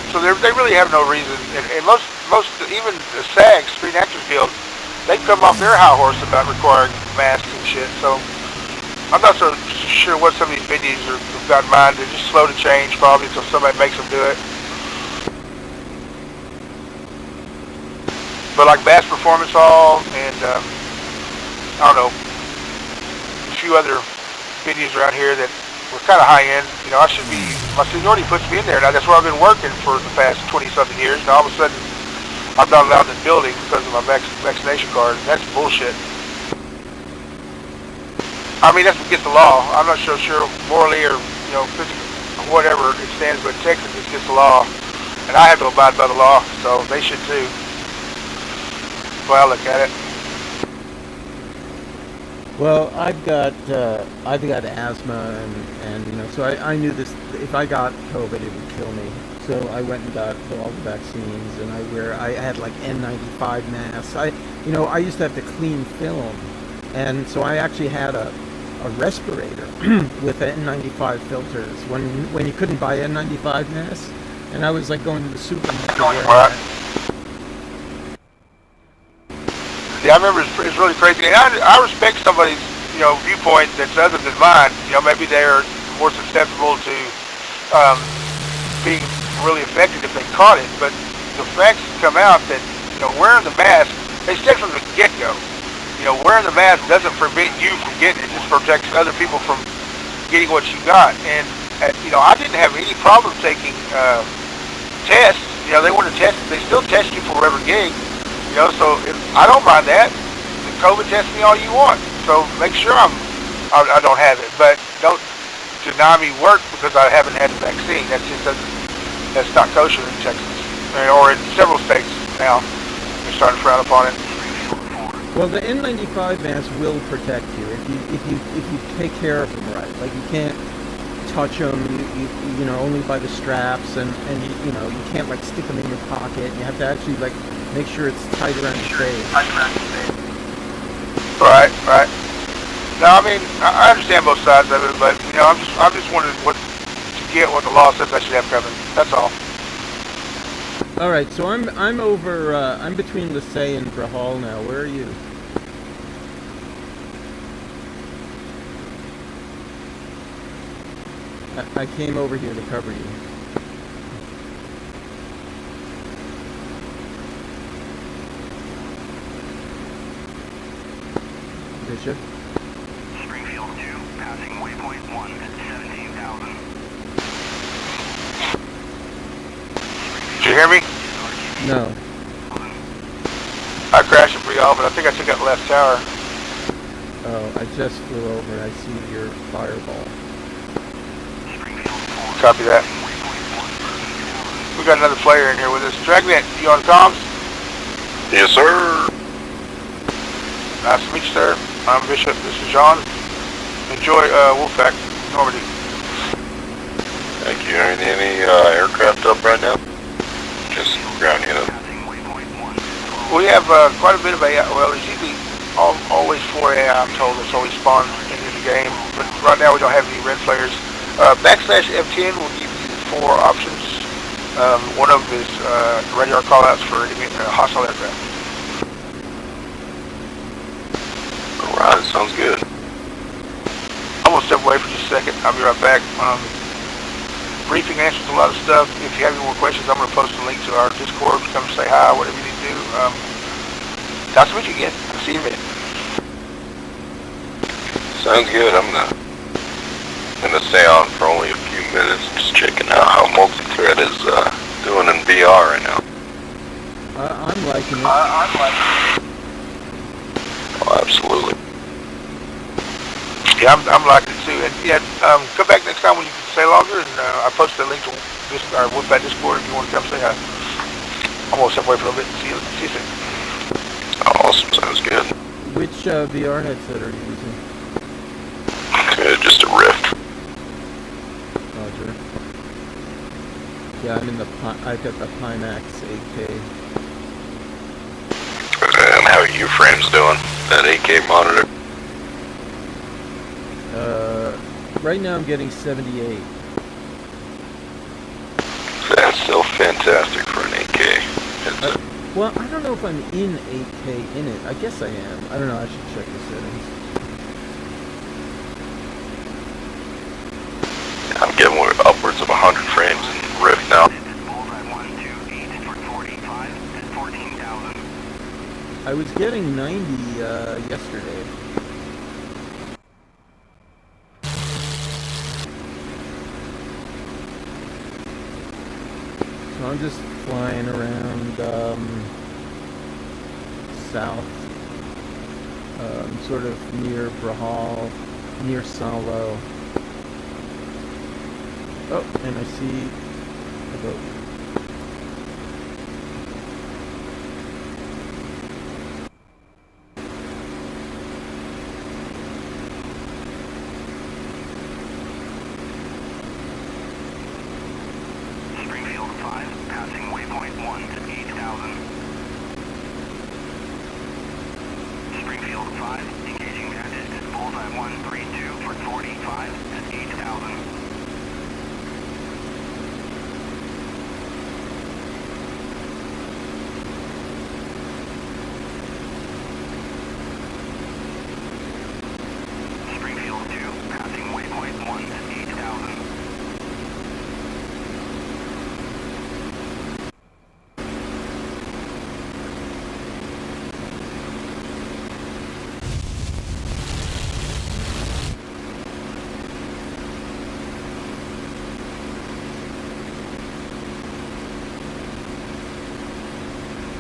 [SPEAKER 2] so they really have no reason. And most even the SAG, Screen Actors Guild, they come off their high horse about requiring masks and shit. So I'm not so sure what some of these videos have got in mind. They're just slow to change probably until somebody makes them do it. But like Bass Performance Hall and I don't know, a few other videos around here that were kind of high end. You know, my seniority puts me in there. Now that's where I've been working for the past 20 something years. Now all of a sudden I'm not allowed in the building because of my vaccination card. That's bullshit. I mean, that's against the law. I'm not so sure morally or, you know, physically, whatever it stands, but in Texas it's against the law. And I have to abide by the law, so they should too. That's the way I look at it.
[SPEAKER 3] Well, I've got asthma, and you know, so I knew this. If I got COVID, it would kill me. So I went and got all the vaccines, and I had like N95 masks. I used to have to clean film, and so I actually had a respirator with N95 filters when you couldn't buy N95 masks, and I was like going to the supermarket.
[SPEAKER 2] Yeah, I remember it's really crazy, and I respect somebody's, you know, viewpoint that's other than mine. You know, maybe they're more susceptible to being really affected if they caught it, but the facts come out that, you know, wearing the mask, they said from the get-go, you know, wearing the mask doesn't prevent you from getting it, it just protects other people from getting what you got. And, you know, I didn't have any problem taking tests. You know, they want to test, they still test you for every gig. You know, so I don't mind that. The COVID test me all you want. So make sure I don't have it, but don't deny me work because I haven't had the vaccine. That's not kosher in Texas, or in several states now. They're starting to frown upon it.
[SPEAKER 3] Well, the N95 mask will protect you if you take care of them right. Like you can't touch them, you know, only by the straps, and you know, you can't like stick them in your pocket. You have to actually like make sure it's tight around your face.
[SPEAKER 2] Right. No, I mean, I understand both sides of it, but you know, I'm just wondering what to get what the law says I should have coming. That's all.
[SPEAKER 3] All right, so I'm over. I'm between Lasay and Brahal now. Where are you? I came over here to cover you. Bishop.
[SPEAKER 1] Springfield 2, passing waypoint 1 at 17,000.
[SPEAKER 2] Did you hear me?
[SPEAKER 3] No.
[SPEAKER 2] I crashed at Brielle, but I think I took out the last tower.
[SPEAKER 3] Oh, I just flew over. I see your fireball.
[SPEAKER 2] Copy that. We got another player in here with us. Dragnet, you on comms?
[SPEAKER 4] Yes, sir.
[SPEAKER 2] Nice to meet you, sir. I'm Bishop. This is John. Enjoy Wolfpack, Normandy.
[SPEAKER 4] Thank you. Any aircraft up right now? Just ground unit.
[SPEAKER 2] We have quite a bit of AI. Well, there's usually always 4 AI, I'm told, that's always spawned into the game. But right now we don't have any red players. Backslash F10 will give you 4 options. One of them is radar callouts for hostile aircraft.
[SPEAKER 4] Alright, sounds good.
[SPEAKER 2] I'm gonna step away for just a second. I'll be right back. Briefing answers a lot of stuff. If you have any more questions, I'm gonna post a link to our Discord. Come say hi, whatever you need to do. Nice to meet you again. I'll see you in a minute.
[SPEAKER 4] Sounds good. I'm gonna stay on for only a few minutes, just checking out how multi-thread is doing in VR right now.
[SPEAKER 3] I'm liking it.
[SPEAKER 4] Oh, absolutely.
[SPEAKER 2] Yeah, I'm liking it too. And yeah, come back next time when you can stay longer. And I posted a link to our Wolfpack Discord if you want to come say hi. I'm gonna step away for a little bit. See you soon.
[SPEAKER 4] Awesome. Sounds good.
[SPEAKER 3] Which VR headset are you using?
[SPEAKER 4] Just a Rift.
[SPEAKER 3] Roger. Yeah, I'm in the I've got the Pimax 8K.
[SPEAKER 4] And how are your frames doing? That 8K monitor?
[SPEAKER 3] Right now I'm getting 78.
[SPEAKER 4] That's still fantastic for an 8K headset.
[SPEAKER 3] Well, I don't know if I'm in 8K in it. I guess I am. I don't know. I should check the settings.
[SPEAKER 4] I'm getting upwards of 100 frames in Rift now.
[SPEAKER 3] I was getting 90 yesterday. So I'm just flying around south, sort of near Brahal, near Salo. Oh, and I see a boat.
[SPEAKER 1] Springfield 5, passing waypoint 1 at 8,000. Springfield 5, engaging bandit at bullseye 132 for 45 at 8,000. Springfield 2, passing waypoint 1 at 8,000.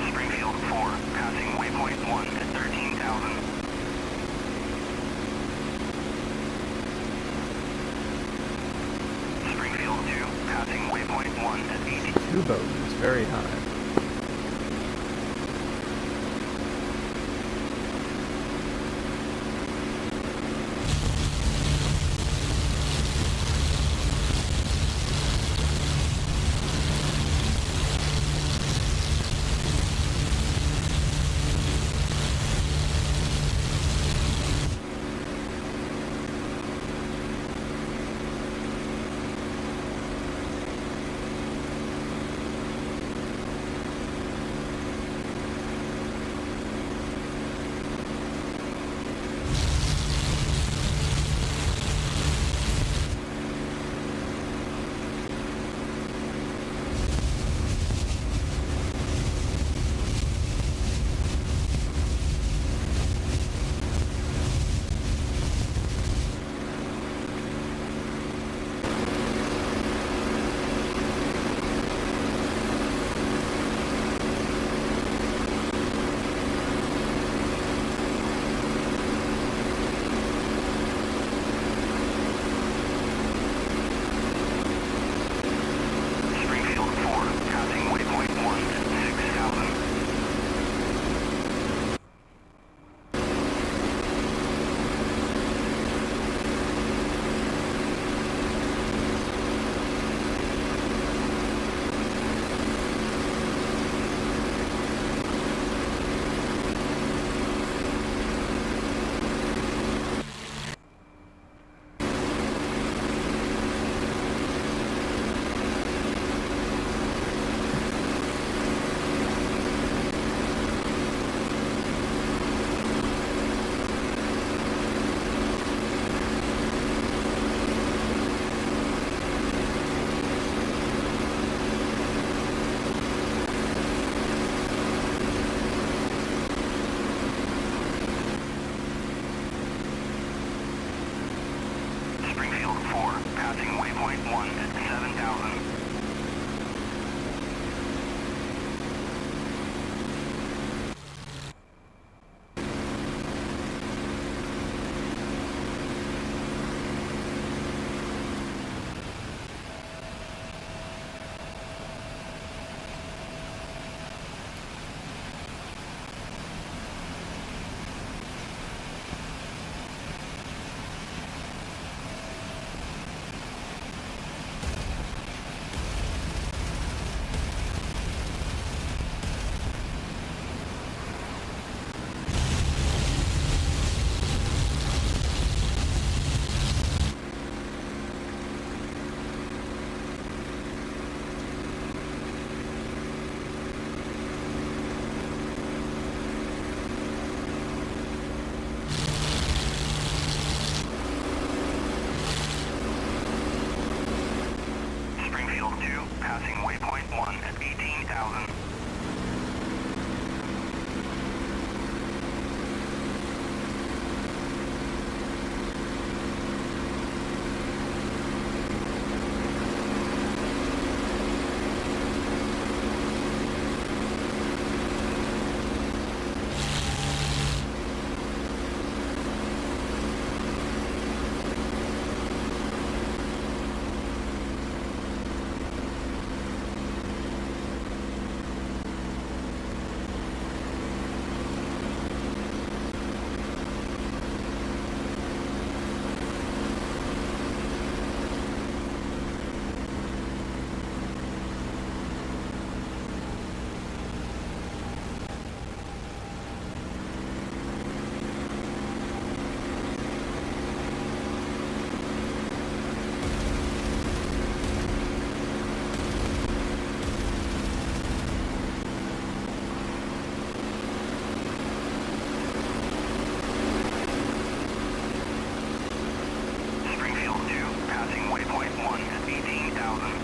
[SPEAKER 1] Springfield 4, passing waypoint 1 at 13,000. Springfield 2, passing waypoint 1 at 80.
[SPEAKER 3] Two boats. It's very high.
[SPEAKER 1] passing waypoint 1 at 7,000. Springfield 2, passing waypoint 1 at 18,000. Springfield 2, passing waypoint 1 at 18,000.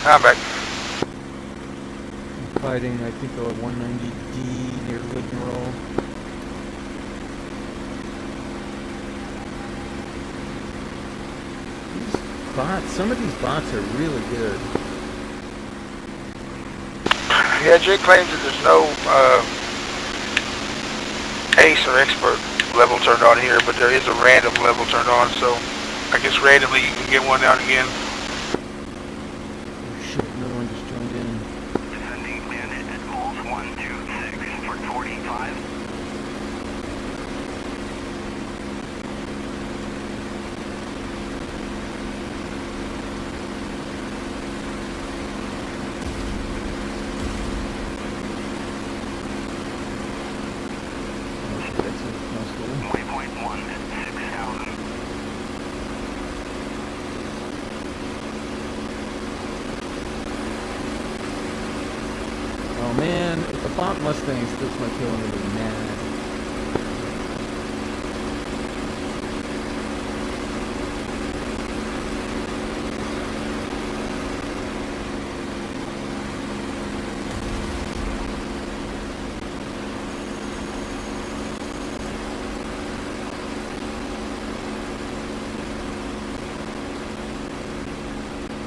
[SPEAKER 2] I'm back.
[SPEAKER 3] I'm fighting, I think, a 190D near Rigmarole. These bots, some of these bots are really good.
[SPEAKER 2] Yeah, Jake claims that there's no ace or expert level turned on here, but there is a random level turned on, so I guess randomly you can get one out again.
[SPEAKER 3] Oh shit, another one just joined in.
[SPEAKER 1] Descending bandit at pulse 126 for 45.
[SPEAKER 3] Oh shit, that's a mouthful.
[SPEAKER 1] Waypoint 1 at 6,000.
[SPEAKER 3] Oh man, if the bot Mustang sticks my kill, I'm gonna be mad.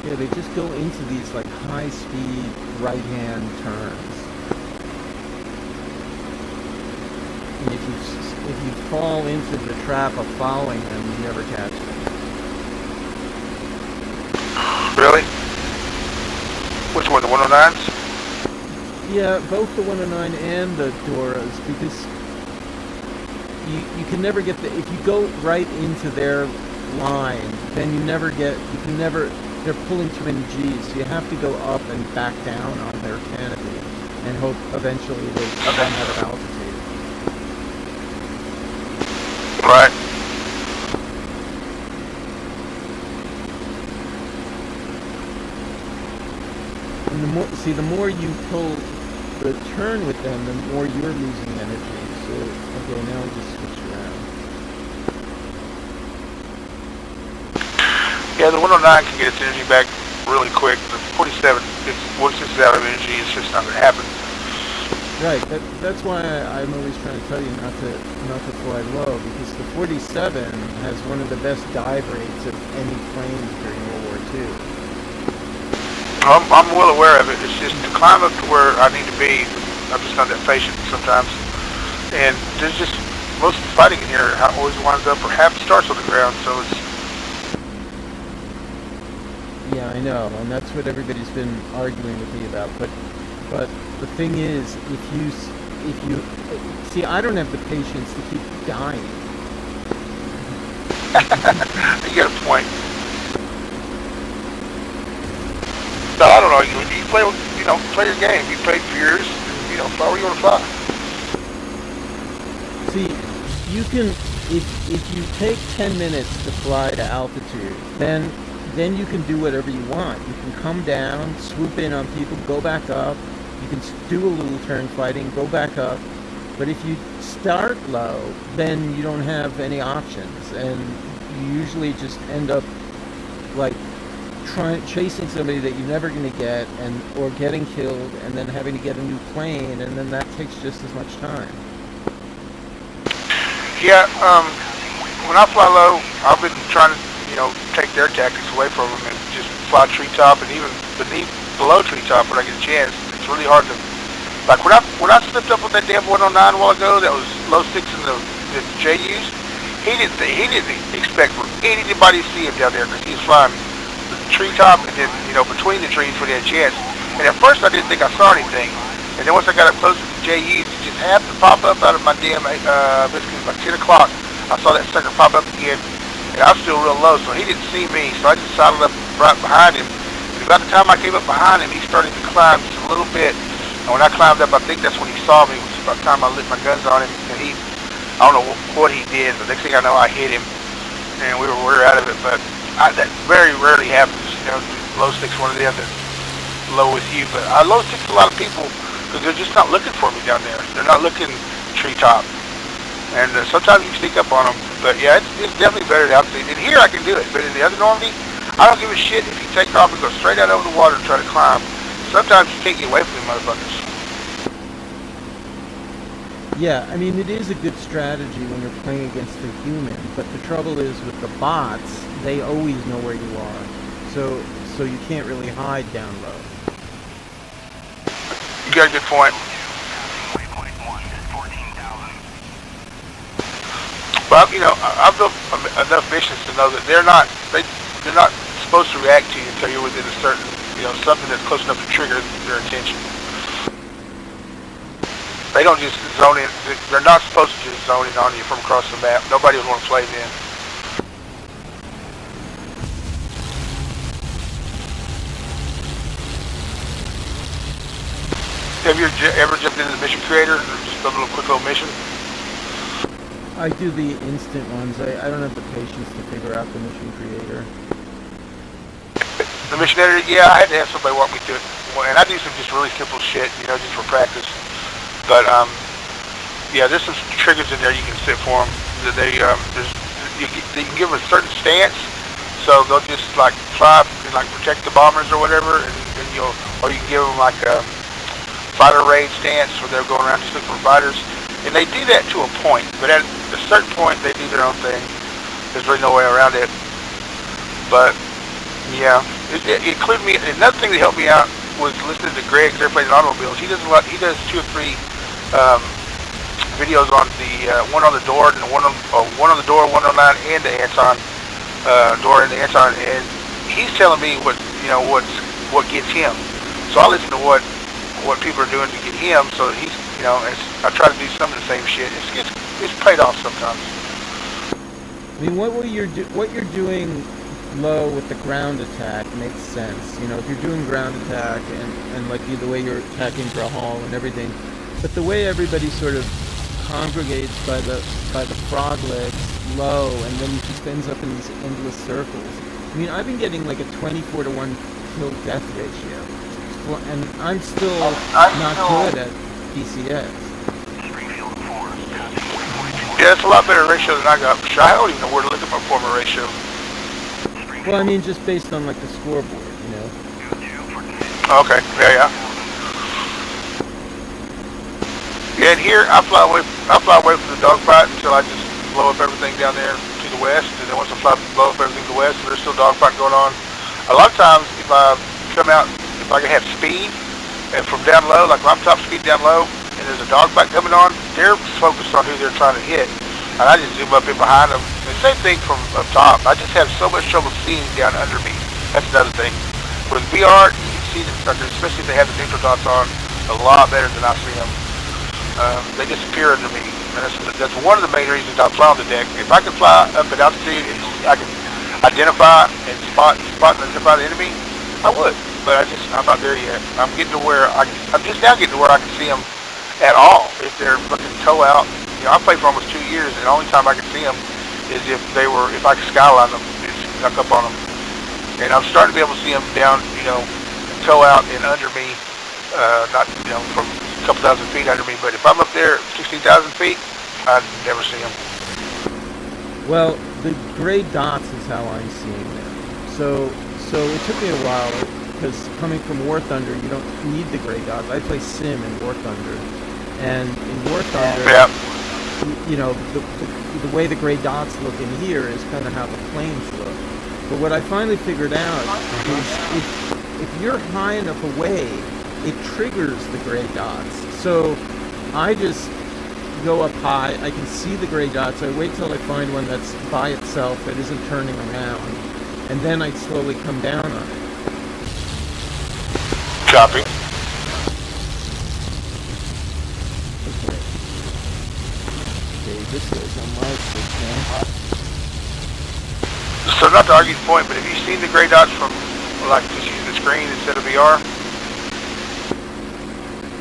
[SPEAKER 3] Yeah, they just go into these like high-speed right-hand turns. And if you fall into the trap of following them, you never catch them.
[SPEAKER 2] Really? Which one, the 109s?
[SPEAKER 3] Yeah, both the 109 and the Doras, because you can never get the, if you go right into their line, then they're pulling too many G's, so you have to go up and back down on their canopy and hope eventually they run out of altitude. the more you pull the turn with them, the more you're losing energy. So, okay, now I'll just switch around.
[SPEAKER 2] Yeah, the 109 can get its energy back really quick. The 47, once it's out of energy, it's just not going to happen.
[SPEAKER 3] Right, that's why I'm always trying to tell you not to fly low, because the 47 has one of the best dive rates of any plane during World War II.
[SPEAKER 2] I'm well aware of it. It's just to climb up to where I need to be, I'm just not that patient sometimes. And there's just, most of the fighting in here always winds up, or half starts on the ground, so it's...
[SPEAKER 3] Yeah, I know, and that's what everybody's been arguing with me about, but the thing is, if you see, I don't have the patience to keep dying.
[SPEAKER 2] You got a point. No, I don't know. You play, play your game. You play for yours. Fly where you want to fly.
[SPEAKER 3] See, you can, if you take 10 minutes to fly to altitude, then you can do whatever you want. You can come down, swoop in on people, go back up. You can do a little turn fighting, go back up. But if you start low, then you don't have any options, and you usually just end up like chasing somebody that you're never going to get, or getting killed, and then having to get a new plane, and then that takes just as much time.
[SPEAKER 2] Yeah, when I fly low, I've been trying to, take their tactics away from them and just fly treetop, and even below treetop when I get a chance. It's really hard to, like when I slipped up with that damn 109 a while ago, that was low 6 in the JUs. He didn't expect for anybody to see him down there, because he was flying the treetop and then between the trees when he had a chance. And at first I didn't think I saw anything, and then once I got up close to the JUs, it just happened to pop up out of my damn basically about 10 o'clock. I saw that sucker pop up again, and I was still real low, so he didn't see me. So I just saddled up right behind him. About the time I came up behind him, he started to climb just a little bit. And when I climbed up, I think that's when he saw me. It was about the time I lit my guns on him. And I don't know what he did, but next thing I know, I hit him. And we were out of it. But that very rarely happens. Low 6, one of them that's low with you. But I low 6 a lot of people, because they're just not looking for me down there. They're not looking treetop. And sometimes you sneak up on them. But yeah, it's definitely better to altitude. And here I can do it. But in the other Normandy, I don't give a shit if you take off and go straight out over the water and try to climb. Sometimes you can't get away from them motherfuckers.
[SPEAKER 3] Yeah, I mean, it is a good strategy when you're playing against a human, but the trouble is with the bots, they always know where you are. So you can't really hide down low.
[SPEAKER 2] You got a good point. Well, I've built enough missions to know that they're not supposed to react to you until you're within a certain, something that's close enough to trigger their attention. They don't just zone in. They're not supposed to just zone in on you from across the map. Nobody would want to play then. Have you ever jumped into the mission creator and just done a quick little mission?
[SPEAKER 3] I do the instant ones. I don't have the patience to figure out the mission creator.
[SPEAKER 2] The mission editor, yeah, I had to have somebody walk me through it. And I do some just really simple shit, just for practice. But, yeah, there's some triggers in there you can set for them. You can give them a certain stance, so they'll just, like, fly and, like, protect the bombers or whatever, or you can give them, like, a fighter raid stance where they're going around just looking for fighters. And they do that to a point, but at a certain point, they do their own thing. There's really no way around it. But, yeah, it included me. Another thing that helped me out was listening to Greg's Airplanes and Automobiles. He does 2 or 3 videos on the one on the door, and one on the door, 109, and the Anton door and the Anton. And he's telling me what gets him. So I listen to what people are doing to get him. So he's I try to do some of the same shit. It's paid off sometimes.
[SPEAKER 3] I mean, what you're doing low with the ground attack makes sense. If you're doing ground attack and like the way you're attacking Grahal and everything, but the way everybody sort of congregates by the frog legs low, and then it just ends up in these endless circles. I mean, I've been getting like a 24-to-1 kill death ratio. It's and I'm still not good at DCS.
[SPEAKER 1] Springfield 4, passing waypoint.
[SPEAKER 2] Yeah, it's a lot better ratio than I got. I don't even know where to look at my former ratio.
[SPEAKER 3] Well, I mean, just based on like the scoreboard, you know.
[SPEAKER 2] Okay, yeah. Yeah, and here I fly away from the dogfight until I just blow up everything down there to the west, and then once I blow up everything to the west, there's still dogfight going on. A lot of times, if I come out, if I can have speed, and from down low, like when I'm top speed down low, and there's a dogfight coming on, they're focused on who they're trying to hit, and I just zoom up in behind them. And same thing from up top. I just have so much trouble seeing down under me. That's another thing. With VR, you can see them, especially if they have the neutral dots on, a lot better than I see them. They disappear under me. And that's one of the main reasons I fly on the deck. If I could fly up at altitude and I can identify and spot and identify the enemy, I would. But I'm not there yet. I'm just now getting to where I can see them at all. If they're looking to tow out, you know, I played for almost 2 years, and the only time I can see them is if I could skyline them, snuck up on them. And I'm starting to be able to see them down, you know, tow out and under me, not, you know, from a couple thousand feet under me. But if I'm up there 16,000 feet, I'd never see them.
[SPEAKER 3] Well, the gray dots is how I'm seeing them. So it took me a while, because coming from War Thunder, you don't need the gray dots. I play Sim in War Thunder, and in War Thunder,
[SPEAKER 2] yeah.
[SPEAKER 3] You know, the way the gray dots look in here is kind of how the planes look. But what I finally figured out is if you're high enough away, it triggers the gray dots. So I just go up high, I can see the gray dots, I wait till I find one that's by itself, that isn't turning around, and then I slowly come down on it.
[SPEAKER 2] Copy.
[SPEAKER 3] Okay, this goes on my system.
[SPEAKER 2] So not to argue the point, but have you seen the gray dots from, like, just using the screen instead of VR?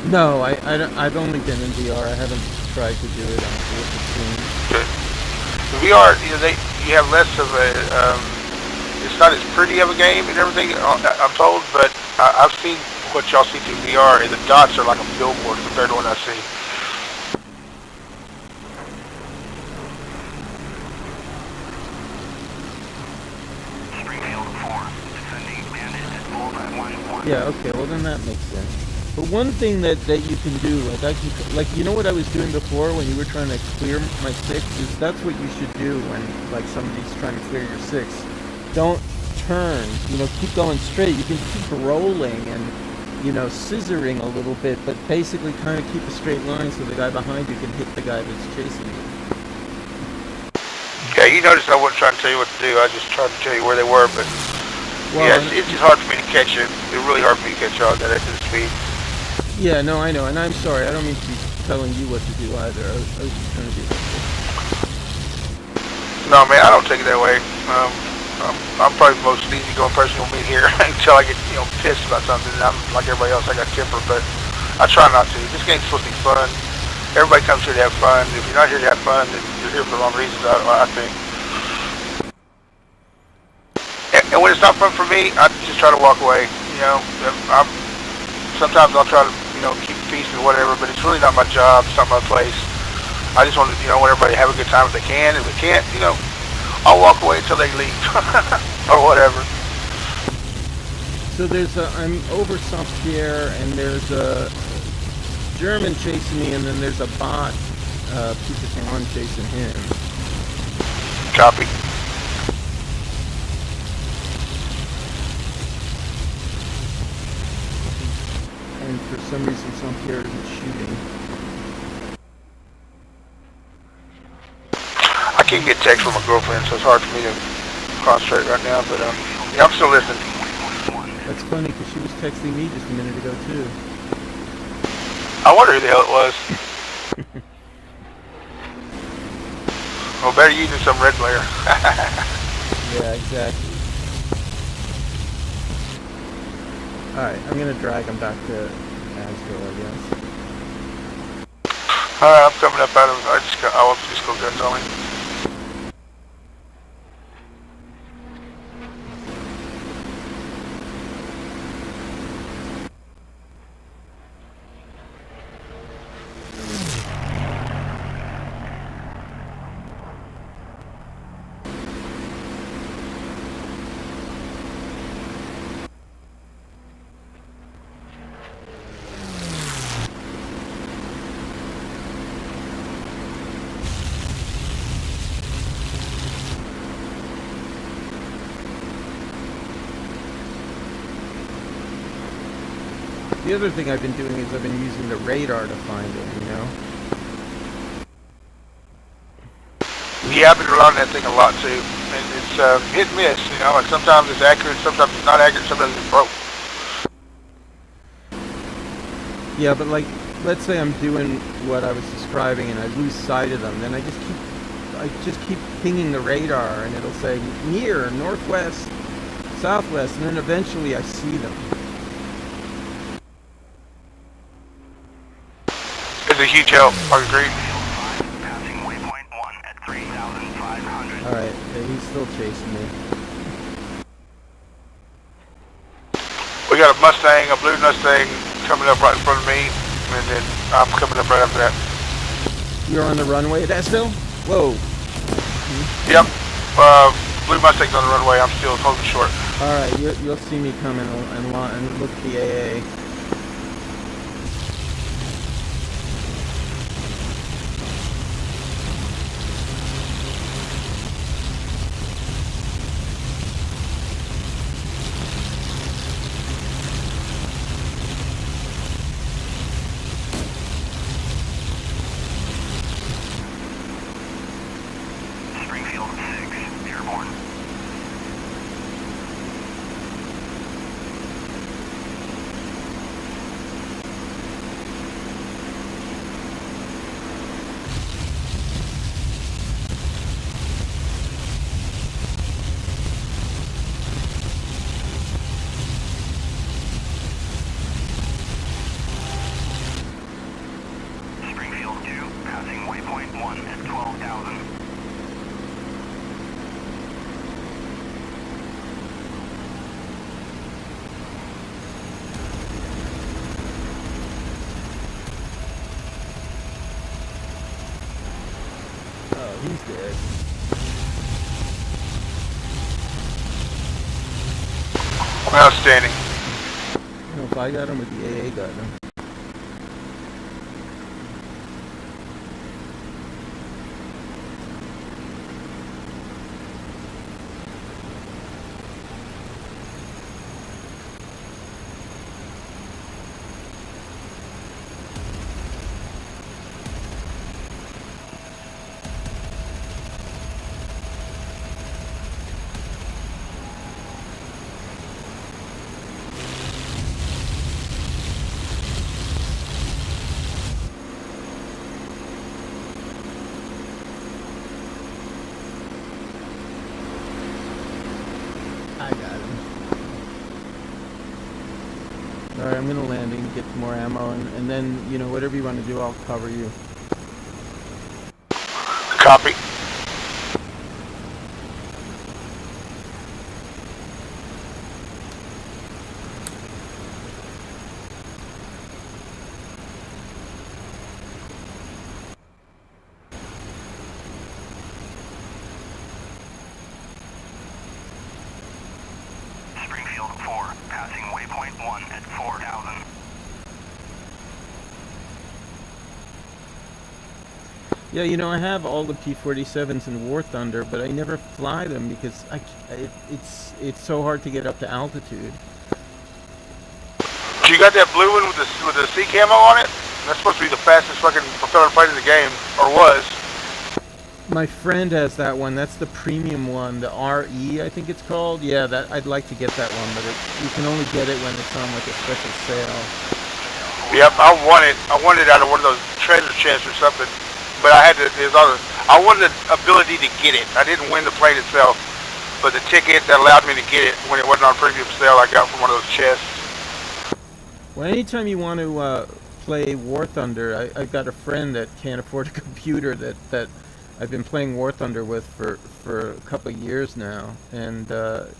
[SPEAKER 3] No, I've only been in VR. I haven't tried to do it on the screen.
[SPEAKER 2] Good. The VR, you know, you have less of a, it's not as pretty of a game and everything, I'm told, but I've seen what y'all see through VR, and the dots are like a billboard compared to what I see.
[SPEAKER 1] Springfield 4, descending bandit at bullseye 1-1.
[SPEAKER 3] Yeah, okay, well then that makes sense. But one thing that you can do, like you know what I was doing before when you were trying to clear my 6, is that's what you should do when like somebody's trying to clear your 6. Don't turn, you know, keep going straight. You can keep rolling and, you know, scissoring a little bit, but basically kind of keep a straight line so the guy behind you can hit the guy that's chasing you.
[SPEAKER 2] Yeah, you noticed I wasn't trying to tell you what to do, I just tried to tell you where they were, but
[SPEAKER 3] Well,
[SPEAKER 2] yeah, it's just hard for me to catch it. It's really hard for me to catch y'all at that speed.
[SPEAKER 3] Yeah, no, I know, and I'm sorry. I don't mean to be telling you what to do either. I was just trying to be helpful.
[SPEAKER 2] No, man, I don't take it that way. I'm probably the most easygoing person you'll meet here until I get, you know, pissed about something. I'm like everybody else, I got temper, but I try not to. This game's supposed to be fun. Everybody comes here to have fun. If you're not here to have fun, then you're here for the wrong reasons, I think. And when it's not fun for me, I just try to walk away. You know, sometimes I'll try to, you know, keep peace or whatever, but it's really not my job. It's not my place. I just want to, you know, want everybody to have a good time if they can. If they can't, you know, I'll walk away until they leave or whatever.
[SPEAKER 3] So I'm over Saint-Pierre, and there's a German chasing me, and then there's a bot, P51D chasing him.
[SPEAKER 2] Copy.
[SPEAKER 3] And for some reason, Saint-Pierre isn't shooting.
[SPEAKER 2] I can't get text from my girlfriend, so it's hard for me to concentrate right now, but yeah, I'm still listening.
[SPEAKER 3] That's funny, because she was texting me just a minute ago, too.
[SPEAKER 2] I wonder who the hell it was. Well, better you than some red player.
[SPEAKER 3] Yeah, exactly. Alright, I'm gonna drag him back to Asheville, I guess.
[SPEAKER 2] Alright, I'm coming up out of, I'll just go guns only.
[SPEAKER 3] The other thing I've been doing is I've been using the radar to find them, you know?
[SPEAKER 2] Yeah, I've been relying on that thing a lot too. And it's hit and miss, you know, like sometimes it's accurate, sometimes it's not accurate, sometimes it's broke.
[SPEAKER 3] Yeah, but like, let's say I'm doing what I was describing and I lose sight of them, then I just keep pinging the radar and it'll say near, northwest, southwest, and then eventually I see them.
[SPEAKER 2] It's a huge help, I agree.
[SPEAKER 1] Passing waypoint 1 at 3,500.
[SPEAKER 3] Alright, he's still chasing me.
[SPEAKER 2] We got a Mustang, a blue Mustang coming up right in front of me, and then I'm coming up right after that.
[SPEAKER 3] You're on the runway at Esso? Whoa.
[SPEAKER 2] Yep, blue Mustang's on the runway, I'm still holding short.
[SPEAKER 3] Alright, you'll see me coming and look at the AA.
[SPEAKER 1] Springfield 6, airborne. Springfield 2, passing waypoint 1 at 12,000.
[SPEAKER 3] Oh, he's dead.
[SPEAKER 2] Outstanding.
[SPEAKER 3] I don't know if I got him or the AA got him. I got him. Alright, I'm gonna land and get more ammo, and then, you know, whatever you want to do, I'll cover you.
[SPEAKER 2] Copy.
[SPEAKER 1] Springfield 4, passing waypoint 1 at 4,000.
[SPEAKER 3] Yeah, you know, I have all the P47s in War Thunder, but I never fly them because it's so hard to get up to altitude.
[SPEAKER 2] You got that blue one with the C camo on it? That's supposed to be the fastest fucking propeller plane in the game, or was.
[SPEAKER 3] My friend has that one. That's the premium one, the RE, I think it's called. Yeah, that I'd like to get that one, but you can only get it when it's on like a special sale.
[SPEAKER 2] Yep, I want it out of one of those treasure chests or something. But I had to, I wanted the ability to get it. I didn't win the plane itself, but the ticket that allowed me to get it when it wasn't on premium sale, I got from one of those chests.
[SPEAKER 3] Well, anytime you want to play War Thunder, I've got a friend that can't afford a computer that I've been playing War Thunder with for a couple of years now, and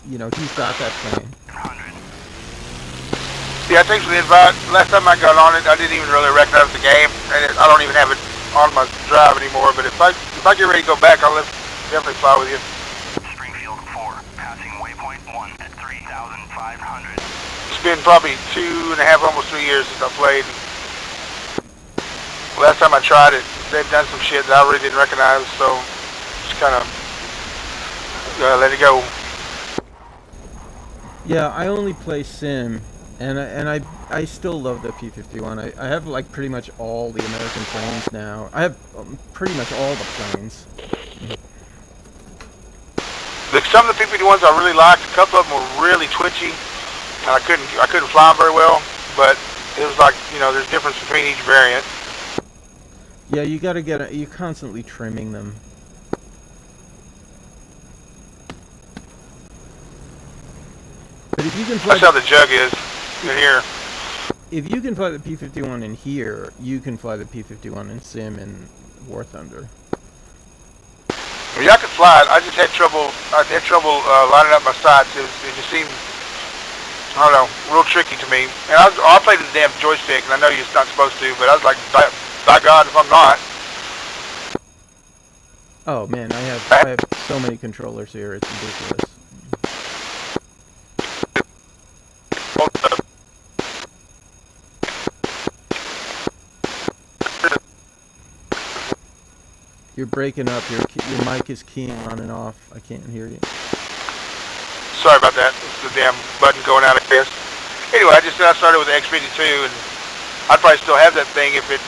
[SPEAKER 3] you know, he's got that plane.
[SPEAKER 1] 100.
[SPEAKER 2] Yeah, thanks for the invite. Last time I got on it, I didn't even really recognize the game, and I don't even have it on my drive anymore. But if I get ready to go back, I'll definitely fly with you.
[SPEAKER 1] Springfield 4, passing waypoint 1 at 3,500.
[SPEAKER 2] It's been probably 2.5, almost 3 years since I played. Last time I tried it, they've done some shit that I really didn't recognize, so just kind of let it go.
[SPEAKER 3] Yeah, I only play Sim, and I still love the P51. I have like pretty much all the American planes now. I have pretty much all the planes.
[SPEAKER 2] Some of the P51s I really liked. A couple of them were really twitchy, and I couldn't fly them very well. But it was like, you know, there's difference between each variant.
[SPEAKER 3] Yeah, you gotta you're constantly trimming them. But if you can fly,
[SPEAKER 2] That's how the jug is in here.
[SPEAKER 3] if you can fly the P51 in here, you can fly the P51 in Sim and War Thunder.
[SPEAKER 2] I mean, I could fly it. I just had trouble. Lining up my sights. It just seemed, I don't know, real tricky to me. And I played with the damn joystick, and I know you're not supposed to, but I was like, by God, if I'm not.
[SPEAKER 3] Oh man, I have so many controllers here. It's ridiculous. You're breaking up. Your mic is keying on and off. I can't hear you.
[SPEAKER 2] Sorry about that. It's the damn button going out, I guess. Anyway, I started with the X52, and I'd probably still have that thing if it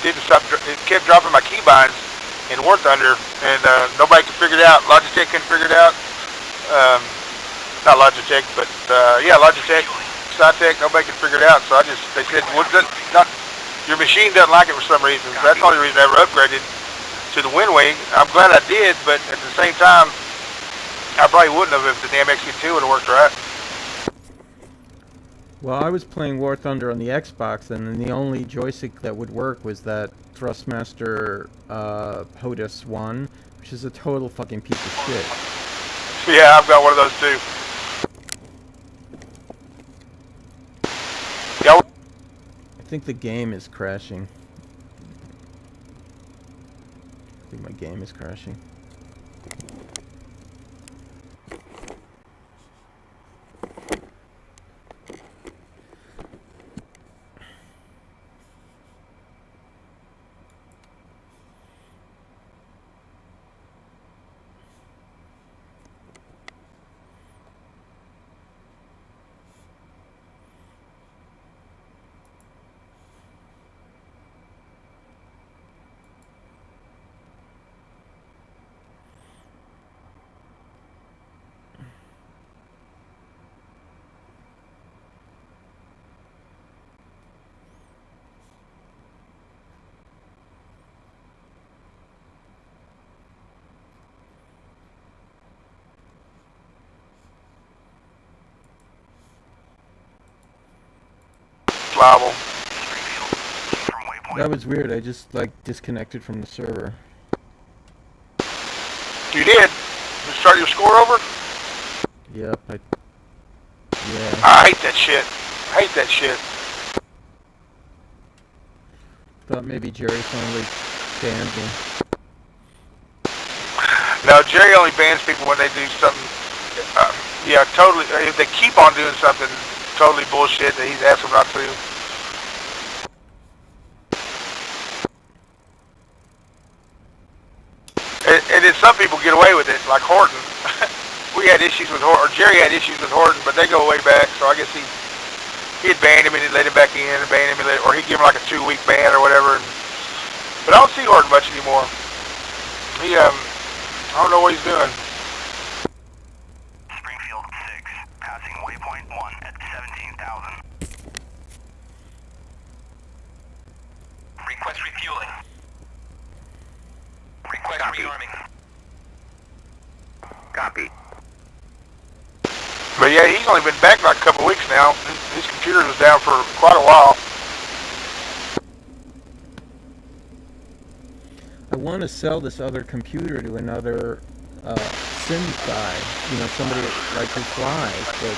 [SPEAKER 2] didn't stop. It kept dropping my keybinds in War Thunder, and nobody could figure it out. Logitech couldn't figure it out. Not Logitech, but yeah, Logitech, Cytec, nobody could figure it out. So they said, well, your machine doesn't like it for some reason. So that's the only reason I ever upgraded to the Windwing. I'm glad I did, but at the same time, I probably wouldn't have if the damn X52 would have worked right.
[SPEAKER 3] Well, I was playing War Thunder on the Xbox, and then the only joystick that would work was that Thrustmaster POTUS 1, which is a total fucking piece of shit.
[SPEAKER 2] Yeah, I've got one of those too. Yeah.
[SPEAKER 3] I think the game is crashing. I think my game is crashing.
[SPEAKER 2] Liable.
[SPEAKER 3] That was weird. I just like disconnected from the server.
[SPEAKER 2] You did? You start your score over?
[SPEAKER 3] Yep. Yeah.
[SPEAKER 2] I hate that shit. I hate that shit.
[SPEAKER 3] Thought maybe Jerry finally banned me.
[SPEAKER 2] No, Jerry only bans people when they do something. Yeah, totally. If they keep on doing something totally bullshit that he's asked them not to. And then some people get away with it, like Horton. We had issues with Horton, or Jerry had issues with Horton, but they go way back. So I guess he had banned him and he'd let him back in, and banned him, or he'd give him like a 2-week ban or whatever. But I don't see Horton much anymore. He I don't know what he's doing.
[SPEAKER 1] Springfield 6, passing waypoint 1 at 17,000. Request refueling. Request rearming. Copy.
[SPEAKER 2] But yeah, he's only been back like a couple weeks now. His computer was down for quite a while.
[SPEAKER 3] I want to sell this other computer to another sim guy, you know, somebody like who flies, but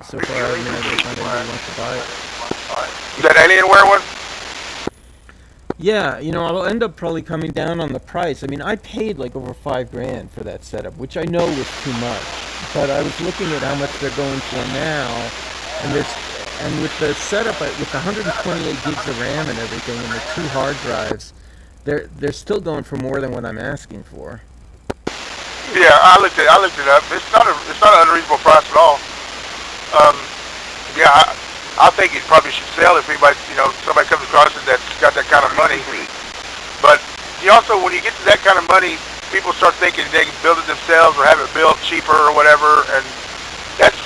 [SPEAKER 3] so far I haven't been able to find anybody who wants to buy it.
[SPEAKER 2] That Alienware one?
[SPEAKER 3] Yeah, you know, I'll end up probably coming down on the price. I mean, I paid like over $5,000 for that setup, which I know was too much. But I was looking at how much they're going for now, and with the setup, with 128 gigs of RAM and everything, and the 2 hard drives, they're still going for more than what I'm asking for.
[SPEAKER 2] Yeah, I looked it up. It's not an unreasonable price at all. Yeah, I think it probably should sell if anybody, somebody comes across it that's got that kind of money. But you also, when you get to that kind of money, people start thinking they can build it themselves or have it built cheaper or whatever, and that's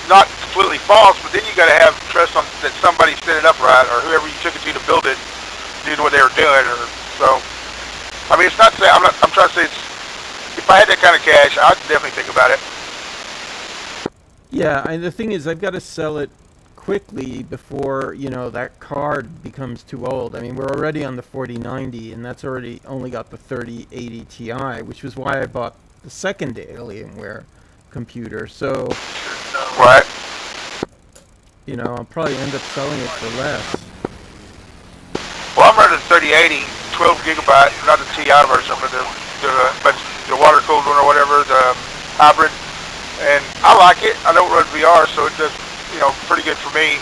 [SPEAKER 2] not completely false, but then you got to have trust on that somebody set it up right, or whoever you took it to build it did what they were doing, or so. I mean, it's not saying I'm trying to say if I had that kind of cash, I'd definitely think about it.
[SPEAKER 3] Yeah, and the thing is, I've got to sell it quickly before that card becomes too old. I mean, we're already on the 4090, and that's already only got the 3080 Ti, which was why I bought the second Alienware computer. So,
[SPEAKER 2] right.
[SPEAKER 3] I'll probably end up selling it for less.
[SPEAKER 2] Well, I'm running the 3080, 12 gigabyte, not the Ti version, but the water cooled one or whatever, the hybrid, and I like it. I don't run VR, so it does pretty good for me.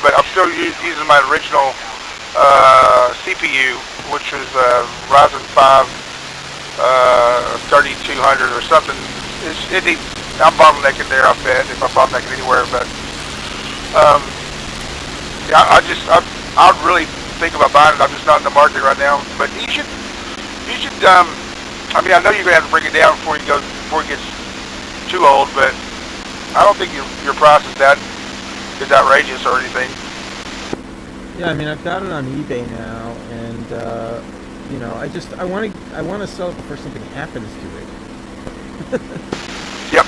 [SPEAKER 2] But I'm still using my original CPU, which was Ryzen 5 3200 or something. I'm bottlenecking there, I bet, if I'm bottlenecking anywhere. But yeah, I'd really think about buying it. I'm just not in the market right now. But you should. I mean, I know you're gonna have to bring it down before it gets too old, but I don't think your price is outrageous or anything.
[SPEAKER 3] Yeah, I mean, I've got it on eBay now, and I want to sell it before something happens to it.
[SPEAKER 2] Yep.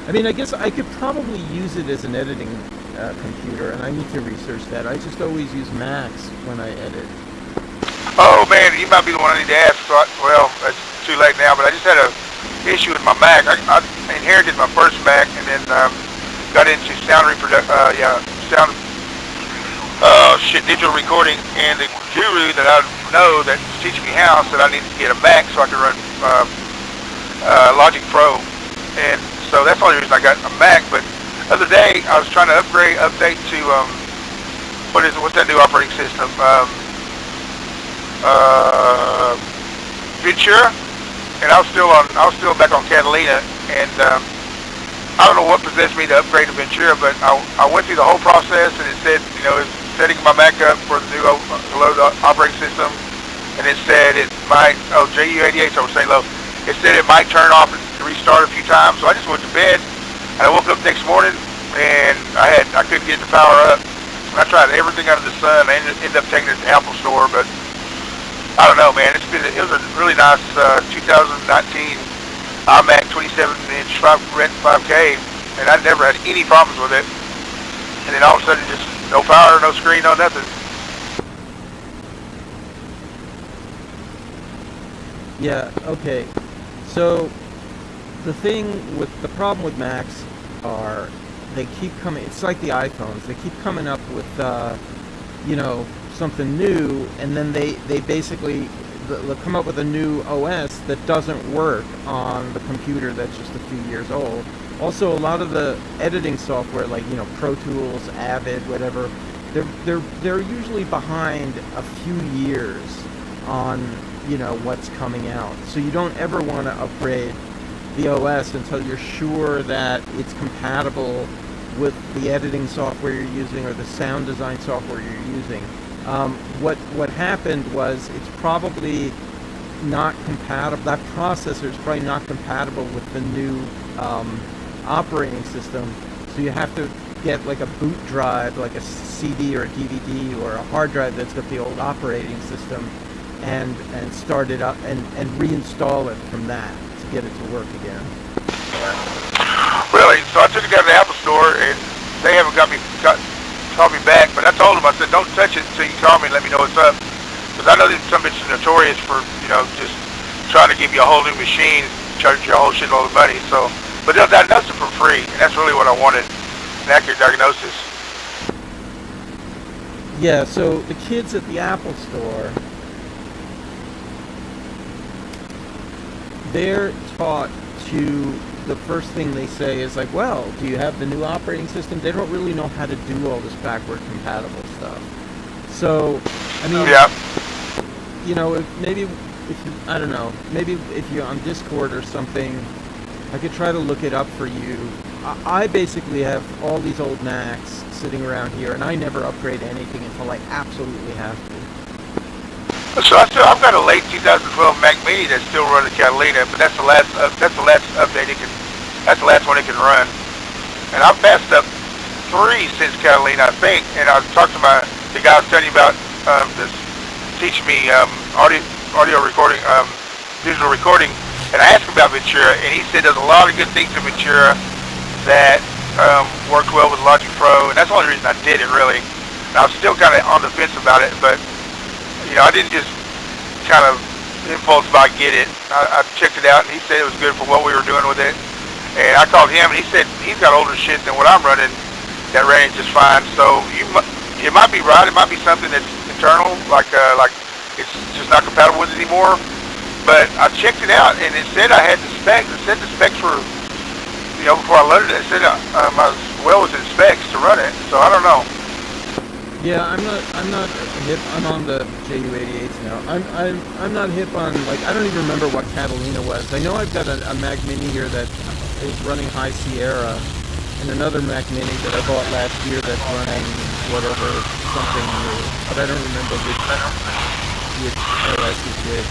[SPEAKER 3] I mean, I guess I could probably use it as an editing computer, and I need to research that. I just always use Macs when I edit.
[SPEAKER 2] Oh man, you might be the one I need to ask. Well, it's too late now, but I just had a issue with my Mac. I inherited my first Mac, and then got into digital recording, and the guru that I know that's teaching me how said I needed to get a Mac so I could run Logic Pro, and so that's the only reason I got a Mac. But the other day I was trying to update to what's that new operating system? Ventura, and I was still back on Catalina, and I don't know what possessed me to upgrade to Ventura, but I went through the whole process, and it said, it's setting my Mac up for the new load operating system, and it said it might, JU88, so St. Low, it said it might turn off and restart a few times, so I just went to bed, and I woke up next morning, and I couldn't get the power up. I tried everything under the sun. I ended up taking it to the Apple store, but I don't know, man. It was a really nice 2019 iMac 27-inch 5K, and I never had any problems with it. And then all of a sudden, just no power, no screen, no nothing.
[SPEAKER 3] Yeah. Okay. So the problem with Macs are they keep coming. It's like the iPhones. They keep coming up with something new, and then they basically they'll come up with a new OS that doesn't work on the computer that's just a few years old. Also, a lot of the editing software, like Pro Tools, Avid, whatever, they're usually behind a few years on what's coming out. So you don't ever want to upgrade the OS until you're sure that it's compatible with the editing software you're using or the sound design software you're using. What happened was it's probably not compatible. That processor is probably not compatible with the new operating system. So you have to get like a boot drive, like a CD or a DVD or a hard drive that's got the old operating system, and start it up and reinstall it from that to get it to work again.
[SPEAKER 2] Really? So I took it down to the Apple store, and they haven't called me back, but I told them, I said, don't touch it until you call me and let me know what's up. Because I know that some bitches are notorious for, just trying to give you a whole new machine, charge you a whole shitload of money. So, but they'll diagnose it for free, and that's really what I wanted, an accurate diagnosis.
[SPEAKER 3] Yeah, so the kids at the Apple store, they're taught to, the first thing they say is like, well, do you have the new operating system? They don't really know how to do all this backward compatible stuff. So, I mean,
[SPEAKER 2] yeah.
[SPEAKER 3] Maybe I don't know, maybe if you're on Discord or something, I could try to look it up for you. I basically have all these old Macs sitting around here, and I never upgrade anything until I absolutely have to.
[SPEAKER 2] So I've got a late 2012 Mac Mini that's still running Catalina, but that's the last update it can. That's the last one it can run. And I've passed up 3 since Catalina, I think. And I talked to the guy I was telling you about this teaching me audio recording, digital recording, and I asked him about Ventura, and he said there's a lot of good things in Ventura that worked well with Logic Pro, and that's the only reason I did it, really. And I was still kind of on the fence about it, but you know, I didn't just kind of impulse buy get it. I checked it out, and he said it was good for what we were doing with it. And I called him, and he said he's got older shit than what I'm running that ran it just fine. So it might be right. It might be something that's internal, like it's just not compatible with it anymore. But I checked it out, and it said I had the specs. It said the specs were, you know, before I loaded it, it said I was well within specs to run it. So I don't know.
[SPEAKER 3] Yeah, I'm not hip. I'm on the JU88s now. I'm not hip on, like, I don't even remember what Catalina was. I know I've got a Mac Mini here that is running High Sierra, and another Mac Mini that I bought last year that's running whatever, something new. But I don't remember which OS it did.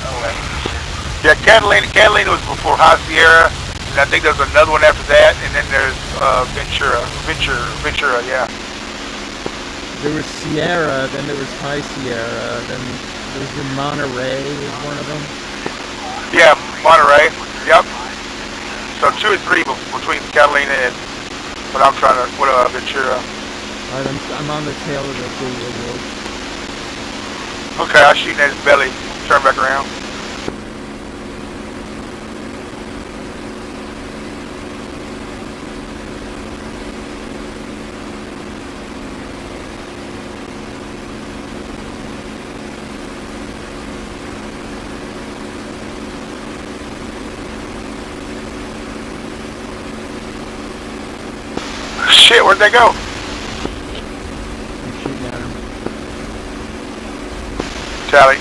[SPEAKER 2] Yeah, Catalina was before High Sierra, and I think there's another one after that, and then there's Ventura, yeah.
[SPEAKER 3] There was Sierra, then there was High Sierra, then there was the Monterey, was one of them.
[SPEAKER 2] Yeah, Monterey, yep. So 2 or 3 between Catalina and Ventura.
[SPEAKER 3] Alright, I'm on the tail of the video.
[SPEAKER 2] Okay, I'll shoot at his belly, turn back around. Shit, where'd they go?
[SPEAKER 3] I'm shooting at him.
[SPEAKER 2] Tally.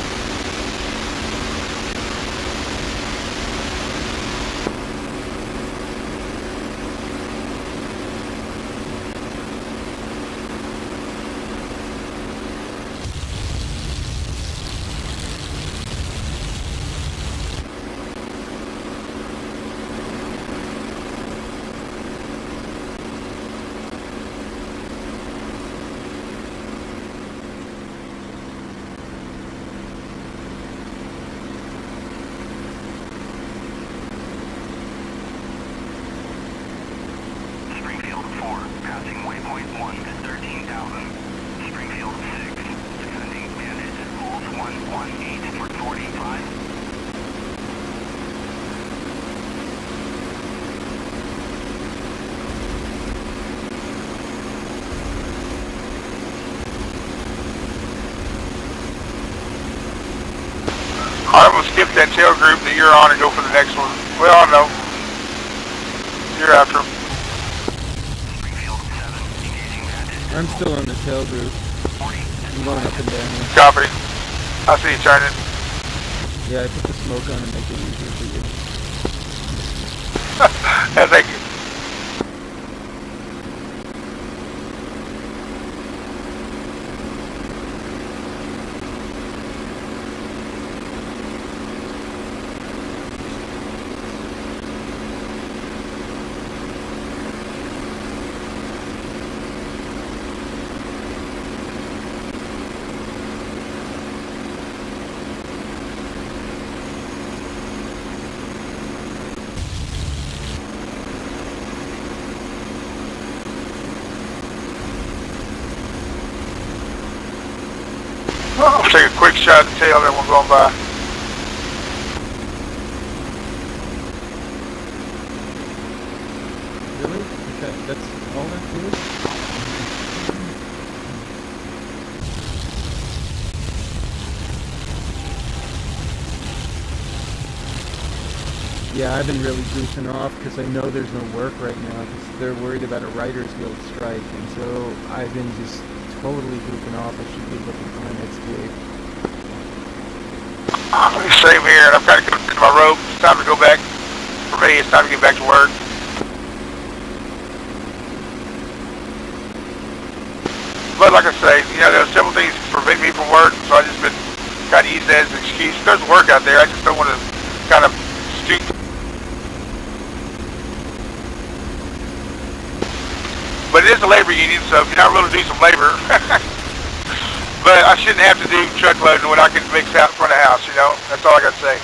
[SPEAKER 1] Springfield 4, passing waypoint 1 at 13,000. Springfield 6, descending bandit at Bulls 118 for 45.
[SPEAKER 2] I'm gonna skip that tail group that you're on and go for the next one. Well, I know. You're after him.
[SPEAKER 1] Springfield 7, engaging bandit.
[SPEAKER 3] I'm still on the tail group. I'm going up and down here.
[SPEAKER 2] Copy. I see you turning.
[SPEAKER 3] Yeah, I put the smoke on to make it easier for you.
[SPEAKER 2] Thank you. I'll take a quick shot at the tail, then we're going by.
[SPEAKER 3] Really? Okay, that's all that is? Yeah, I've been really goofing off because I know there's no work right now because they're worried about a Writers Guild strike, and so I've been just totally goofing off. I should be looking for my next gig.
[SPEAKER 2] Same here, and I've got to go to my rope. It's time to go back. For me, it's time to get back to work. But like I say, you know, there's several things that prevent me from work, so I've just been kind of using that as an excuse. There's work out there, I just don't want to kind of stoop. But it is a labor union, so if you're not willing to do some labor, but I shouldn't have to do truckloading when I can mix out in front of the house, you know? That's all I got to say.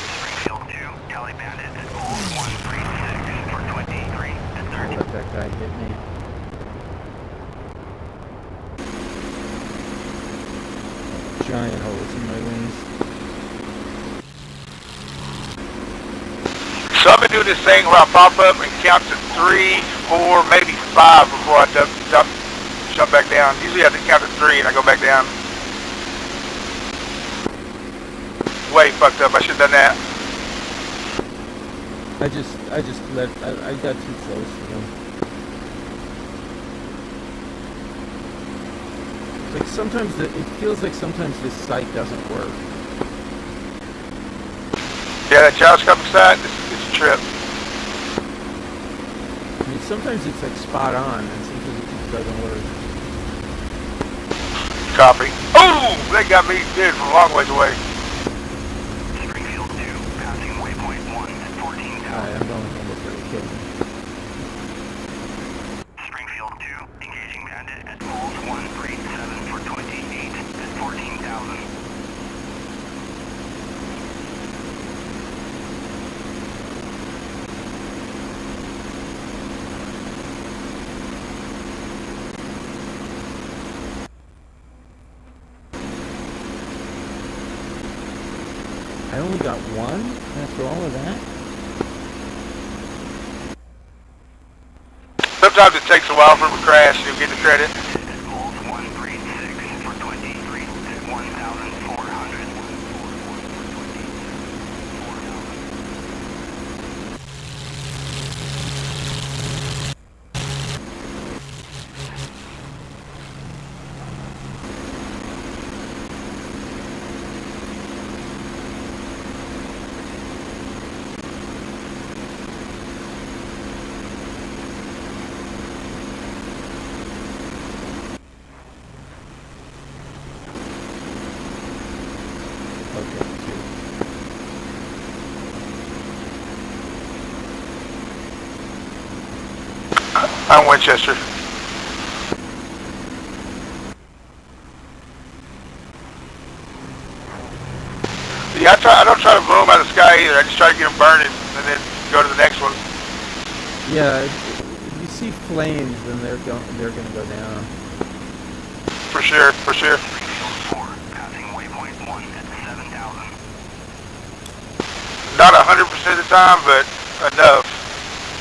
[SPEAKER 1] Springfield 2, Cali Bandit at Gold 136 for 23 and 30.
[SPEAKER 3] Let that guy hit me. Giant holes in my wings.
[SPEAKER 2] So I've been doing this thing where I pop up and count to 3, 4, maybe 5 before I jump back down. Usually I have to count to 3 and I go back down. Way fucked up. I should have done that.
[SPEAKER 3] I got too close to them. Like sometimes it feels like sometimes this sight doesn't work.
[SPEAKER 2] Yeah, that gyroscopic side, it's a trip.
[SPEAKER 3] I mean, sometimes it's like spot on, and sometimes it just doesn't work.
[SPEAKER 2] Copy. Oh, that got me, dude, from a long ways away.
[SPEAKER 1] Springfield 2, passing waypoint 1 at 14,000.
[SPEAKER 3] I'm going almost ready to kill me.
[SPEAKER 1] Springfield 2, engaging Bandit at Gold 137 for 28 at 14,000.
[SPEAKER 3] I only got one after all of that?
[SPEAKER 2] Sometimes it takes a while for them to crash, you'll get the credit.
[SPEAKER 1] Gold 136 for 23 at 1,400.
[SPEAKER 2] I'm Winchester. Yeah, I don't try to blow them out of the sky either. I just try to get them burning and then go to the next one.
[SPEAKER 3] Yeah, if you see flames, then they're gonna go down.
[SPEAKER 2] For sure, for sure.
[SPEAKER 1] Springfield 4, passing waypoint 1 at 7,000.
[SPEAKER 2] Not 100% of the time, but enough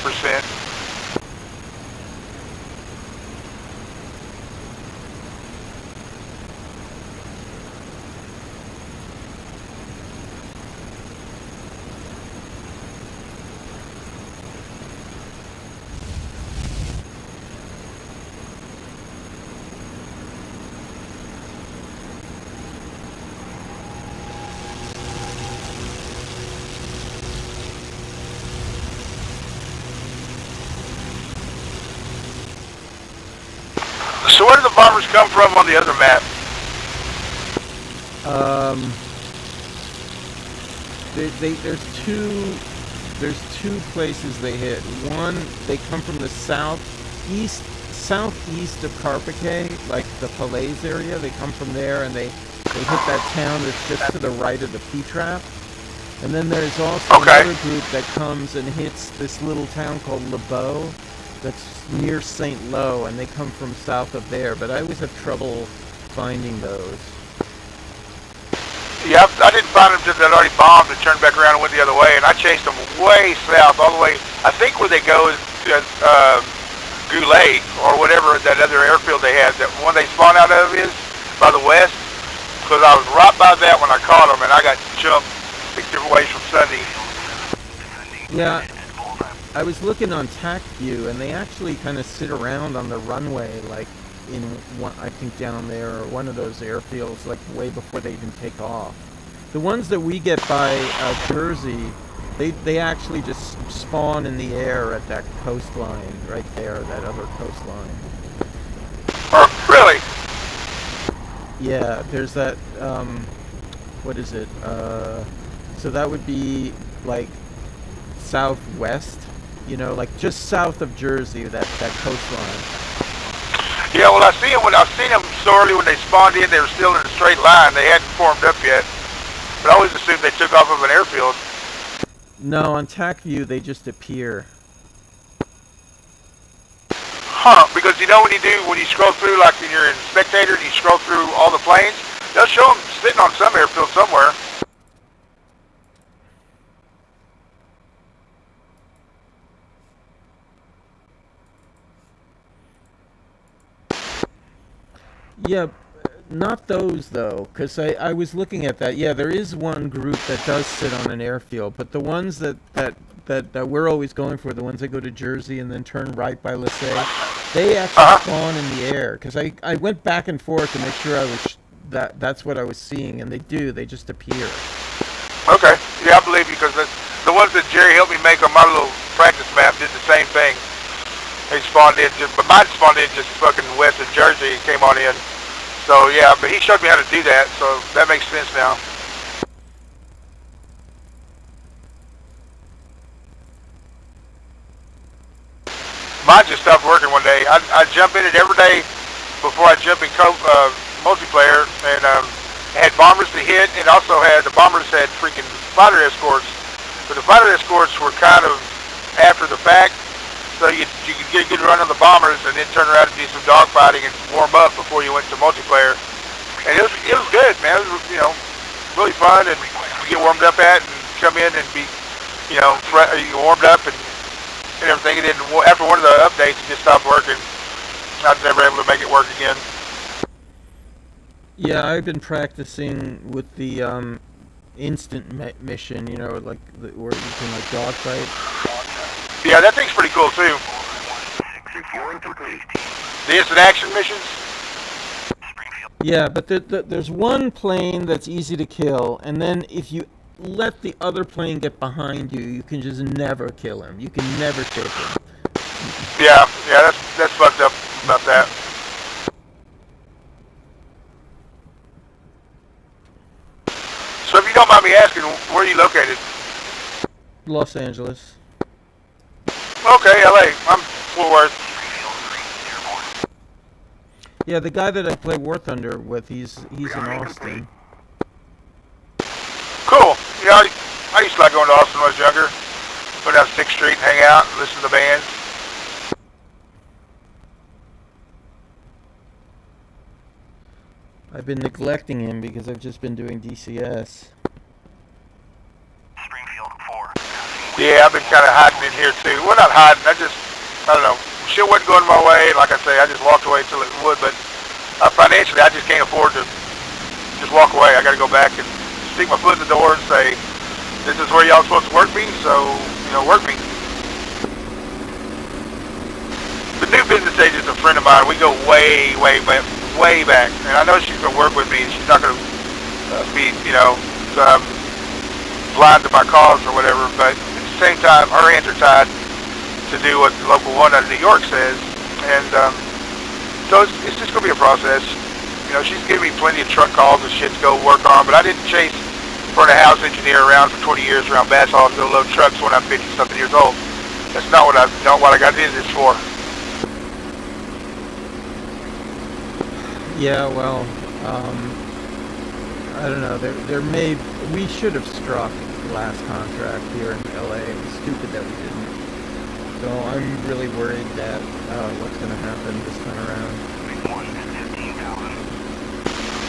[SPEAKER 2] percent. So where do the bombers come from on the other map?
[SPEAKER 3] There's two places they hit. One, they come from the southeast of Carpiquet, like the Falaise area. They come from there and they hit that town that's just to the right of the P-trap. And then there's also another group that comes and hits this little town called Le Beau that's near St. Lo, and they come from south of there, but I always have trouble finding those.
[SPEAKER 2] Yeah, I didn't find them until they'd already bombed and turned back around and went the other way, and I chased them way south, all the way. I think where they go is Goulet, or whatever that other airfield they had, that one they spawn out of is by the west, because I was right by that when I caught them, and I got jumped 6 different ways from Sunday.
[SPEAKER 3] Yeah, I was looking on TAC View, and they actually kind of sit around on the runway, like in one, I think down there, or one of those airfields, like way before they even take off. The ones that we get by Jersey, they actually just spawn in the air at that coastline right there, that other coastline.
[SPEAKER 2] Really?
[SPEAKER 3] Yeah, there's that, what is it? So that would be like southwest, you know, like just south of Jersey, that coastline.
[SPEAKER 2] Yeah, well, I seen them so early when they spawned in. They were still in a straight line. They hadn't formed up yet. But I always assumed they took off of an airfield.
[SPEAKER 3] No, on TAC view they just appear.
[SPEAKER 2] Huh? Because you know when you scroll through, like when you're in Spectator, and you scroll through all the planes, they'll show them sitting on some airfield somewhere.
[SPEAKER 3] Yeah, not those though, because I was looking at that. Yeah, there is one group that does sit on an airfield, but the ones that we're always going for, the ones that go to Jersey and then turn right by Lassay, they actually spawn in the air. Because I went back and forth to make sure I was that's what I was seeing, and they do. They just appear.
[SPEAKER 2] Okay, yeah, I believe you, because the ones that Jerry helped me make on my little practice map did the same thing. They spawned in, but mine spawned in just fucking west of Jersey and came on in. So yeah, but he showed me how to do that, so that makes sense now. Mine just stopped working one day. I jump in it every day before I jump in multiplayer, and had bombers to hit, and also the bombers had freaking fighter escorts. But the fighter escorts were kind of after the fact, so you could get a good run on the bombers and then turn around and do some dogfighting and warm up before you went to multiplayer. And it was good, man. It was, you know, really fun, and you get warmed up at and come in and be, you know, warmed up and everything. And then after one of the updates, it just stopped working. I was never able to make it work again.
[SPEAKER 3] Yeah, I've been practicing with the instant mission, you know, like where you can like dogfight.
[SPEAKER 2] Yeah, that thing's pretty cool too. The instant action missions.
[SPEAKER 3] Yeah, but there's one plane that's easy to kill, and then if you let the other plane get behind you, you can just never kill him. You can never take him.
[SPEAKER 2] Yeah, that's fucked up about that. So if you don't mind me asking, where are you located?
[SPEAKER 3] Los Angeles.
[SPEAKER 2] Okay, LA. I'm Fort Worth.
[SPEAKER 3] Yeah, the guy that I play War Thunder with, he's in Austin.
[SPEAKER 2] Cool. Yeah, I used to like going to Austin when I was younger. Go down 6th Street and hang out and listen to the bands.
[SPEAKER 3] I've been neglecting him because I've just been doing DCS.
[SPEAKER 2] Yeah, I've been kind of hiding in here too. Well, not hiding. I don't know. Shit wasn't going my way. Like I say, I just walked away until it would. But financially, I just can't afford to just walk away. I got to go back and stick my foot in the door and say, this is where y'all supposed to work me, so, you know, work me. The new business agent's a friend of mine. We go way back. And I know she's going to work with me, and she's not going to be, you know, blind to my cause or whatever. But at the same time, her hands are tied to do what the local one out of New York says. And so it's just going to be a process. You know, she's giving me plenty of truck calls and shit to go work on, but I didn't chase front of house engineer around for 20 years around Bass Hall to go load trucks when I'm 50-something years old. That's not what I got into this for.
[SPEAKER 3] Yeah, well, I don't know. We should have struck the last contract here in LA. It was stupid that we didn't. So I'm really worried that what's going to happen this time around.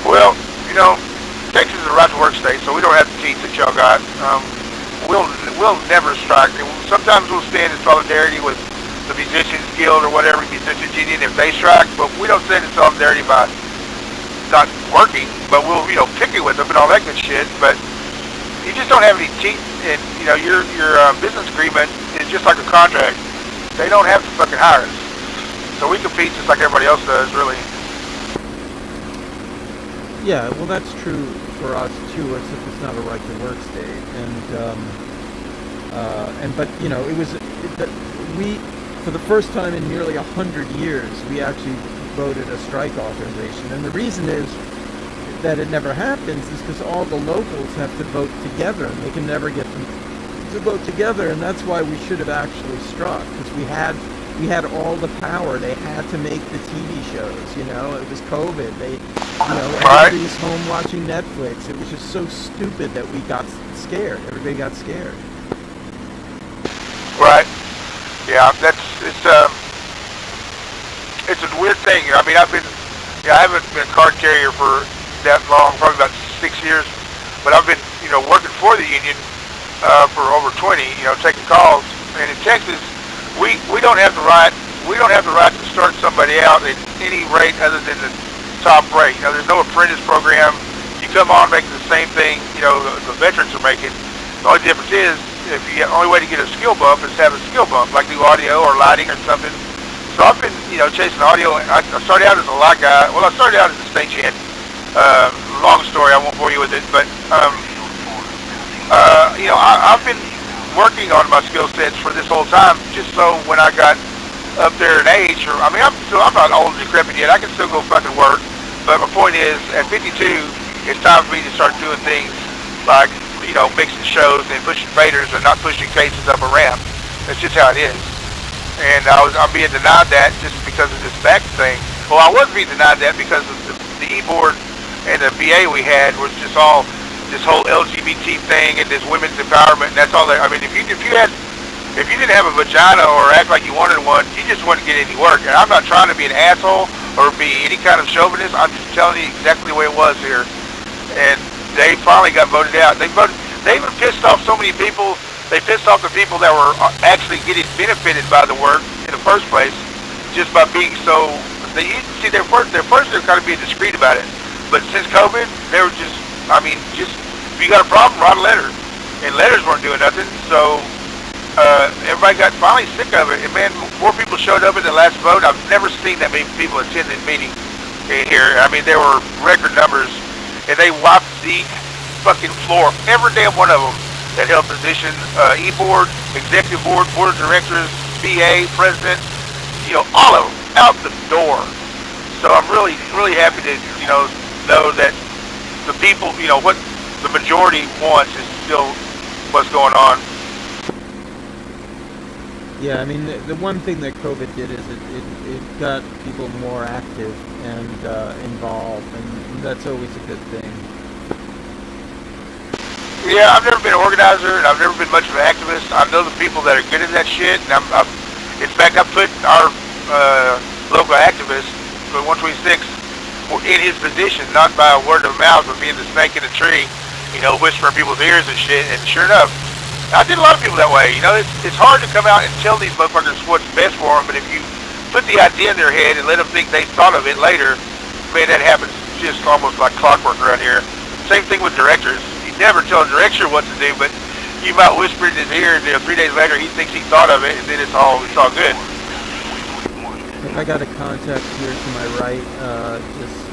[SPEAKER 2] Well, you know, Texas is a right-to-work state, so we don't have the teeth that y'all got. We'll never strike. Sometimes we'll stand in solidarity with the Musicians Guild or whatever, Musicians Union, if they strike, but we don't stand in solidarity by not working, but we'll, you know, picket with them and all that good shit. But you just don't have any teeth, and, you know, your business agreement is just like a contract. They don't have to fucking hire us. So we compete just like everybody else does, really.
[SPEAKER 3] Yeah, well, that's true for us too, except it's not a right to work state. But you know, we for the first time in nearly 100 years, we actually voted a strike authorization, and the reason is that it never happens is because all the locals have to vote together, and they can never get them to vote together, and that's why we should have actually struck, because we had all the power. They had to make the TV shows, you know. It was COVID. They, you know, everybody was home watching Netflix. It was just so stupid that we got scared. Everybody got scared.
[SPEAKER 2] Right. Yeah, it's a weird thing. I mean, I haven't been a card carrier for that long, probably about 6 years, but I've been, you know, working for the union for over 20, you know, taking calls. And in Texas, we don't have the right to start somebody out at any rate other than the top rate. You know, there's no apprentice program. You come on making the same thing, you know, the veterans are making. The only difference is, the only way to get a skill bump is to have a skill bump, like do audio or lighting or something. So I've been, you know, chasing audio. I started out as a light guy. Well, I started out as a stagehand. Long story, I won't bore you with it, but you know, I've been working on my skill sets for this whole time, just so when I got up there in age, or I mean, I'm not old and decrepit yet. I can still go fucking work. But my point is, at 52, it's time for me to start doing things like, you know, mixing shows and pushing faders and not pushing cases up a ramp. That's just how it is. And I'm being denied that just because of this back thing. Well, I was being denied that because of the e-board and the BA we had was just all this whole LGBT thing and this women's empowerment. And that's all. I mean, if you didn't have a vagina or act like you wanted one, you just wouldn't get any work. And I'm not trying to be an asshole or be any kind of chauvinist. I'm just telling you exactly the way it was here. And they finally got voted out. They even pissed off so many people. They pissed off the people that were actually getting benefited by the work in the first place, just by being so. They see their first they're kind of being discreet about it. But since COVID, they were just. I mean, just if you got a problem, write a letter. And letters weren't doing nothing. So everybody got finally sick of it. And man, more people showed up at the last vote. I've never seen that many people attend the meeting here. I mean, there were record numbers, and they wiped the fucking floor. Every damn one of them that held position, e-board, executive board, board of directors, BA, president, you know, all of them out the door. So I'm really, really happy to, you know that the people, you know, what the majority wants is still what's going on.
[SPEAKER 3] Yeah, I mean, the one thing that COVID did is it got people more active and involved, and that's always a good thing.
[SPEAKER 2] Yeah, I've never been an organizer, and I've never been much of an activist. I know the people that are good at that shit, and in fact, I put our local activist, 126, in his position, not by a word of mouth, but being the snake in the tree, you know, whispering people's ears and shit. And sure enough, I did a lot of people that way. You know, it's hard to come out and tell these motherfuckers what's best for them, but if you put the idea in their head and let them think they thought of it later, man, that happens just almost like clockwork around here. Same thing with directors. You never tell a director what to do, but you might whisper in his ear, and 3 days later he thinks he thought of it, and then it's all good.
[SPEAKER 3] I got a contact here to my right.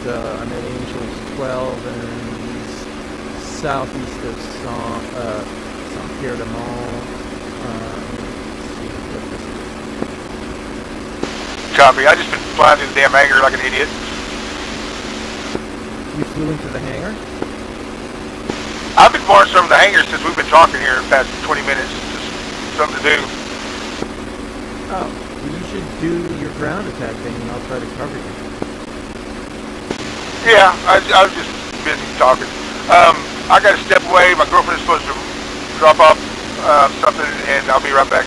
[SPEAKER 3] I'm at Angels 12 and southeast of Saint Pierre de Mont.
[SPEAKER 2] Copy. I just been flying through the damn hangar like an idiot.
[SPEAKER 3] You flew into the hangar?
[SPEAKER 2] I've been marching from the hangar since we've been talking here the past 20 minutes. It's just something to do.
[SPEAKER 3] Oh, well, you should do your ground attack thing, and I'll try to cover you.
[SPEAKER 2] Yeah, I was just busy talking. I got to step away. My girlfriend is supposed to drop off something, and I'll be right back.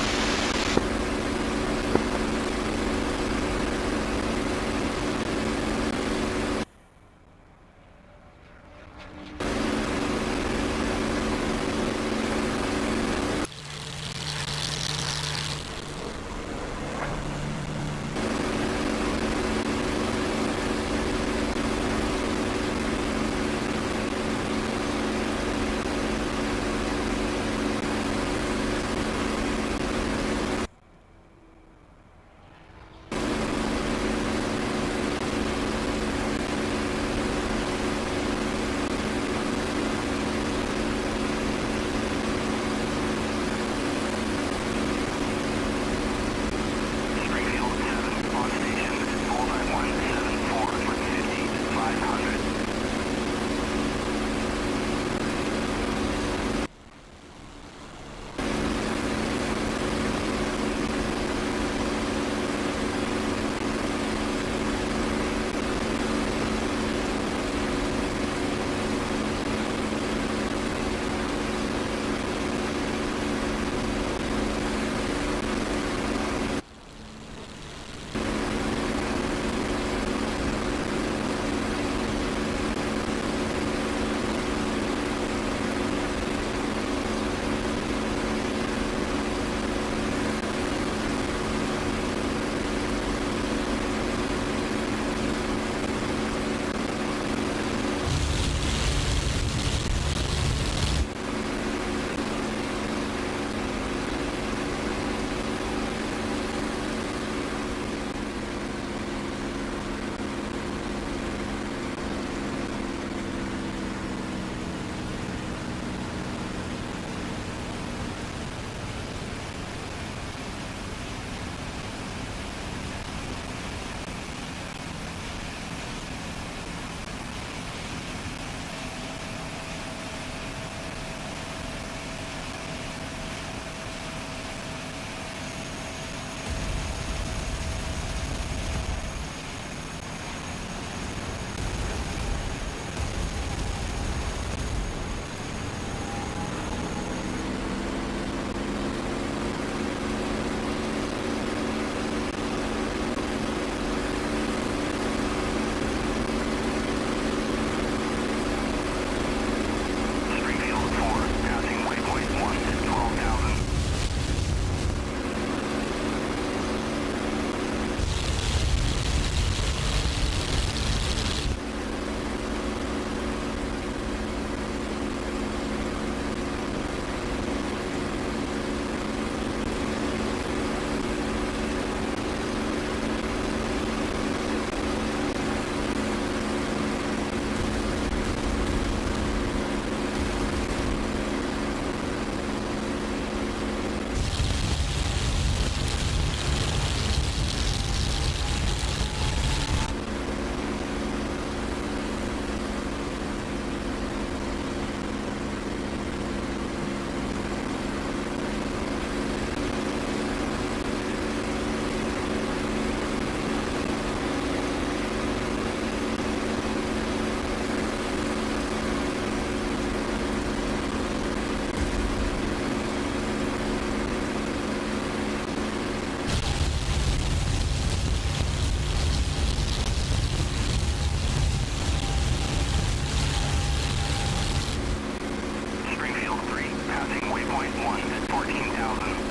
[SPEAKER 1] passing waypoint 1 at 14,000.